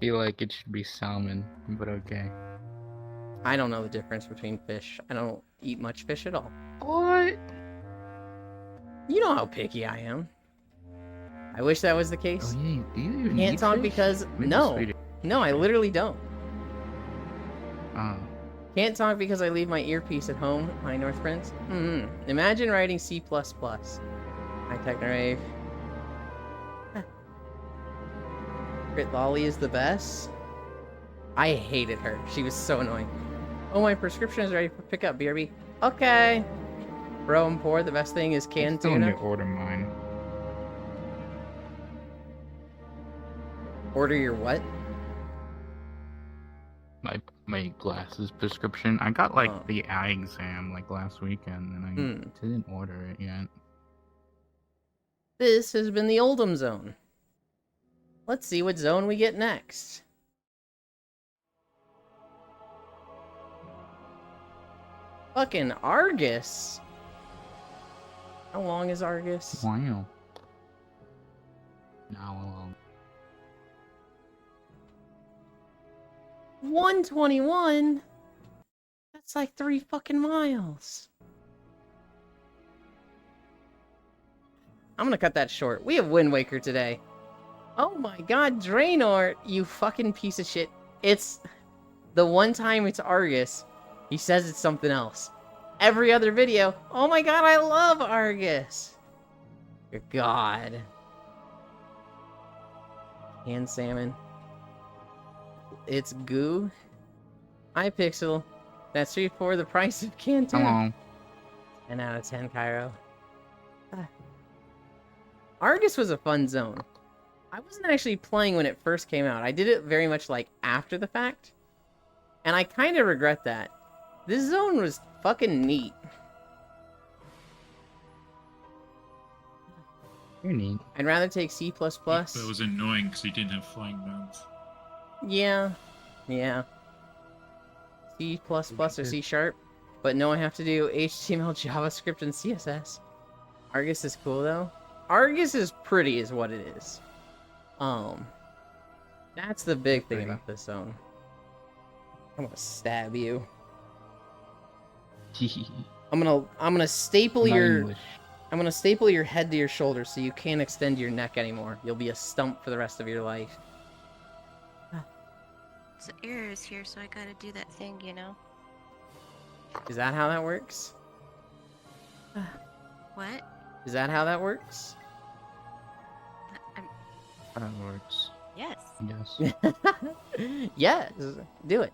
Feel like it should be salmon, but okay. I don't know the difference between fish. I don't eat much fish at all. What? You know how picky I am. I wish that was the case. Oh, yeah, do you even Can't eat talk fish? because Maybe no, sweetie. no, I literally don't. Oh. Can't talk because I leave my earpiece at home. Hi, North Prince. Imagine writing C++. Hi, Technorave. Crit Lolly is the best. I hated her. She was so annoying. Oh, my prescription is ready for pickup, BRB. Okay. Bro, I'm poor. The best thing is canned Still need tuna. to order mine. Order your what? My glasses prescription. I got like Oh. the eye exam like last weekend, and I didn't order it yet. This has been the Oldham Zone. Let's see what zone we get next. Fucking Argus. How long is Argus? Wow. Now alone. 121? That's like 3 fucking miles. I'm gonna cut that short. We have Wind Waker today. Oh my god, Draenor, you fucking piece of shit. It's the one time it's Argus, he says it's something else. Every other video, oh my god, I love Argus. Good god. Canned salmon. It's goo. Hi, Pixel. That's 3 for the price of canned tuna. Hello. 10 out of 10, Cairo. Argus was a fun zone. I wasn't actually playing when it first came out. I did it very much like after the fact. And I kind of regret that. This zone was fucking neat. You're neat. I'd rather take C++. That was annoying because he didn't have flying mounts. Yeah. Yeah. C++ or C Sharp. But no, I have to do HTML, JavaScript, and CSS. Argus is cool, though. Argus is pretty, is what it is. That's the big thing about this zone. I'm gonna stab you. I'm gonna staple Not your... English. I'm gonna staple your head to your shoulder so you can't extend your neck anymore. You'll be a stump for the rest of your life. So Error is here, so I gotta do that thing, you know? Is that how that works? What? Is that how that works? That works. Yes. Yes. Yes, do it.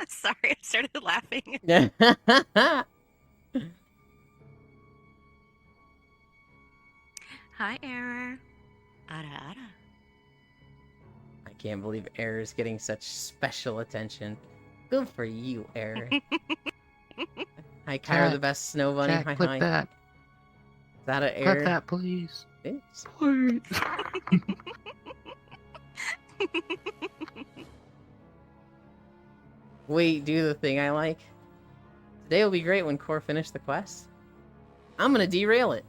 Sorry, I started laughing. Hi, Error. Ara ara. I can't believe Error's getting such special attention. Good for you, Error. Hi, Kyra, Jack, the best snow bunny. Jack, Hi, clip hi. that. Is that an Error? Cut that, please. It's... Please. Wait, do the thing I like. Today will be great when Core finished the quest. I'm gonna derail it.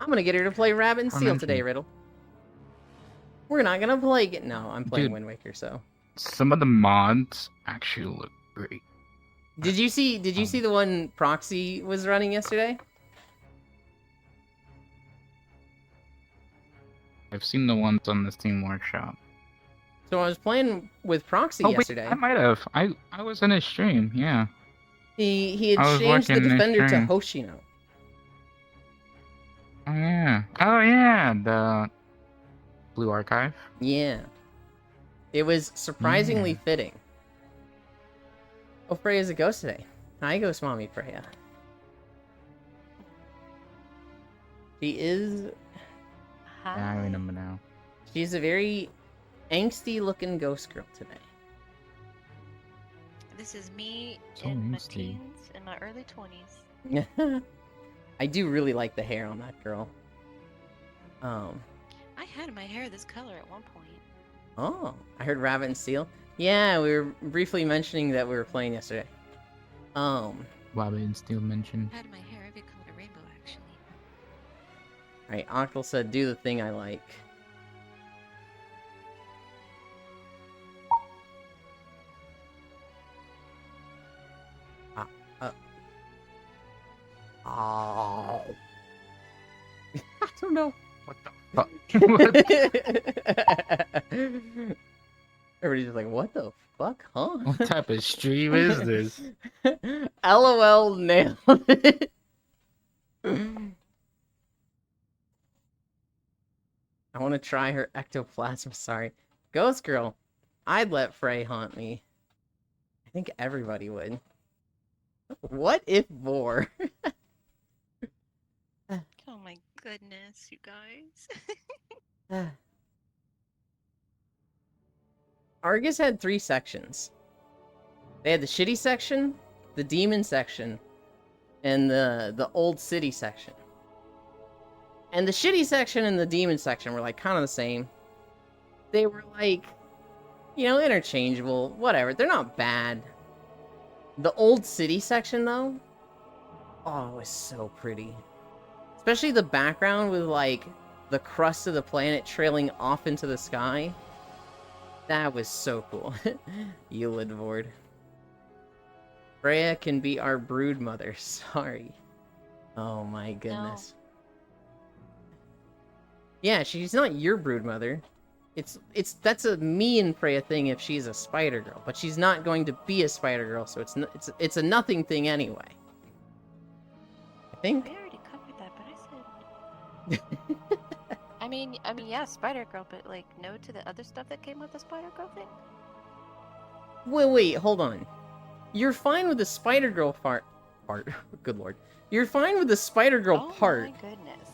I'm gonna get her to play Rabbit and Steel today, Riddle. We're not gonna play... No, I'm playing Dude. Wind Waker, so... some of the mods actually look great. Did you see the one Proxy was running yesterday? I've seen the ones on the Steam Workshop. So I was playing with Proxy Oh, wait, yesterday. I might have. I was in a stream, yeah. He had I was changed the watching the defender to stream. Hoshino. Oh, yeah. Oh, yeah, the Blue Archive. Yeah. It was surprisingly fitting. Oh, Freya's a ghost today. Hi, Ghost Mommy Freya. She is... Yeah, I remember now. She's a very angsty-looking ghost girl today. This is me So in my angsty. teens, in my early 20s. I do really like the hair on that girl. I had my hair this color at one point. Oh, I heard Rabbit and Steel. Yeah, we were briefly mentioning that we were playing yesterday. Rabbit and Steel mentioned. I had my hair every color rainbow, actually. Alright, Octal said, do the thing I like. Oh. I don't know. What the fuck? Everybody's just like, what the fuck, huh? What type of stream is this? LOL nailed it. I want to try her ectoplasm. Sorry. Ghost Girl. I'd let Frey haunt me. I think everybody would. What if Vor? Oh my goodness, you guys. Argus had 3 sections. They had the shitty section, the demon section, and the old city section. And the shitty section and the demon section were like kind of the same. They were like, you know, interchangeable, whatever. They're not bad. The old city section though, oh, it was so pretty. Especially the background with like the crust of the planet trailing off into the sky. That was so cool. Eulid Vord. Freya can be our brood mother. Sorry. Oh my goodness. Yeah, she's not your brood mother. That's a me and Freya thing if she's a spider girl, but she's not going to be a spider girl, so it's a nothing thing anyway. I think. I already covered that, but I said. I mean, yeah, Spider Girl, but like, no to the other stuff that came with the Spider Girl thing. Wait, hold on. You're fine with the Spider Girl part. Good lord. You're fine with the Spider Girl part. Oh my goodness.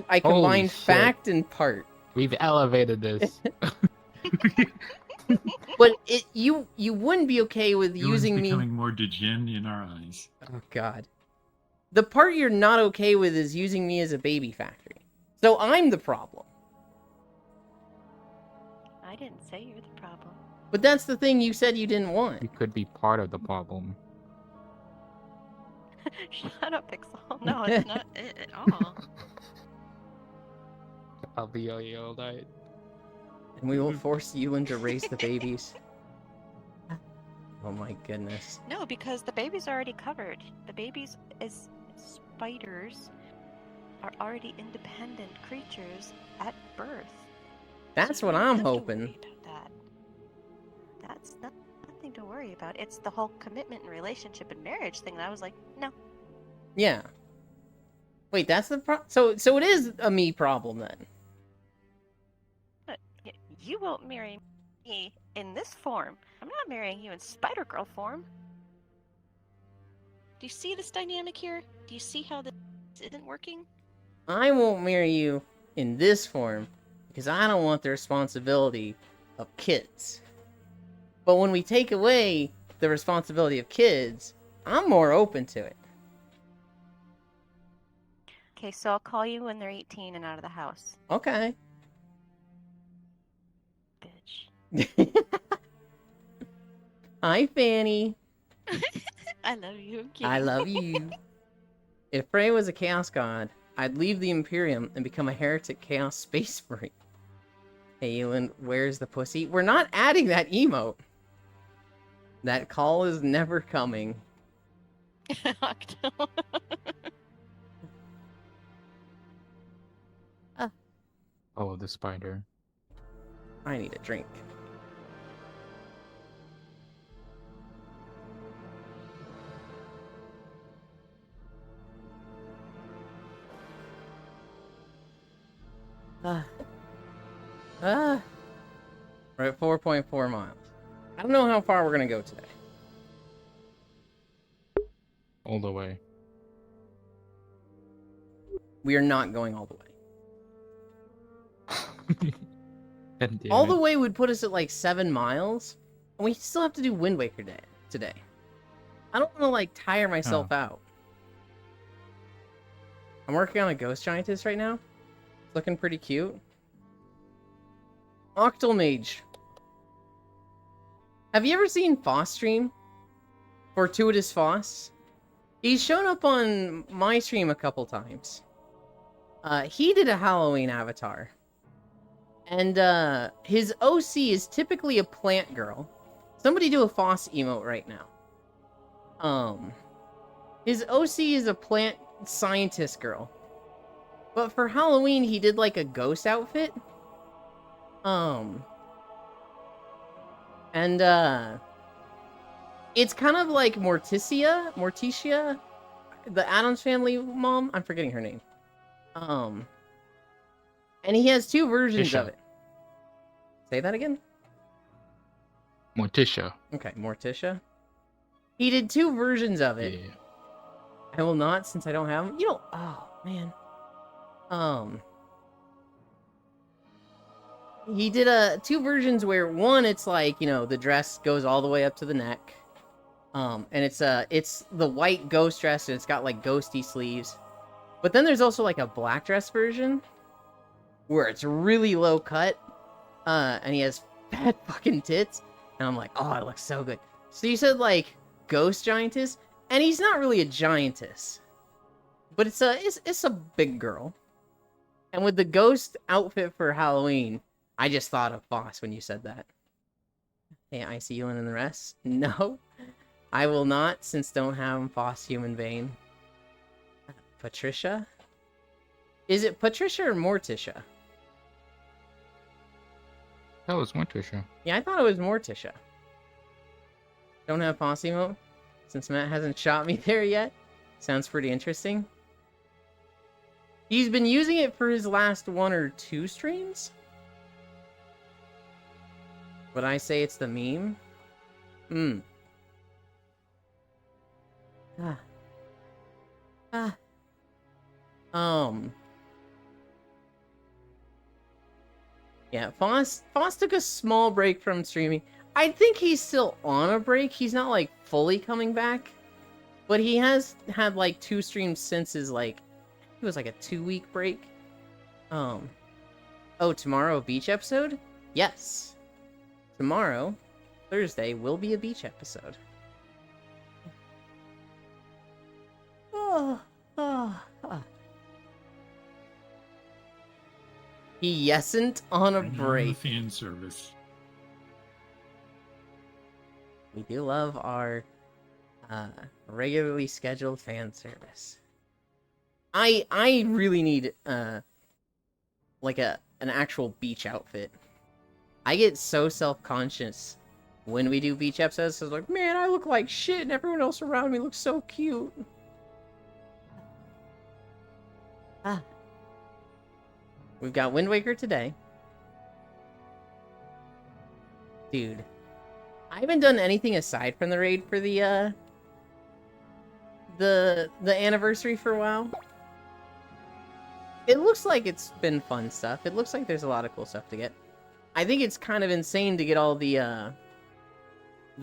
I combined fact and part. We've elevated this. But you wouldn't be okay with Everyone's using me. becoming more degen in our eyes. Oh god. The part you're not okay with is using me as a baby factory. So I'm the problem. I didn't say you're the problem. But that's the thing you said you didn't want. You could be part of the problem. Shut up, Pixel. No, it's not it at all. I'll be all night. And we will force Yulin to raise the babies. Oh my goodness. No, because the baby's already covered. The babies as spiders are already independent creatures at birth. That's So what you don't I'm have to hoping. worry about that. That's nothing to worry about. It's the whole commitment and relationship and marriage thing that I was like, no. Yeah. Wait, that's the so it is a me problem then. But you won't marry me in this form. I'm not marrying you in Spider-Girl form. Do you see this dynamic here? Do you see how this isn't working? I won't marry you in this form because I don't want the responsibility of kids. But when we take away the responsibility of kids, I'm more open to it. Okay, so I'll call you when they're 18 and out of the house. Okay. Bitch. Hi, Fanny. I love you. I love you. If Frey was a chaos god, I'd leave the Imperium and become a heretic chaos space marine. Hey, Elin, where's the pussy? We're not adding that emote. That call is never coming. Octo. Oh, the spider. I need a drink. We're at 4.4 miles. I don't know how far we're gonna go today. All the way. We are not going all the way. God damn All it. the way would put us at like 7 miles, and we still have to do Wind Waker Day today. I don't want to like tire myself out. I'm working on a Ghost Giantess right now. It's looking pretty cute. Octal Mage. Have you ever seen Foss stream? Fortuitous Foss? He's shown up on my stream a couple times. He did a Halloween avatar. And his OC is typically a plant girl. Somebody do a Foss emote right now. His OC is a plant scientist girl. But for Halloween, he did like a ghost outfit. It's kind of like Morticia, the Addams Family mom. I'm forgetting her name. And he has 2 versions of it. Say that again? Morticia. Okay, Morticia. He did 2 versions of it. Yeah. I will not, since I don't have them. You know, oh, man. He did 2 versions where one, it's like, you know, the dress goes all the way up to the neck. And it's the white ghost dress, and it's got like ghosty sleeves. But then there's also like a black dress version where it's really low cut. And he has fat fucking tits. And I'm like, oh, it looks so good. So you said like Ghost Giantess, and he's not really a giantess. But it's a big girl. And with the ghost outfit for Halloween, I just thought of Foss when you said that. Hey, I see you and the rest. No, I will not, since don't have Foss Human Vein. Patricia? Is it Patricia or Morticia? That was Morticia. Yeah, I thought it was Morticia. Don't have Foss emote, since Matt hasn't shot me there yet. Sounds pretty interesting. He's been using it for his last 1 or 2 streams. Would I say it's the meme? Yeah, Foss took a small break from streaming. I think he's still on a break. He's not, like, fully coming back. But he has had, like, 2 streams since his, like, it was like a 2-week break. Oh, tomorrow a beach episode? Yes. Tomorrow, Thursday, will be a beach episode. He yesn't on a break. Fan service. We do love our regularly scheduled fan service. I really need like an actual beach outfit. I get so self-conscious when we do beach episodes. It's like, man, I look like shit, and everyone else around me looks so cute. We've got Wind Waker today. Dude, I haven't done anything aside from the raid for the anniversary for a while. It looks like it's been fun stuff. It looks like there's a lot of cool stuff to get. I think it's kind of insane to get all the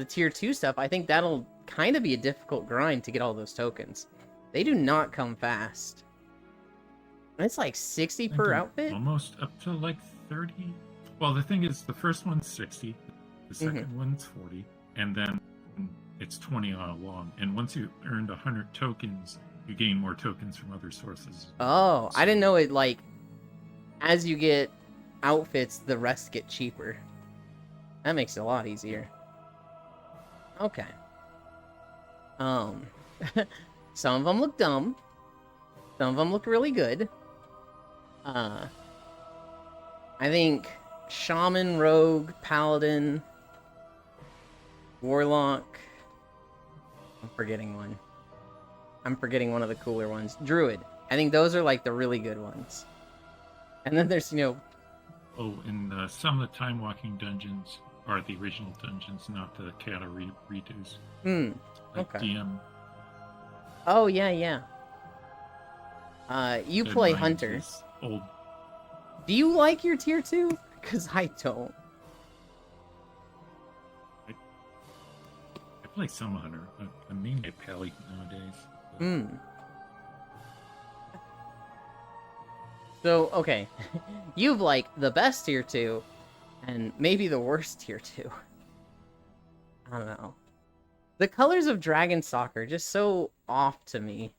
tier 2 stuff. I think that'll kind of be a difficult grind to get all those tokens. They do not come fast. And it's like 60 per outfit? Almost up to like 30. Well, the thing is, the first one's 60, the second one's 40, and then it's 20 on a long. And once you earned 100 tokens, you gain more tokens from other sources. Oh, I didn't know it, like, as you get outfits, the rest get cheaper. That makes it a lot easier. Okay. Some of them look dumb. Some of them look really good. I think Shaman, Rogue, Paladin, Warlock. I'm forgetting one. I'm forgetting one of the cooler ones. Druid. I think those are like the really good ones. And then there's, Oh, and some of the time walking dungeons are the original dungeons, not the Kata redos. Like okay. DM. Oh, yeah, yeah. You Dead play Mines Hunter. is Old. Do you like your tier 2? Because I don't. I play some Hunter. I'm mainly a Pally nowadays. So, okay. You've like the best tier 2, and maybe the worst tier 2. I don't know. The colors of Dragonstock are just so off to me.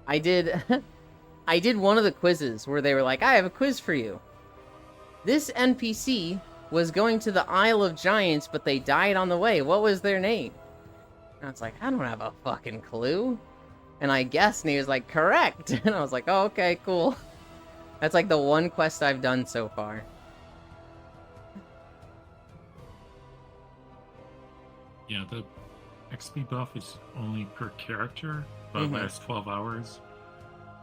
I did one of the quizzes where they were like, I have a quiz for you. This NPC was going to the Isle of Giants, but they died on the way. What was their name? And I was like, I don't have a fucking clue. And I guessed, and he was like, correct. And I was like, oh, okay, cool. That's like the one quest I've done so far. Yeah, the XP buff is only per character, but it lasts 12 hours.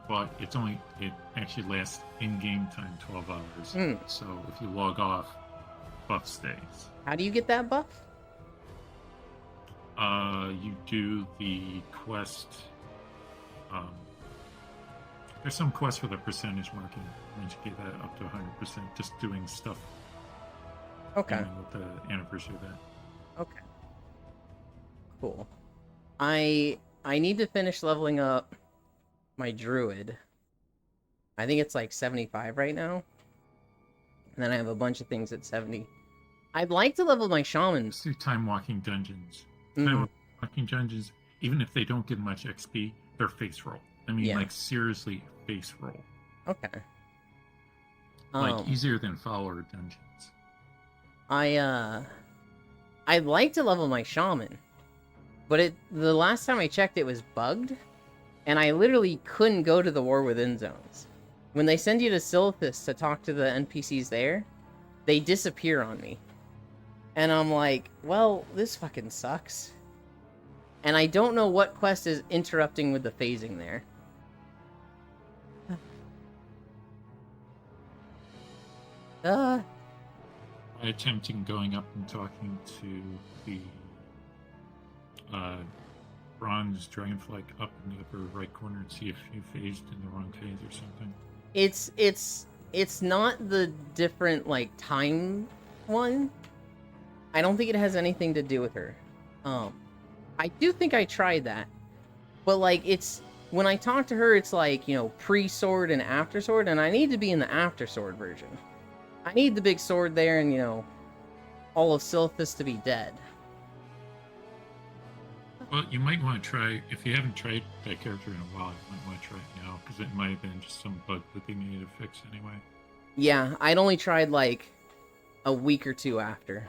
But it actually lasts in-game time 12 hours. So if you log off, buff stays. How do you get that buff? You do the quest. There's some quest with a percentage marking. Once you get that up to 100%, just doing stuff. Okay. With the anniversary event. Okay. Cool. I need to finish leveling up my druid. I think it's like 75 right now. And then I have a bunch of things at 70. I'd like to level my shaman. Let's do time walking dungeons. Time walking dungeons, even if they don't get much XP, they're face roll. I mean, like seriously face roll. Okay. Like easier than follower dungeons. I'd like to level my shaman, but the last time I checked it was bugged, and I literally couldn't go to the War Within zones. When they send you to Silithus to talk to the NPCs there, they disappear on me. And I'm like, well, this fucking sucks. And I don't know what quest is interrupting with the phasing there. By attempting going up and talking to the bronze dragonfly up in the upper right corner and see if you phased in the wrong phase or something. It's not the different like time one. I don't think it has anything to do with her. I do think I tried that, but like it's when I talk to her, it's like, you know, pre-sword and after sword, and I need to be in the after sword version. I need the big sword there, and you know, all of Silithus to be dead. Well, you might want to try, if you haven't tried that character in a while, you might want to try it now, because it might have been just some bug that they needed to fix anyway. Yeah, I'd only tried like a week or two after.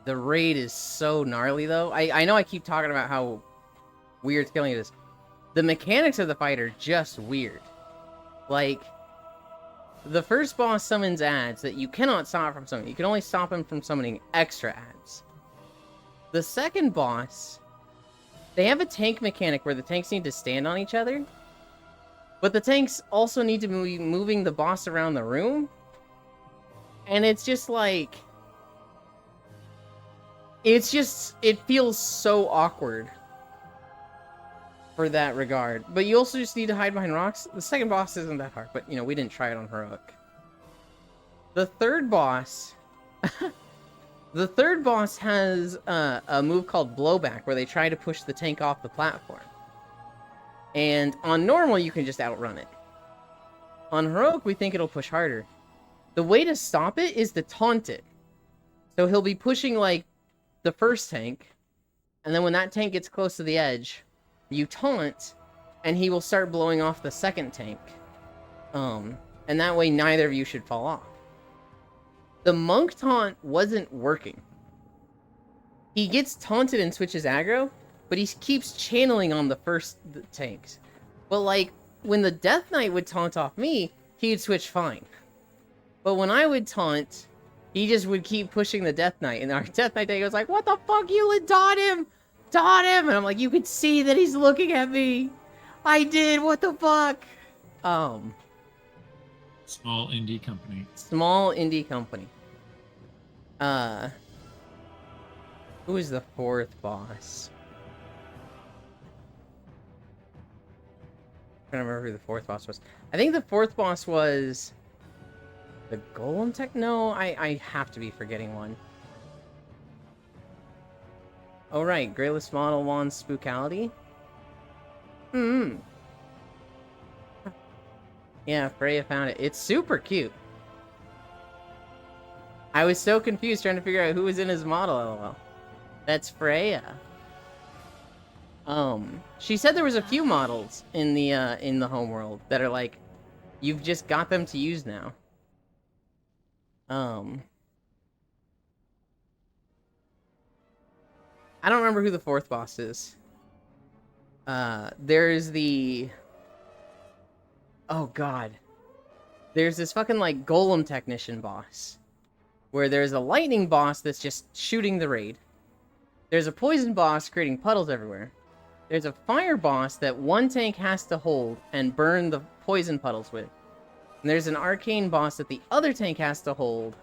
The raid is so gnarly though. I know I keep talking about how weird killing it is. The mechanics of the fight are just weird. Like, the first boss summons ads that you cannot stop from summoning. You can only stop him from summoning extra ads. The second boss, they have a tank mechanic where the tanks need to stand on each other, but the tanks also need to be moving the boss around the room. And it's just like... it feels so awkward for that regard. But you also just need to hide behind rocks. The second boss isn't that hard, but, you know, we didn't try it on heroic. The third boss... the third boss has a move called Blowback, where they try to push the tank off the platform. And on normal, you can just outrun it. On Heroic, we think it'll push harder. The way to stop it is to taunt it. So he'll be pushing, like, the first tank, and then when that tank gets close to the edge, you taunt, and he will start blowing off the second tank. And that way neither of you should fall off. The monk taunt wasn't working. He gets taunted and switches aggro, but he keeps channeling on the first tanks. But like, when the Death Knight would taunt off me, he'd switch fine. But when I would taunt, he just would keep pushing the Death Knight, and our Death Knight tank was like, "What the fuck, Eulin? Taunt him! Taunt him!" And I'm like, "You could see that he's looking at me. I did, what the fuck?" Small indie company. Small indie company. Who is the fourth boss? I'm trying to remember who the fourth boss was. I think the fourth boss was the Golem Tech? No, I have to be forgetting one. Oh right, Grayless Model Wand Spookality. Yeah, Freya found it. It's super cute. I was so confused trying to figure out who was in his model, lol. That's Freya. She said there was a few models in the homeworld that are like, you've just got them to use now. I don't remember who the fourth boss is. There's the... Oh god. There's this fucking, like, Golem Technician boss. Where there's a lightning boss that's just shooting the raid. There's a poison boss creating puddles everywhere. There's a fire boss that one tank has to hold and burn the poison puddles with. And there's an arcane boss that the other tank has to hold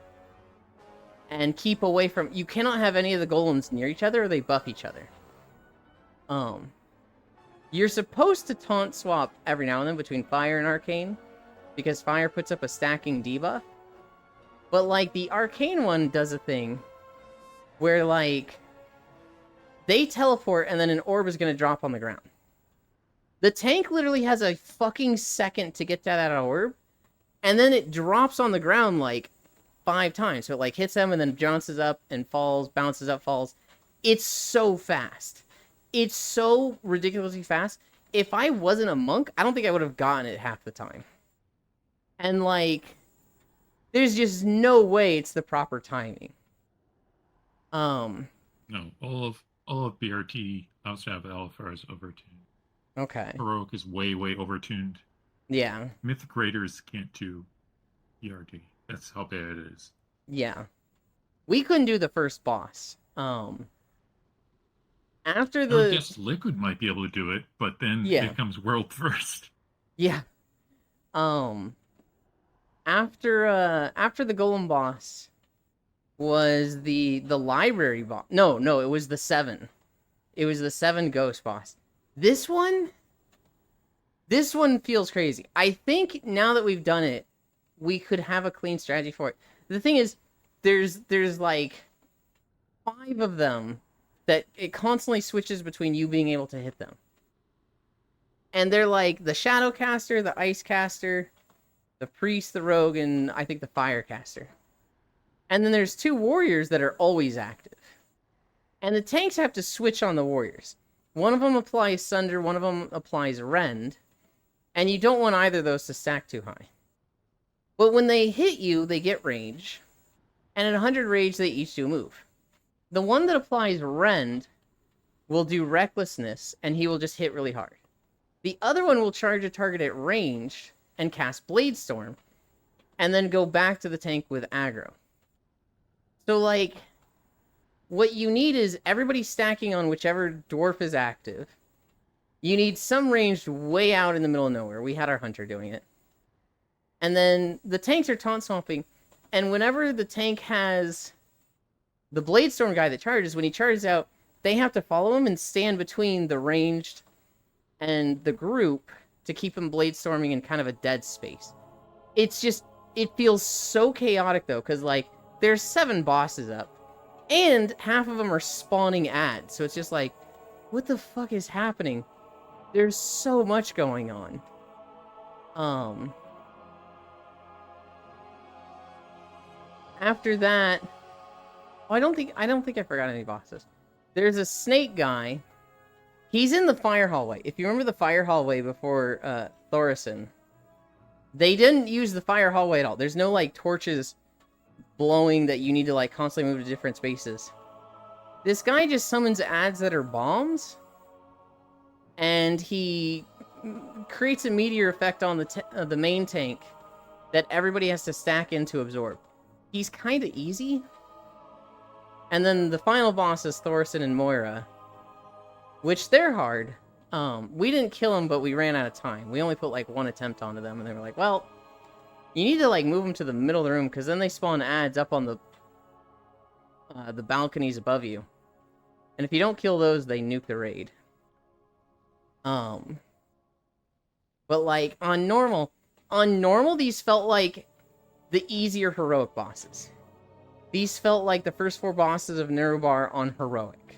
and keep away from... You cannot have any of the golems near each other or they buff each other. You're supposed to taunt swap every now and then between fire and arcane, because fire puts up a stacking debuff. But, like, the arcane one does a thing where, like, they teleport and then an orb is going to drop on the ground. The tank literally has a fucking second to get to that orb, and then it drops on the ground, like, 5 times. So it, like, hits them and then bounces up and falls, bounces up, falls. It's so fast. It's so ridiculously fast. If I wasn't a monk, I don't think I would have gotten it half the time. And, like... There's just no way it's the proper timing. No, all of BRT also have Alpha is overtuned. Okay. Heroic is way overtuned. Yeah. Mythic Raiders can't do BRT. That's how bad it is. Yeah. We couldn't do the first boss. After the... I guess Liquid might be able to do it, but then it comes world first. Yeah. After the Golem boss was the library boss. No, it was the 7. It was the 7 ghost boss. This one feels crazy. I think now that we've done it, we could have a clean strategy for it. The thing is, there's like 5 of them that it constantly switches between you being able to hit them. And they're like the Shadow Caster, the Ice Caster, the Priest, the Rogue, and I think the Fire Caster. And then there's 2 warriors that are always active. And the tanks have to switch on the warriors. One of them applies Sunder, one of them applies Rend. And you don't want either of those to stack too high. But when they hit you, they get rage. And at 100 rage, they each do a move. The one that applies Rend will do Recklessness, and he will just hit really hard. The other one will charge a target at range and cast Blade Storm, and then go back to the tank with aggro. So, like, what you need is everybody stacking on whichever dwarf is active. You need some ranged way out in the middle of nowhere. We had our hunter doing it. And then the tanks are taunt swamping, and whenever the tank has the Blade Storm guy that charges, when he charges out, they have to follow him and stand between the ranged and the group to keep him Blade Storming in kind of a dead space. It's just, it feels so chaotic though, because like, there's 7 bosses up, and half of them are spawning ads, so it's just like, what the fuck is happening? There's so much going on. after that, I don't think I forgot any bosses. There's a snake guy. He's in the fire hallway. If you remember the fire hallway before Thorison, they didn't use the fire hallway at all. There's no like torches blowing that you need to like constantly move to different spaces. This guy just summons ads that are bombs, and he creates a meteor effect on the main tank that everybody has to stack in to absorb. He's kind of easy. And then the final boss is Thorison and Moira, which they're hard. We didn't kill them, but we ran out of time. We only put like one attempt onto them, and they were like, well, you need to like move them to the middle of the room, because then they spawn ads up on the balconies above you. And if you don't kill those, they nuke the raid. But like on normal, these felt like the easier heroic bosses. These felt like the first 4 bosses of Nerubar on heroic,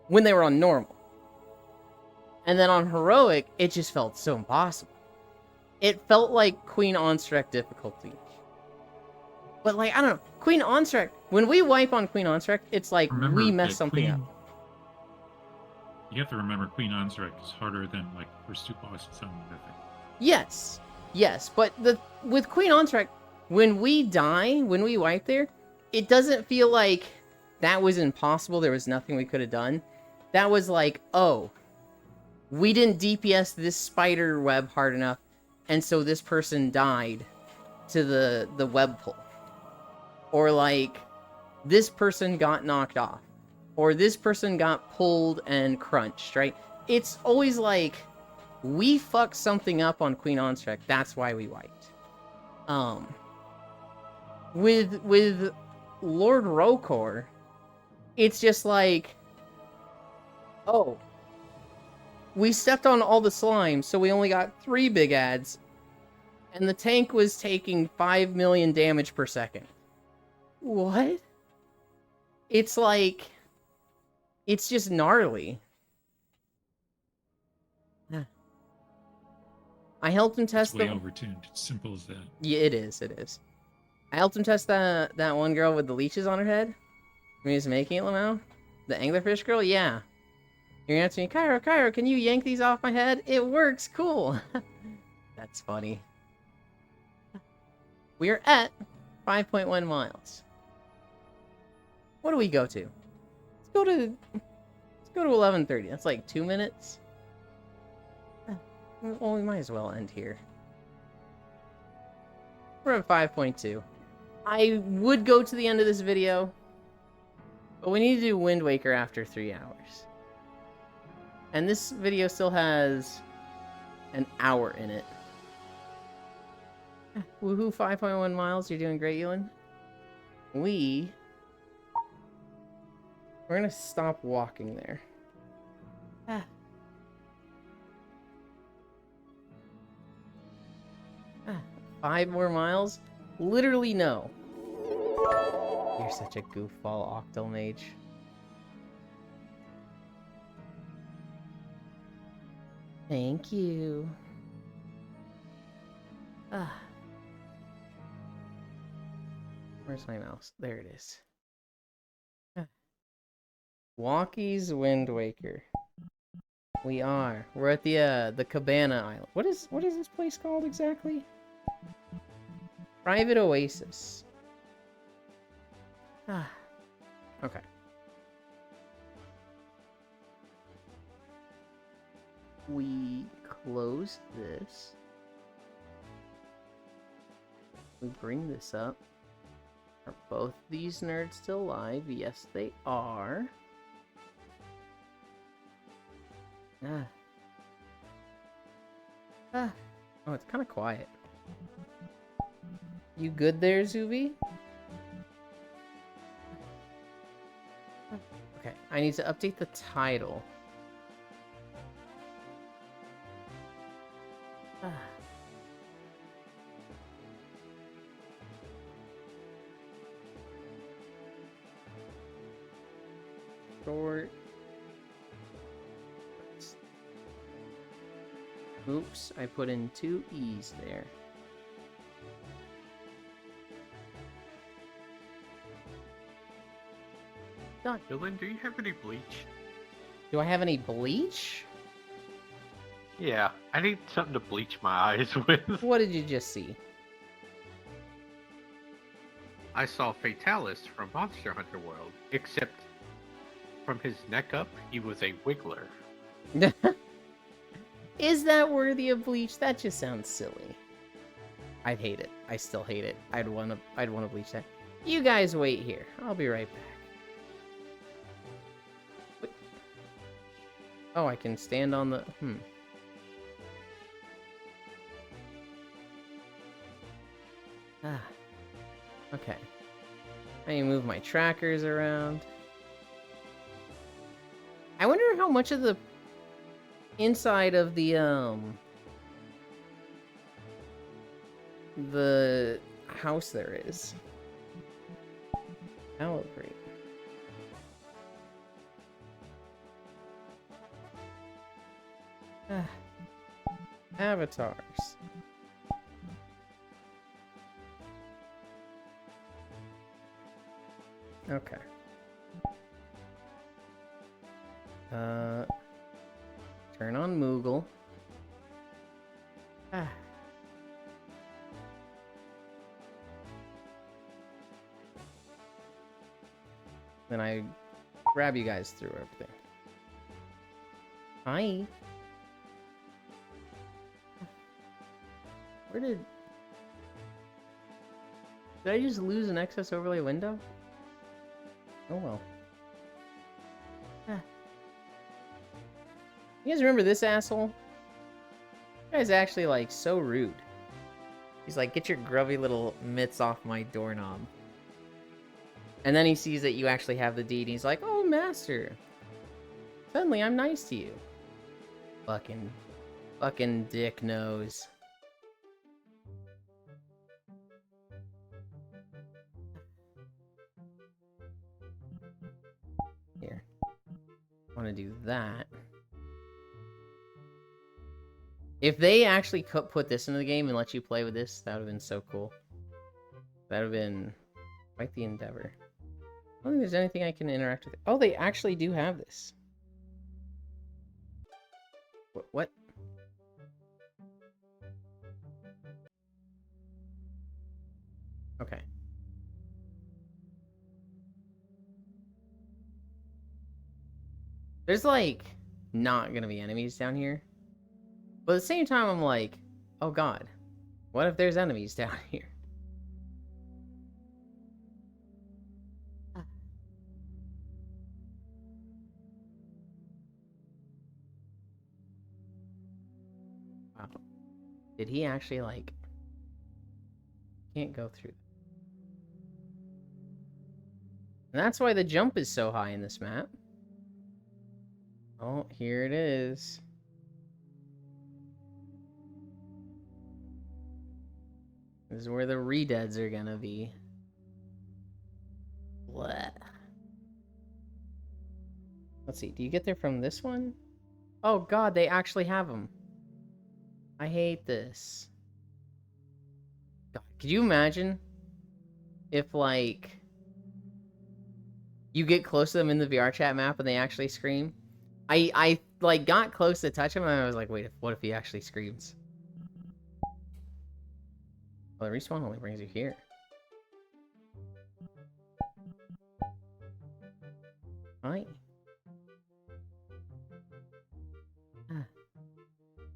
when they were on normal. And then on heroic, it just felt so impossible. It felt like Queen Anstrak difficulty. But like, I don't know, Queen Anstrak, when we wipe on Queen Anstrak, it's like we mess something up. You have to remember Queen Anstrak is harder than like the first 2 bosses on Mythic. Yes, but with Queen Anstrak, when we die, when we wipe there, it doesn't feel like that was impossible, there was nothing we could have done. That was like, oh, we didn't DPS this spider web hard enough, and so this person died to the web pull. Or like, this person got knocked off. Or this person got pulled and crunched, right? It's always like, we fucked something up on Queen Anstrak, that's why we wiped. With Lord Rokor, it's just like, oh, we stepped on all the slime, so we only got 3 big ads, and the tank was taking 5 million damage per second. What? It's like, it's just gnarly. I helped him test It's way overtuned. It's simple as that. Yeah, it is. I helped him test that one girl with the leeches on her head when he was making it, Lamau. The anglerfish girl? Yeah. You're answering, Cairo, can you yank these off my head? It works, cool. That's funny. We are at 5.1 miles. What do we go to? Let's go to 11:30. That's like 2 minutes. Well, we might as well end here. We're at 5.2. I would go to the end of this video, but we need to do Wind Waker after 3 hours. And this video still has an hour in it. Woohoo, 5.1 miles. You're doing great, Ewan. We're gonna stop walking there. 5 more miles? Literally no. You're such a goofball, Octomage. Thank you. Where's my mouse? There it is. Walkie's Wind Waker. We're at the Cabana Island. What is this place called exactly? Private Oasis. Okay. We close this. We bring this up. Are both these nerds still alive? Yes, they are. Oh, it's kind of quiet. You good there, Zuby? Okay, I need to update the title. Short. Oops, I put in 2 E's there. God. Dylan, do you have any bleach? Do I have any bleach? Yeah, I need something to bleach my eyes with. What did you just see? I saw Fatalis from Monster Hunter World, except from his neck up, he was a wiggler. Is that worthy of bleach? That just sounds silly. I'd hate it. I still hate it. I'd wanna bleach that. You guys wait here. I'll be right back. Wait. Oh, I can stand on the... Ah. Okay. I need to move my trackers around. I wonder how much of the inside of the house there is. Oh, great. Ah. Avatars. Okay. Turn on Moogle. Ah. Then I grab you guys through everything. Hi. Where did I just lose an excess overlay window? Oh well. Ah. You guys remember this asshole? This guy's actually like so rude. He's like, get your grubby little mitts off my doorknob. And then he sees that you actually have the deed and he's like, oh master. Suddenly I'm nice to you. Fucking dick nose. Here. I want to do that. If they actually put this into the game and let you play with this, that would have been so cool. That would have been quite the endeavor. I don't think there's anything I can interact with. Oh, they actually do have this. What? Okay. There's like not gonna be enemies down here. But at the same time, I'm like, oh god, what if there's enemies down here? Wow. Did he actually, like... Can't go through. And that's why the jump is so high in this map. Oh, here it is. This is where the redeads are gonna be. What? Let's see, do you get there from this one? Oh god, they actually have them. I hate this. God, could you imagine if, like, you get close to them in the VR chat map and they actually scream? I like, got close to touch him and I was like, wait, what if he actually screams? Well, the respawn only brings you here. Hi.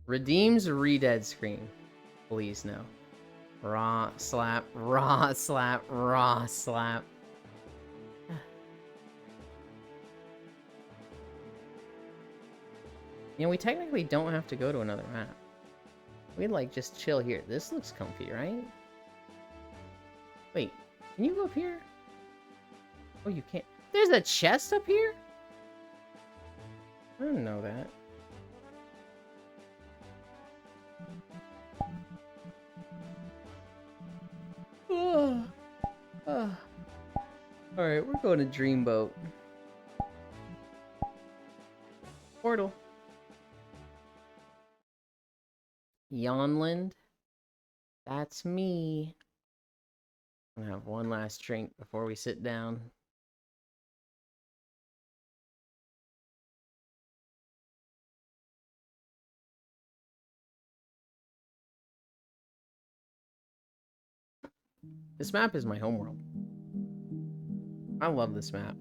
Redeems redead screen. Please no. Raw slap, raw slap, raw slap. You know, we technically don't have to go to another map. We'd like just chill here. This looks comfy, right? Wait, can you go up here? Oh, you can't. There's a chest up here? I didn't know that. Alright, we're going to Dreamboat. Portal. Yonland. That's me. I'm gonna have one last drink before we sit down. This map is my homeworld. I love this map.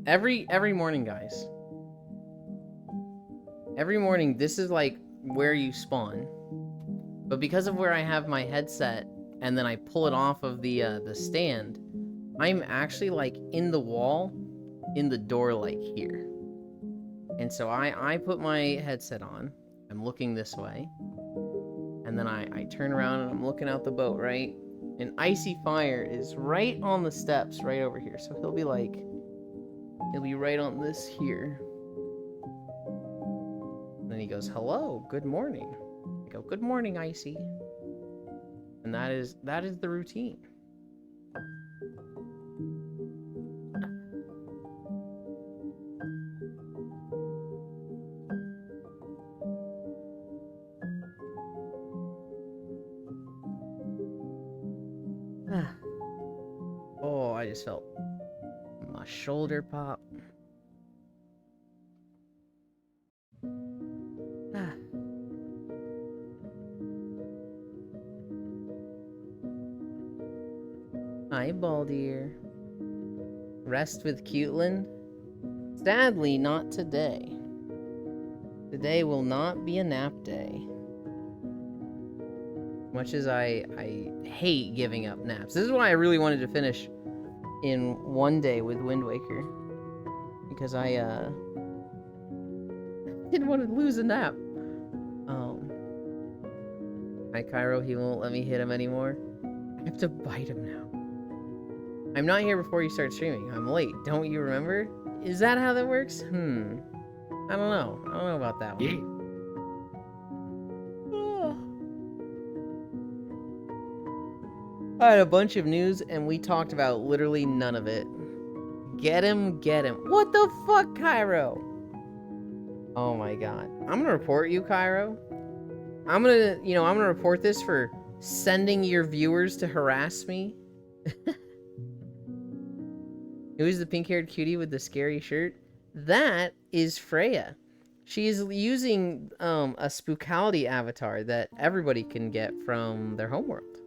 Every morning, guys. Every morning, this is like where you spawn. But because of where I have my headset, and then I pull it off of the stand, I'm actually like in the wall, in the door like here. And so I put my headset on, I'm looking this way, and then I turn around and I'm looking out the boat, right? And Icy Fire is right on the steps right over here. So he'll be right on this here. And then he goes, hello, good morning. I go, good morning, Icy. And that is the routine. Oh, I just felt my shoulder pop. Hi, Baldir. Rest with Cutelin? Sadly, not today. Today will not be a nap day. Much as I hate giving up naps. This is why I really wanted to finish in one day with Wind Waker. Because I didn't want to lose a nap. Hi, Cairo, he won't let me hit him anymore. I have to bite him now. I'm not here before you start streaming. I'm late. Don't you remember? Is that how that works? I don't know. I don't know about that one. Yeah. I had a bunch of news, and we talked about literally none of it. Get him, get him. What the fuck, Cairo? Oh my god. I'm gonna report you, Cairo. I'm gonna report this for sending your viewers to harass me. Who's the pink-haired cutie with the scary shirt? That is Freya. She is using a Spookality avatar that everybody can get from their homeworld.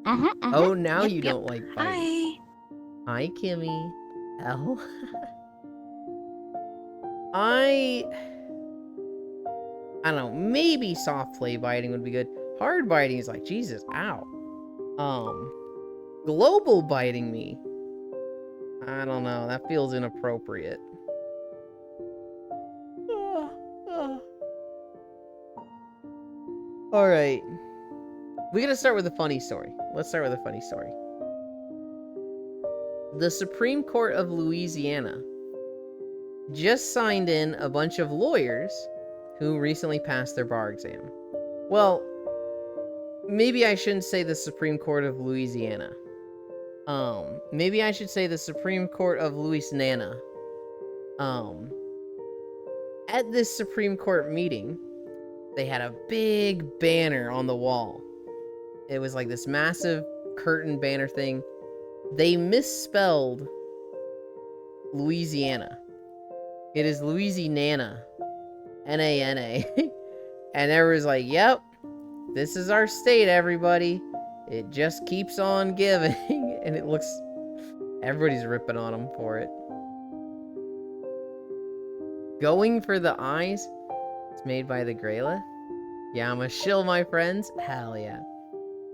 Oh, now you don't like biting. Hi, Kimmy. L. I don't know. Maybe soft play biting would be good. Hard biting is like, Jesus, ow. Global biting me. I don't know. That feels inappropriate. All right. We gotta start with a funny story. Let's start with a funny story. The Supreme Court of Louisiana just signed in a bunch of lawyers who recently passed their bar exam. Well, maybe I shouldn't say the Supreme Court of Louisiana. Maybe I should say the Supreme Court of Louisiana. At this Supreme Court meeting, they had a big banner on the wall. It was like this massive curtain banner thing. They misspelled Louisiana. It is Louisiana. N-A-N-A. And everyone's like, yep, this is our state, everybody. It just keeps on giving. And it looks... everybody's ripping on them for it. Going for the eyes. It's made by the Greyla. Yeah, I'm a shill, my friends. Hell yeah.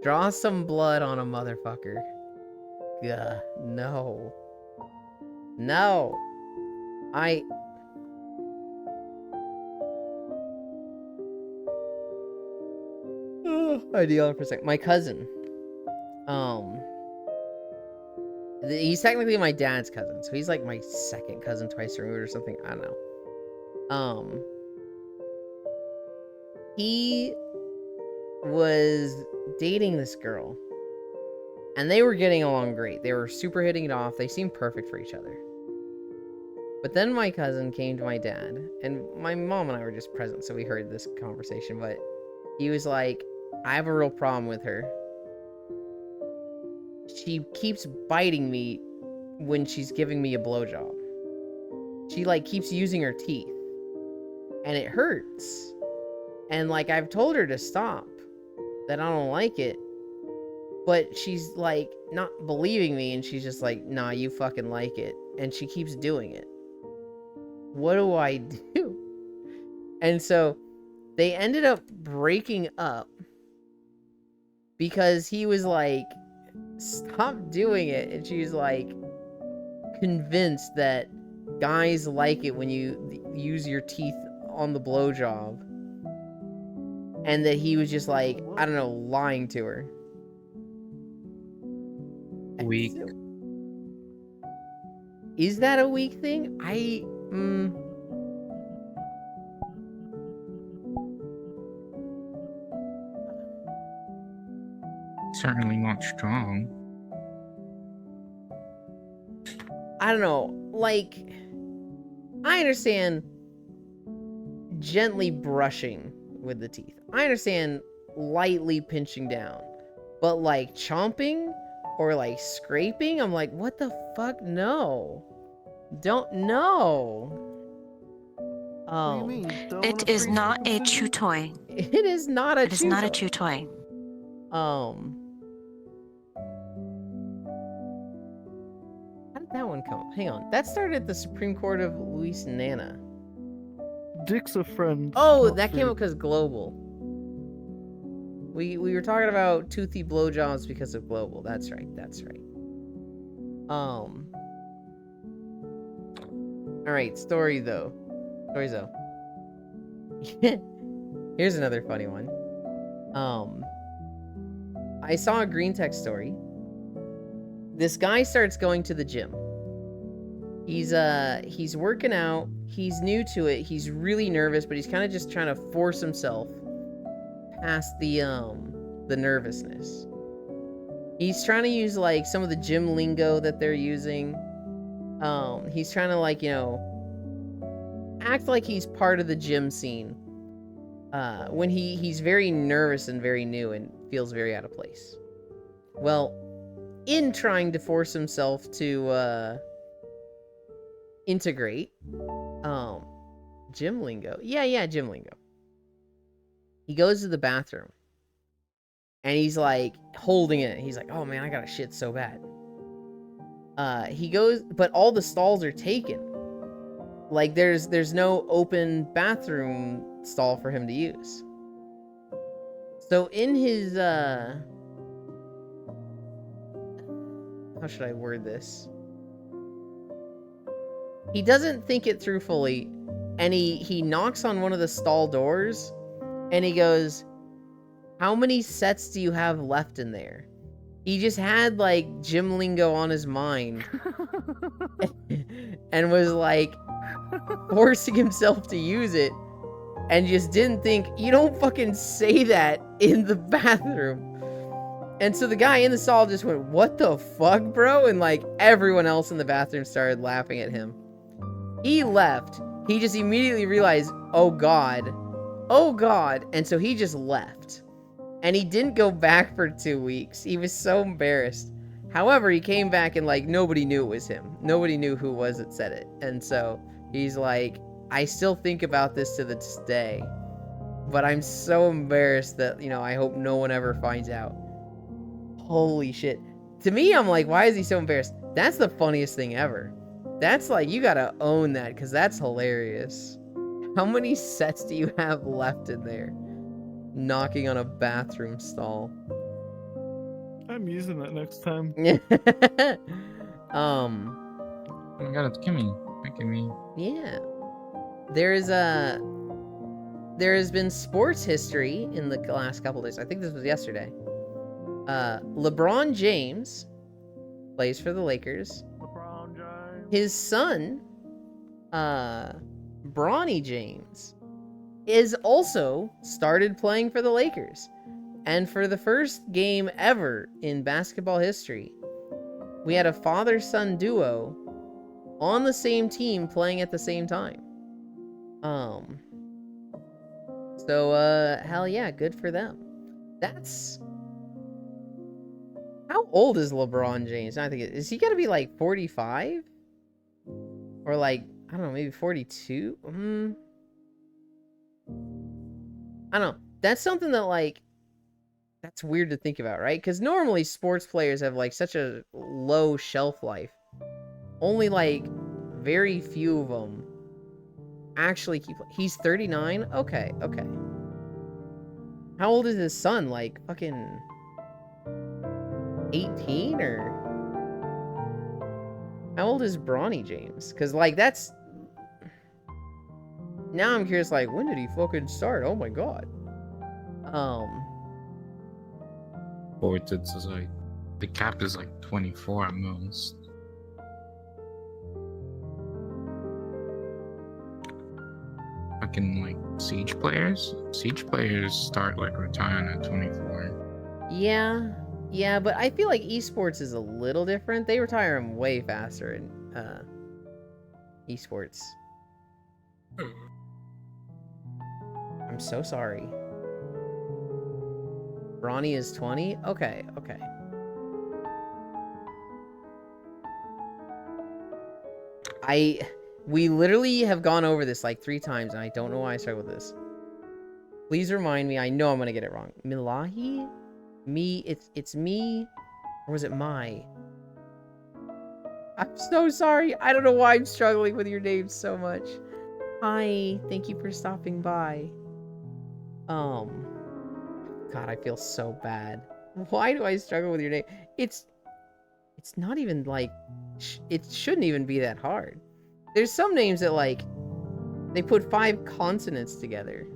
Draw some blood on a motherfucker. Gah, no. No. I do on for a second. My cousin. He's technically my dad's cousin, so he's like my second cousin twice removed or something. I don't know. He was dating this girl, and they were getting along great. They were super hitting it off. They seemed perfect for each other. But then my cousin came to my dad, and my mom and I were just present, so we heard this conversation, but he was like, I have a real problem with her. She keeps biting me when she's giving me a blowjob. She, like, keeps using her teeth. And it hurts. And, like, I've told her to stop. That I don't like it. But she's like not believing me, and she's just like, nah, you fucking like it. And she keeps doing it. What do I do? And so they ended up breaking up because he was like, stop doing it. And she was like convinced that guys like it when you use your teeth on the blowjob. And that he was just like, I don't know, lying to her. Weak. Is that a weak thing? Certainly not strong. I don't know. Like, I understand gently brushing with the teeth. I understand lightly pinching down. But like chomping or like scraping, I'm like, what the fuck? No. Don't know. What do you mean? It is not a chew toy. It is not a It is not a chew toy. How did that one come up? Hang on. That started at the Supreme Court of Luis Nana. Dick's a friend. Oh, not that came food. up because Global. We were talking about toothy blowjobs because of Global. That's right. That's right. Alright, Stories though. Here's another funny one. I saw a green tech story. This guy starts going to the gym. He's working out. He's new to it. He's really nervous, but he's kind of just trying to force himself past the nervousness. He's trying to use like some of the gym lingo that they're using. He's trying to like, you know, act like he's part of the gym scene. When he's very nervous and very new and feels very out of place. Well, in trying to force himself to integrate gym lingo. Yeah, gym lingo. He goes to the bathroom and he's like holding it. He's like, oh man, I gotta shit so bad. He goes, but all the stalls are taken. Like there's no open bathroom stall for him to use. So in his how should I word this? He doesn't think it through fully, and he knocks on one of the stall doors, and he goes, how many sets do you have left in there? He just had like gym lingo on his mind and was like forcing himself to use it, and just didn't think, you don't fucking say that in the bathroom. And so the guy in the stall just went, what the fuck, bro? And like everyone else in the bathroom started laughing at him. He left. He just immediately realized, oh god. And so he just left. And he didn't go back for 2 weeks. He was so embarrassed. However, he came back and like nobody knew it was him. Nobody knew who it was that said it. And so he's like, I still think about this to this day. But I'm so embarrassed that, you know, I hope no one ever finds out. Holy shit. To me, I'm like, why is he so embarrassed? That's the funniest thing ever. That's like, you gotta own that, because that's hilarious. How many sets do you have left in there? Knocking on a bathroom stall. I'm using that next time. Oh my god, it's Kimmy. Hi, Kimmy. Yeah. There has been sports history in the last couple days. I think this was yesterday. LeBron James plays for the Lakers. LeBron James. His son, Bronny James, is also started playing for the Lakers. And for the first game ever in basketball history, we had a father-son duo on the same team playing at the same time. So, hell yeah, good for them. That's... How old is LeBron James? I think is he gotta be like 45? Or like, I don't know, maybe 42? I don't know. That's something that like That's weird to think about, right? Because normally sports players have like such a low shelf life. Only like very few of them actually keep. He's 39? Okay, okay. How old is his son? Like fucking 18 or how old is Bronny James? Because like that's now I'm curious. Like when did he fucking start? Oh my god. Sports, it's like the cap is like 24 at most. Fucking like Siege players start like retiring at 24. Yeah, but I feel like esports is a little different. They retire them way faster in esports. I'm so sorry. Bronny is 20? Okay, okay. We literally have gone over this like 3 times, and I don't know why I started with this. Please remind me. I know I'm gonna get it wrong. Milahi? It's me? Or was it my? I'm so sorry. I don't know why I'm struggling with your names so much. Hi, thank you for stopping by. God, I feel so bad. Why do I struggle with your name? It's not even like, it shouldn't even be that hard. There's some names that like, they put 5 consonants together.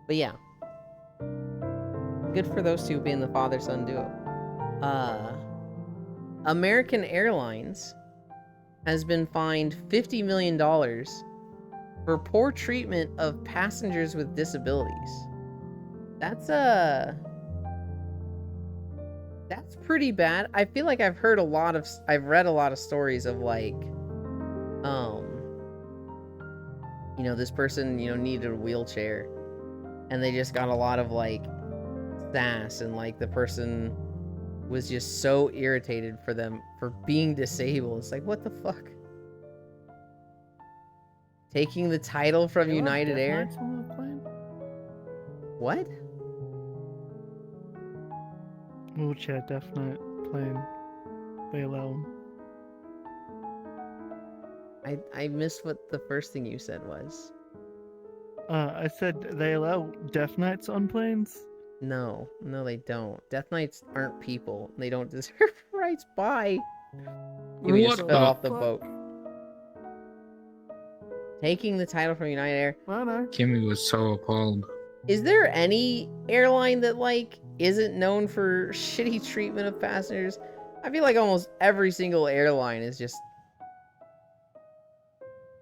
But yeah. Good for those two being the father-son duo. American Airlines has been fined $50 million for poor treatment of passengers with disabilities. That's pretty bad. I feel like I've read a lot of stories of like, you know, this person, you know, needed a wheelchair and they just got a lot of like sass, and like the person was just so irritated for them for being disabled. It's like, what the fuck? Taking the title from United Air? What? Wheelchair Death Knight plane. They allow them. I missed what the first thing you said was. I said they allow Death Knights on planes? No, they don't. Death Knights aren't people. They don't deserve rights. Bye. You just fell off the boat. Taking the title from United Air. Kimmy was so appalled. Is there any airline that like isn't known for shitty treatment of passengers? I feel like almost every single airline is just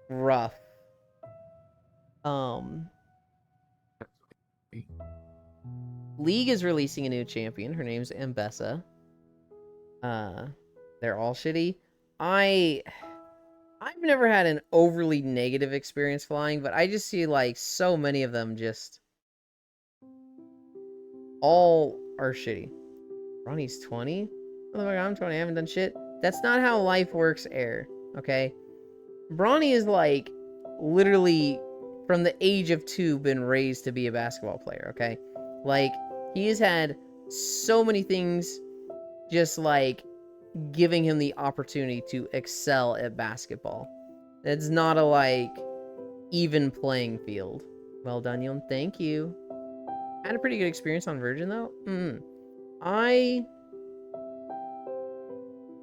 rough. League is releasing a new champion. Her name's Ambessa. They're all shitty. I've never had an overly negative experience flying, but I just see like so many of them just all are shitty. Ronnie's 20? Motherfucker, I'm 20. I haven't done shit. That's not how life works, Air. Okay? Bronny is like literally from the age of 2 been raised to be a basketball player, okay? Like, he has had so many things just like giving him the opportunity to excel at basketball. It's not a like even playing field. Well done, Yuln. Thank you. Had a pretty good experience on Virgin though.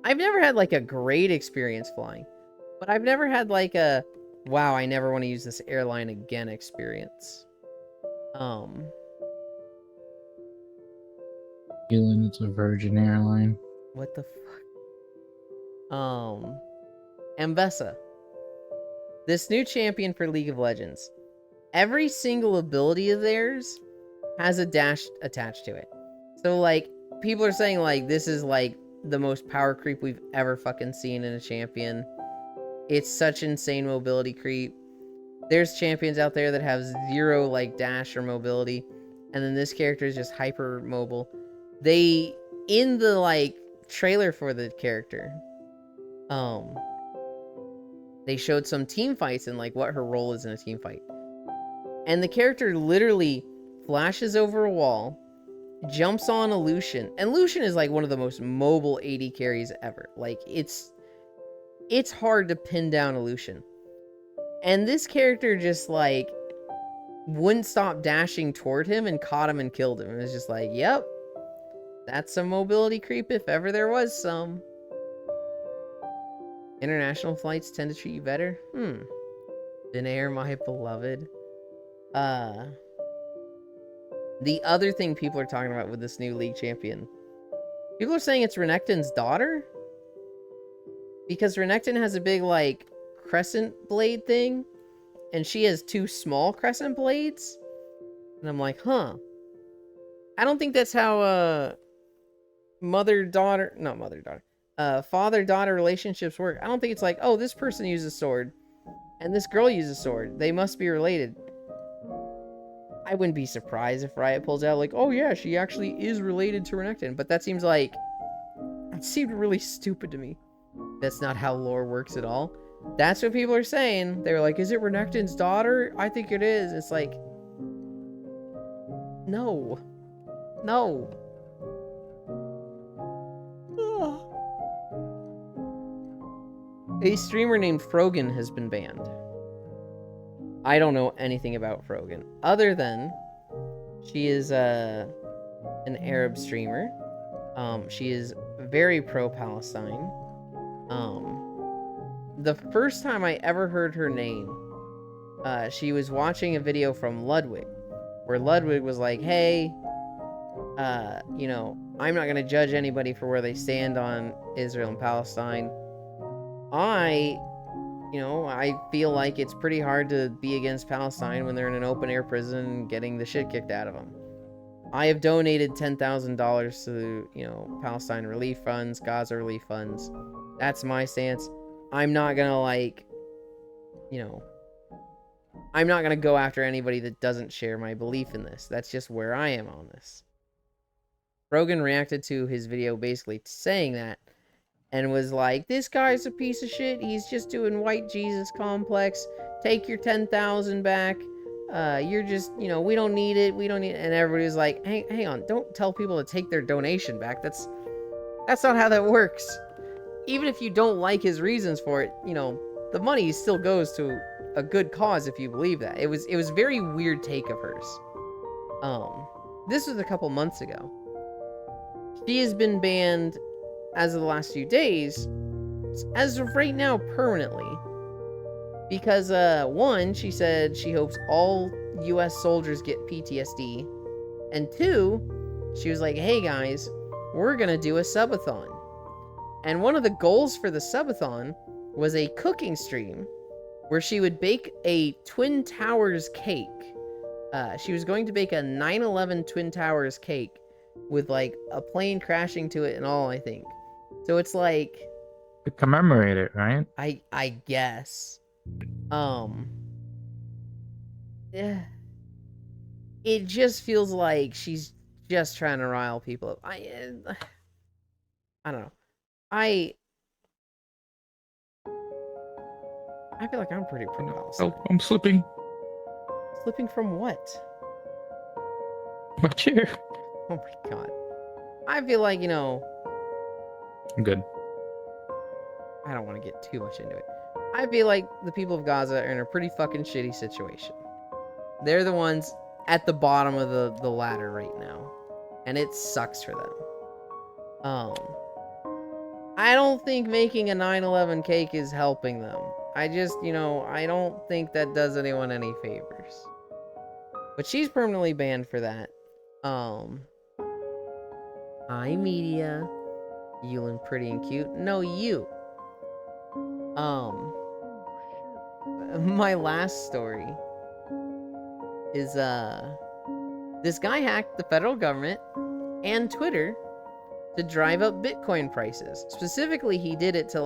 I've never had like a great experience flying, but I've never had like a wow, I never want to use this airline again experience. Feeling it's a Virgin airline. What the fuck? Ambessa. This new champion for League of Legends. Every single ability of theirs has a dash attached to it. So, like, people are saying, like, this is, like, the most power creep we've ever fucking seen in a champion. It's such insane mobility creep. There's champions out there that have 0, like, dash or mobility. And then this character is just hyper mobile. They, in the, like, trailer for the character, they showed some team fights and like what her role is in a team fight. And the character literally flashes over a wall, jumps on a Lucian, and Lucian is like one of the most mobile AD carries ever. Like it's hard to pin down a Lucian. And this character just like wouldn't stop dashing toward him and caught him and killed him. It was just like, yep, that's some mobility creep if ever there was some. International flights tend to treat you better. Denair, my beloved. The other thing people are talking about with this new league champion, people are saying it's Renekton's daughter, because Renekton has a big like crescent blade thing, and she has 2 small crescent blades, and I'm like, huh. I don't think that's how father-daughter relationships work. I don't think it's like, oh, this person uses sword and this girl uses sword, they must be related. I wouldn't be surprised if Riot pulls out like, oh yeah, she actually is related to Renekton, but that seemed really stupid to me. That's not how lore works at all. That's what people are saying. They're like, is it Renekton's daughter? I think it is. It's like, no. A streamer named Frogan has been banned. I don't know anything about Frogan, other than she is an Arab streamer. She is very pro-Palestine. The first time I ever heard her name, she was watching a video from Ludwig, where Ludwig was like, hey, you know, I'm not going to judge anybody for where they stand on Israel and Palestine. I feel like it's pretty hard to be against Palestine when they're in an open-air prison getting the shit kicked out of them. I have donated $10,000 to, Palestine relief funds, Gaza relief funds. That's my stance. I'm not gonna, I'm not gonna go after anybody that doesn't share my belief in this. That's just where I am on this. Rogan reacted to his video basically saying that, and was like, this guy's a piece of shit. He's just doing white Jesus complex. Take your 10,000 back. You're just, we don't need it. We don't need it. And everybody was like, hang on. Don't tell people to take their donation back. That's not how that works. Even if you don't like his reasons for it, the money still goes to a good cause if you believe that. It was a very weird take of hers. This was a couple months ago. She has been banned as of the last few days, as of right now, permanently. Because, one, she said she hopes all US soldiers get PTSD. And 2, she was like, hey guys, we're gonna do a subathon. And one of the goals for the subathon was a cooking stream where she would bake a Twin Towers cake. She was going to bake a 9/11 Twin Towers cake with, like, a plane crashing to it and all, I think. So it's like... to commemorate it, right? I guess. Yeah. It just feels like she's just trying to rile people up. I don't know. I feel like I'm pretty pro-Palestine. Oh, I'm slipping. Slipping from what? My chair. Oh my god. I feel like, I'm good. I don't want to get too much into it. I feel like the people of Gaza are in a pretty fucking shitty situation. They're the ones at the bottom of the ladder right now. And it sucks for them. I don't think making a 9/11 cake is helping them. I just, I don't think that does anyone any favors. But she's permanently banned for that. Hi, media. Yulin pretty and cute. No, you. My last story is, this guy hacked the federal government and Twitter to drive up Bitcoin prices. Specifically, he did it to,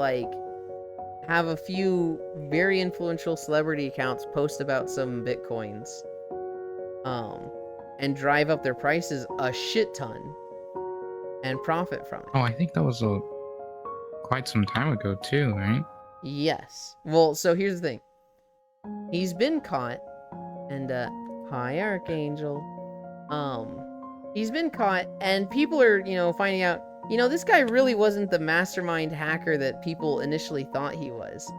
have a few very influential celebrity accounts post about some Bitcoins. And drive up their prices a shit ton. And profit from it. Oh, I think that was quite some time ago too, right? Yes. Well, so here's the thing. He's been caught, and hi Archangel. He's been caught, and people are, finding out, this guy really wasn't the mastermind hacker that people initially thought he was.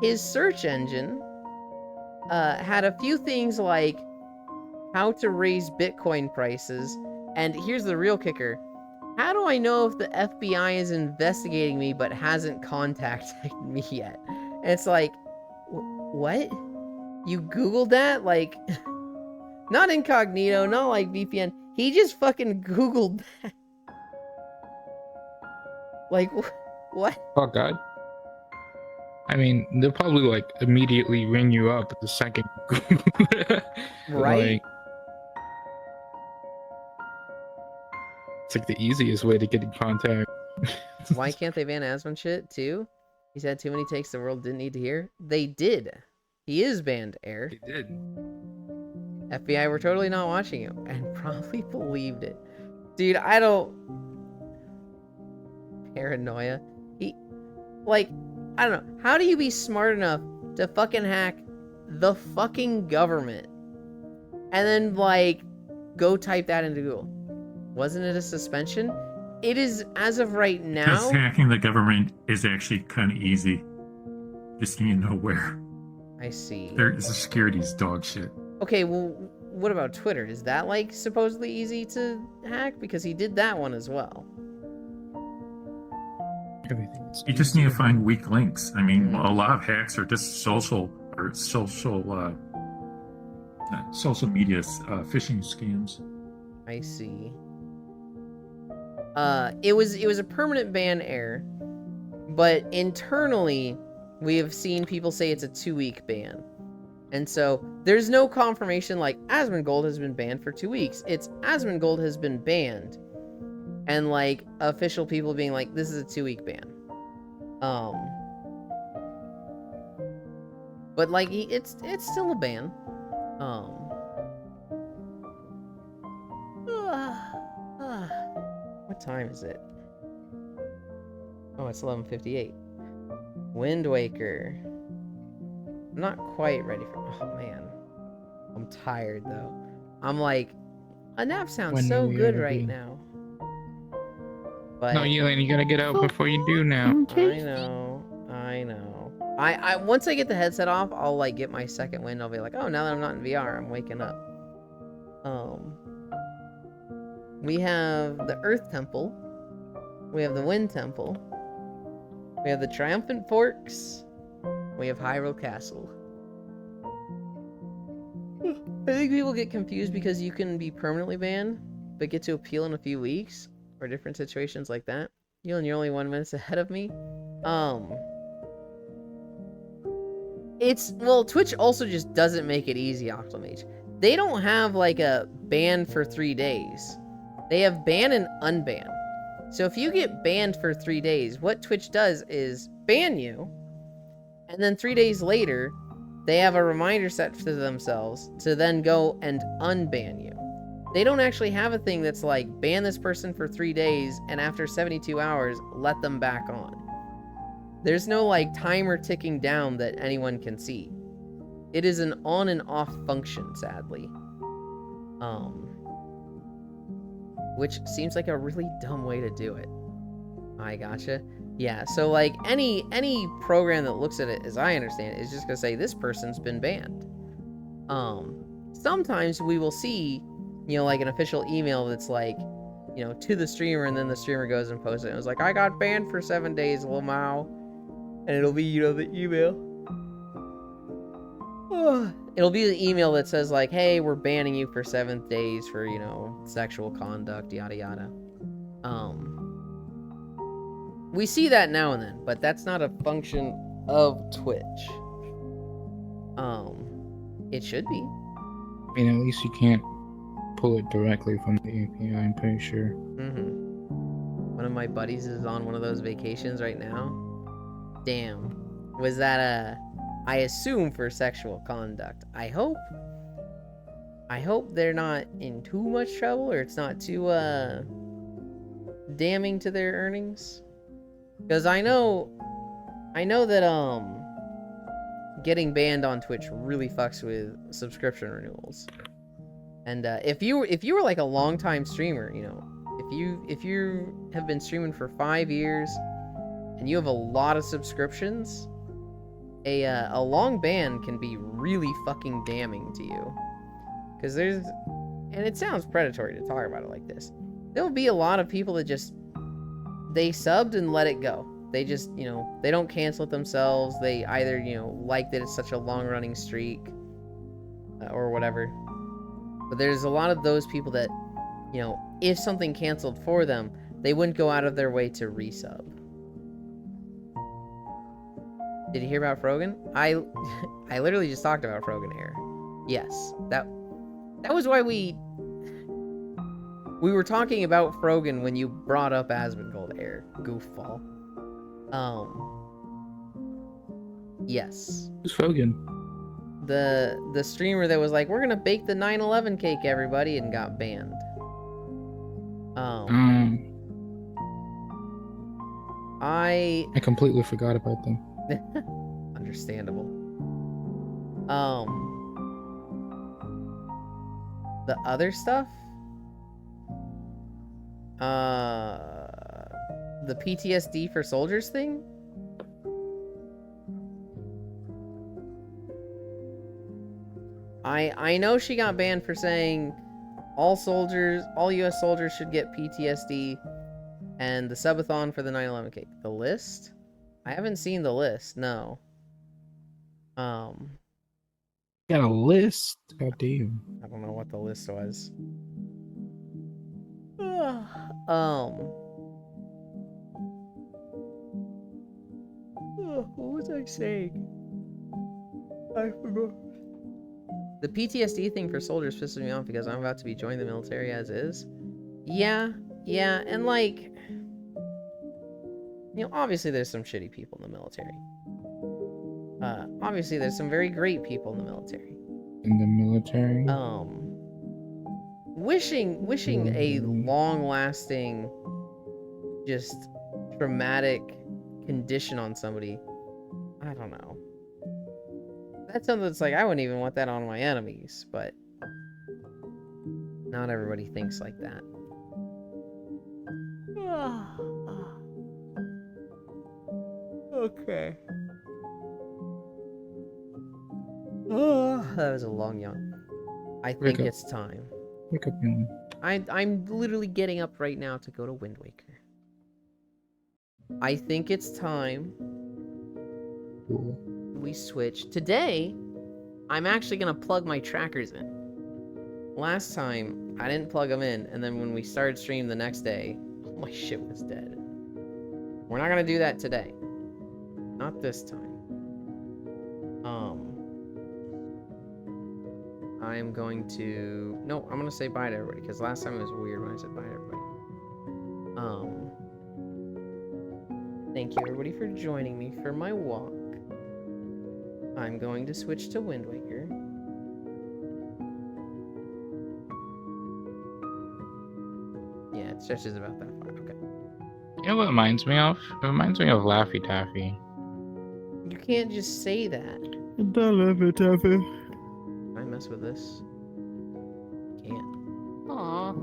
His search engine had a few things like how to raise Bitcoin prices, and here's the real kicker. How do I know if the FBI is investigating me but hasn't contacted me yet? And it's like, what? You Googled that? Like, not incognito, not like VPN. He just fucking Googled that. Like, what? Oh, God. I mean, they'll probably, like, immediately ring you up at the second. Right? Like, it's like the easiest way to get in contact. Why can't they ban Asmon shit, too? He's had too many takes the world didn't need to hear. They did. He is banned, Air. They did. FBI were totally not watching you, and probably believed it. Dude, I don't... Paranoia. I don't know. How do you be smart enough to fucking hack the fucking government? And then, like, go type that into Google. Wasn't it a suspension? It is, as of right now... Because hacking the government is actually kind of easy. Just need to know where. I see. The security's dog shit. Okay, well, what about Twitter? Is that, like, supposedly easy to hack? Because he did that one as well. You just need to find weak links. I mean, a lot of hacks are just social media phishing scams. I see. It was a permanent ban, Air, but internally we have seen people say it's a 2-week ban, and so there's no confirmation like Asmongold has been banned for 2 weeks. It's Asmongold has been banned, and like official people being like, this is a 2-week ban. But like it's still a ban. What time is it? Oh, it's 11:58. Wind Waker. I'm not quite ready for... Oh, man. I'm tired, though. I'm like... A nap sounds so good right now. But... No, Yelena, you gotta get out before you do now. I know. I once I get the headset off, I'll, like, get my second wind. I'll be like, oh, now that I'm not in VR, I'm waking up. We have the Earth Temple. We have the Wind Temple. We have the Triumphant Forks. We have Hyrule Castle. I think people get confused because you can be permanently banned, but get to appeal in a few weeks, or different situations like that. You're only 1 minute ahead of me. Well, Twitch also just doesn't make it easy, Octomage. They don't have like a ban for 3 days. They have ban and unban. So if you get banned for 3 days, what Twitch does is ban you, and then 3 days later, they have a reminder set for themselves to then go and unban you. They don't actually have a thing that's like, ban this person for 3 days, and after 72 hours, let them back on. There's no like timer ticking down that anyone can see. It is an on and off function, sadly. Which seems like a really dumb way to do it. I gotcha. Yeah, so like any program that looks at it, as I understand it, is just gonna say this person's been banned. Sometimes we will see, like an official email that's like, to the streamer, and then the streamer goes and posts it. It was like, I got banned for 7 days, lil Mao. And it'll be, the email. It'll be the email that says like, hey, we're banning you for 7 days for, sexual conduct, yada yada. We see that now and then, but that's not a function of Twitch. It should be. I mean, at least you can't pull it directly from the API, I'm pretty sure. One of my buddies is on one of those vacations right now. Damn. Was that I assume for sexual conduct. I hope they're not in too much trouble, or it's not too damning to their earnings. Because I know that getting banned on Twitch really fucks with subscription renewals. And if you were like a long time streamer, you know, if you have been streaming for 5 years and you have a lot of subscriptions, a long ban can be really fucking damning to you. Because there's, and it sounds predatory to talk about it like this, there'll be a lot of people that just, they subbed and let it go. They just, you know, they don't cancel it themselves. They either, you know, like that it's such a long running streak or whatever. But there's a lot of those people that, you know, if something canceled for them, they wouldn't go out of their way to resub. Did you hear about Frogan? I literally just talked about Frogan Air. Yes, that was why we were talking about Frogan when you brought up Asmongold Air, goofball. Yes. Who's Frogan? The streamer that was like, we're gonna bake the 9/11 cake, everybody, and got banned. I completely forgot about them. Understandable. The other stuff? The PTSD for soldiers thing? I know she got banned for saying all US soldiers should get PTSD and the subathon for the 9/11 cake. The list? I haven't seen the list, no. Got a list? God damn. I don't know what the list was. What was I saying? I forgot. The PTSD thing for soldiers pisses me off because I'm about to be joining the military as is. Yeah, and like, you know, obviously there's some shitty people in the military. Obviously there's some very great people in the military. In the military? Wishing a long-lasting, just traumatic condition on somebody, I don't know. That's something that's like, I wouldn't even want that on my enemies, but not everybody thinks like that. Okay. That was a long yawn. I think it's time. Wake up, yawn. I'm literally getting up right now to go to Wind Waker. I think it's time we switch. Today, I'm actually gonna plug my trackers in. Last time, I didn't plug them in, and then when we started stream the next day, my shit was dead. We're not gonna do that today. Not this time. I'm going to... No, I'm gonna say bye to everybody, because last time it was weird when I said bye to everybody. Thank you everybody for joining me for my walk. I'm going to switch to Wind Waker. Yeah, it stretches about that far. Okay. You know what it reminds me of? It reminds me of Laffy Taffy. You can't just say that. Laffy Taffy. Can I mess with this? Can't. Aww.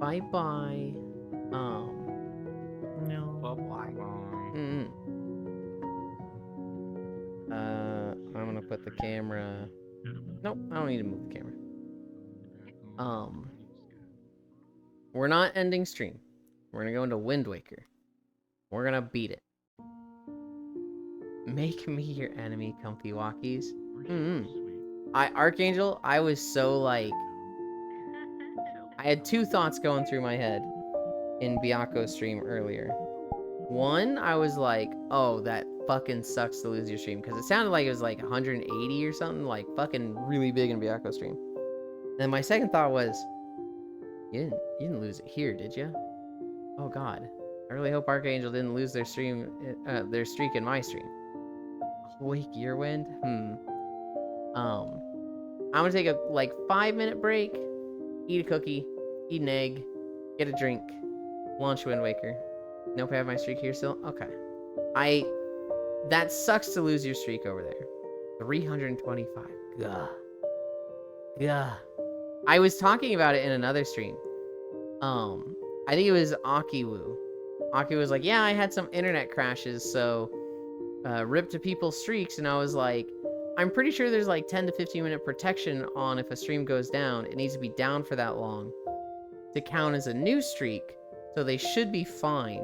Bye-bye. No. Bye-bye. I'm gonna put the camera... Nope, I don't need to move the camera. We're not ending stream. We're gonna go into Wind Waker. We're gonna beat it. Make me your enemy, comfy walkies. Archangel, I was so like... I had two thoughts going through my head in Byako's stream earlier. One, I was like, oh, that fucking sucks to lose your stream. Because it sounded like it was like 180 or something, like fucking really big in Byako's stream. And my second thought was, you didn't lose it here, did you? Oh god. I really hope Archangel didn't lose their stream, their streak in my stream. Wake Gearwind? I'm gonna take a like 5-minute break, eat a cookie, eat an egg, get a drink, Launch Wind Waker. Nope, I have my streak here still. Okay. That sucks to lose your streak over there. 325. Gah. Gah. I was talking about it in another stream. I think it was Akiwu. Aki was like, yeah, I had some internet crashes, so rip to people's streaks, and I was like, I'm pretty sure there's like 10 to 15 minute protection on if a stream goes down. It needs to be down for that long to count as a new streak, so they should be fine.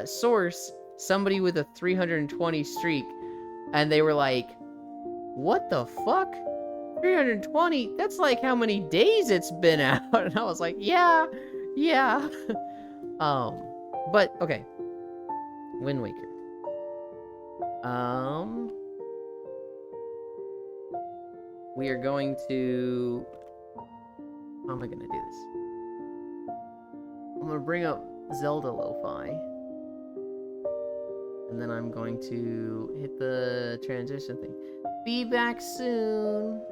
Source, somebody with a 320 streak, and they were like, what the fuck? 320? That's like how many days it's been out. And I was like, yeah. But okay. Wind Waker. We are going to... How am I gonna do this? I'm gonna bring up Zelda Lo-Fi. And then I'm going to hit the transition thing. Be back soon.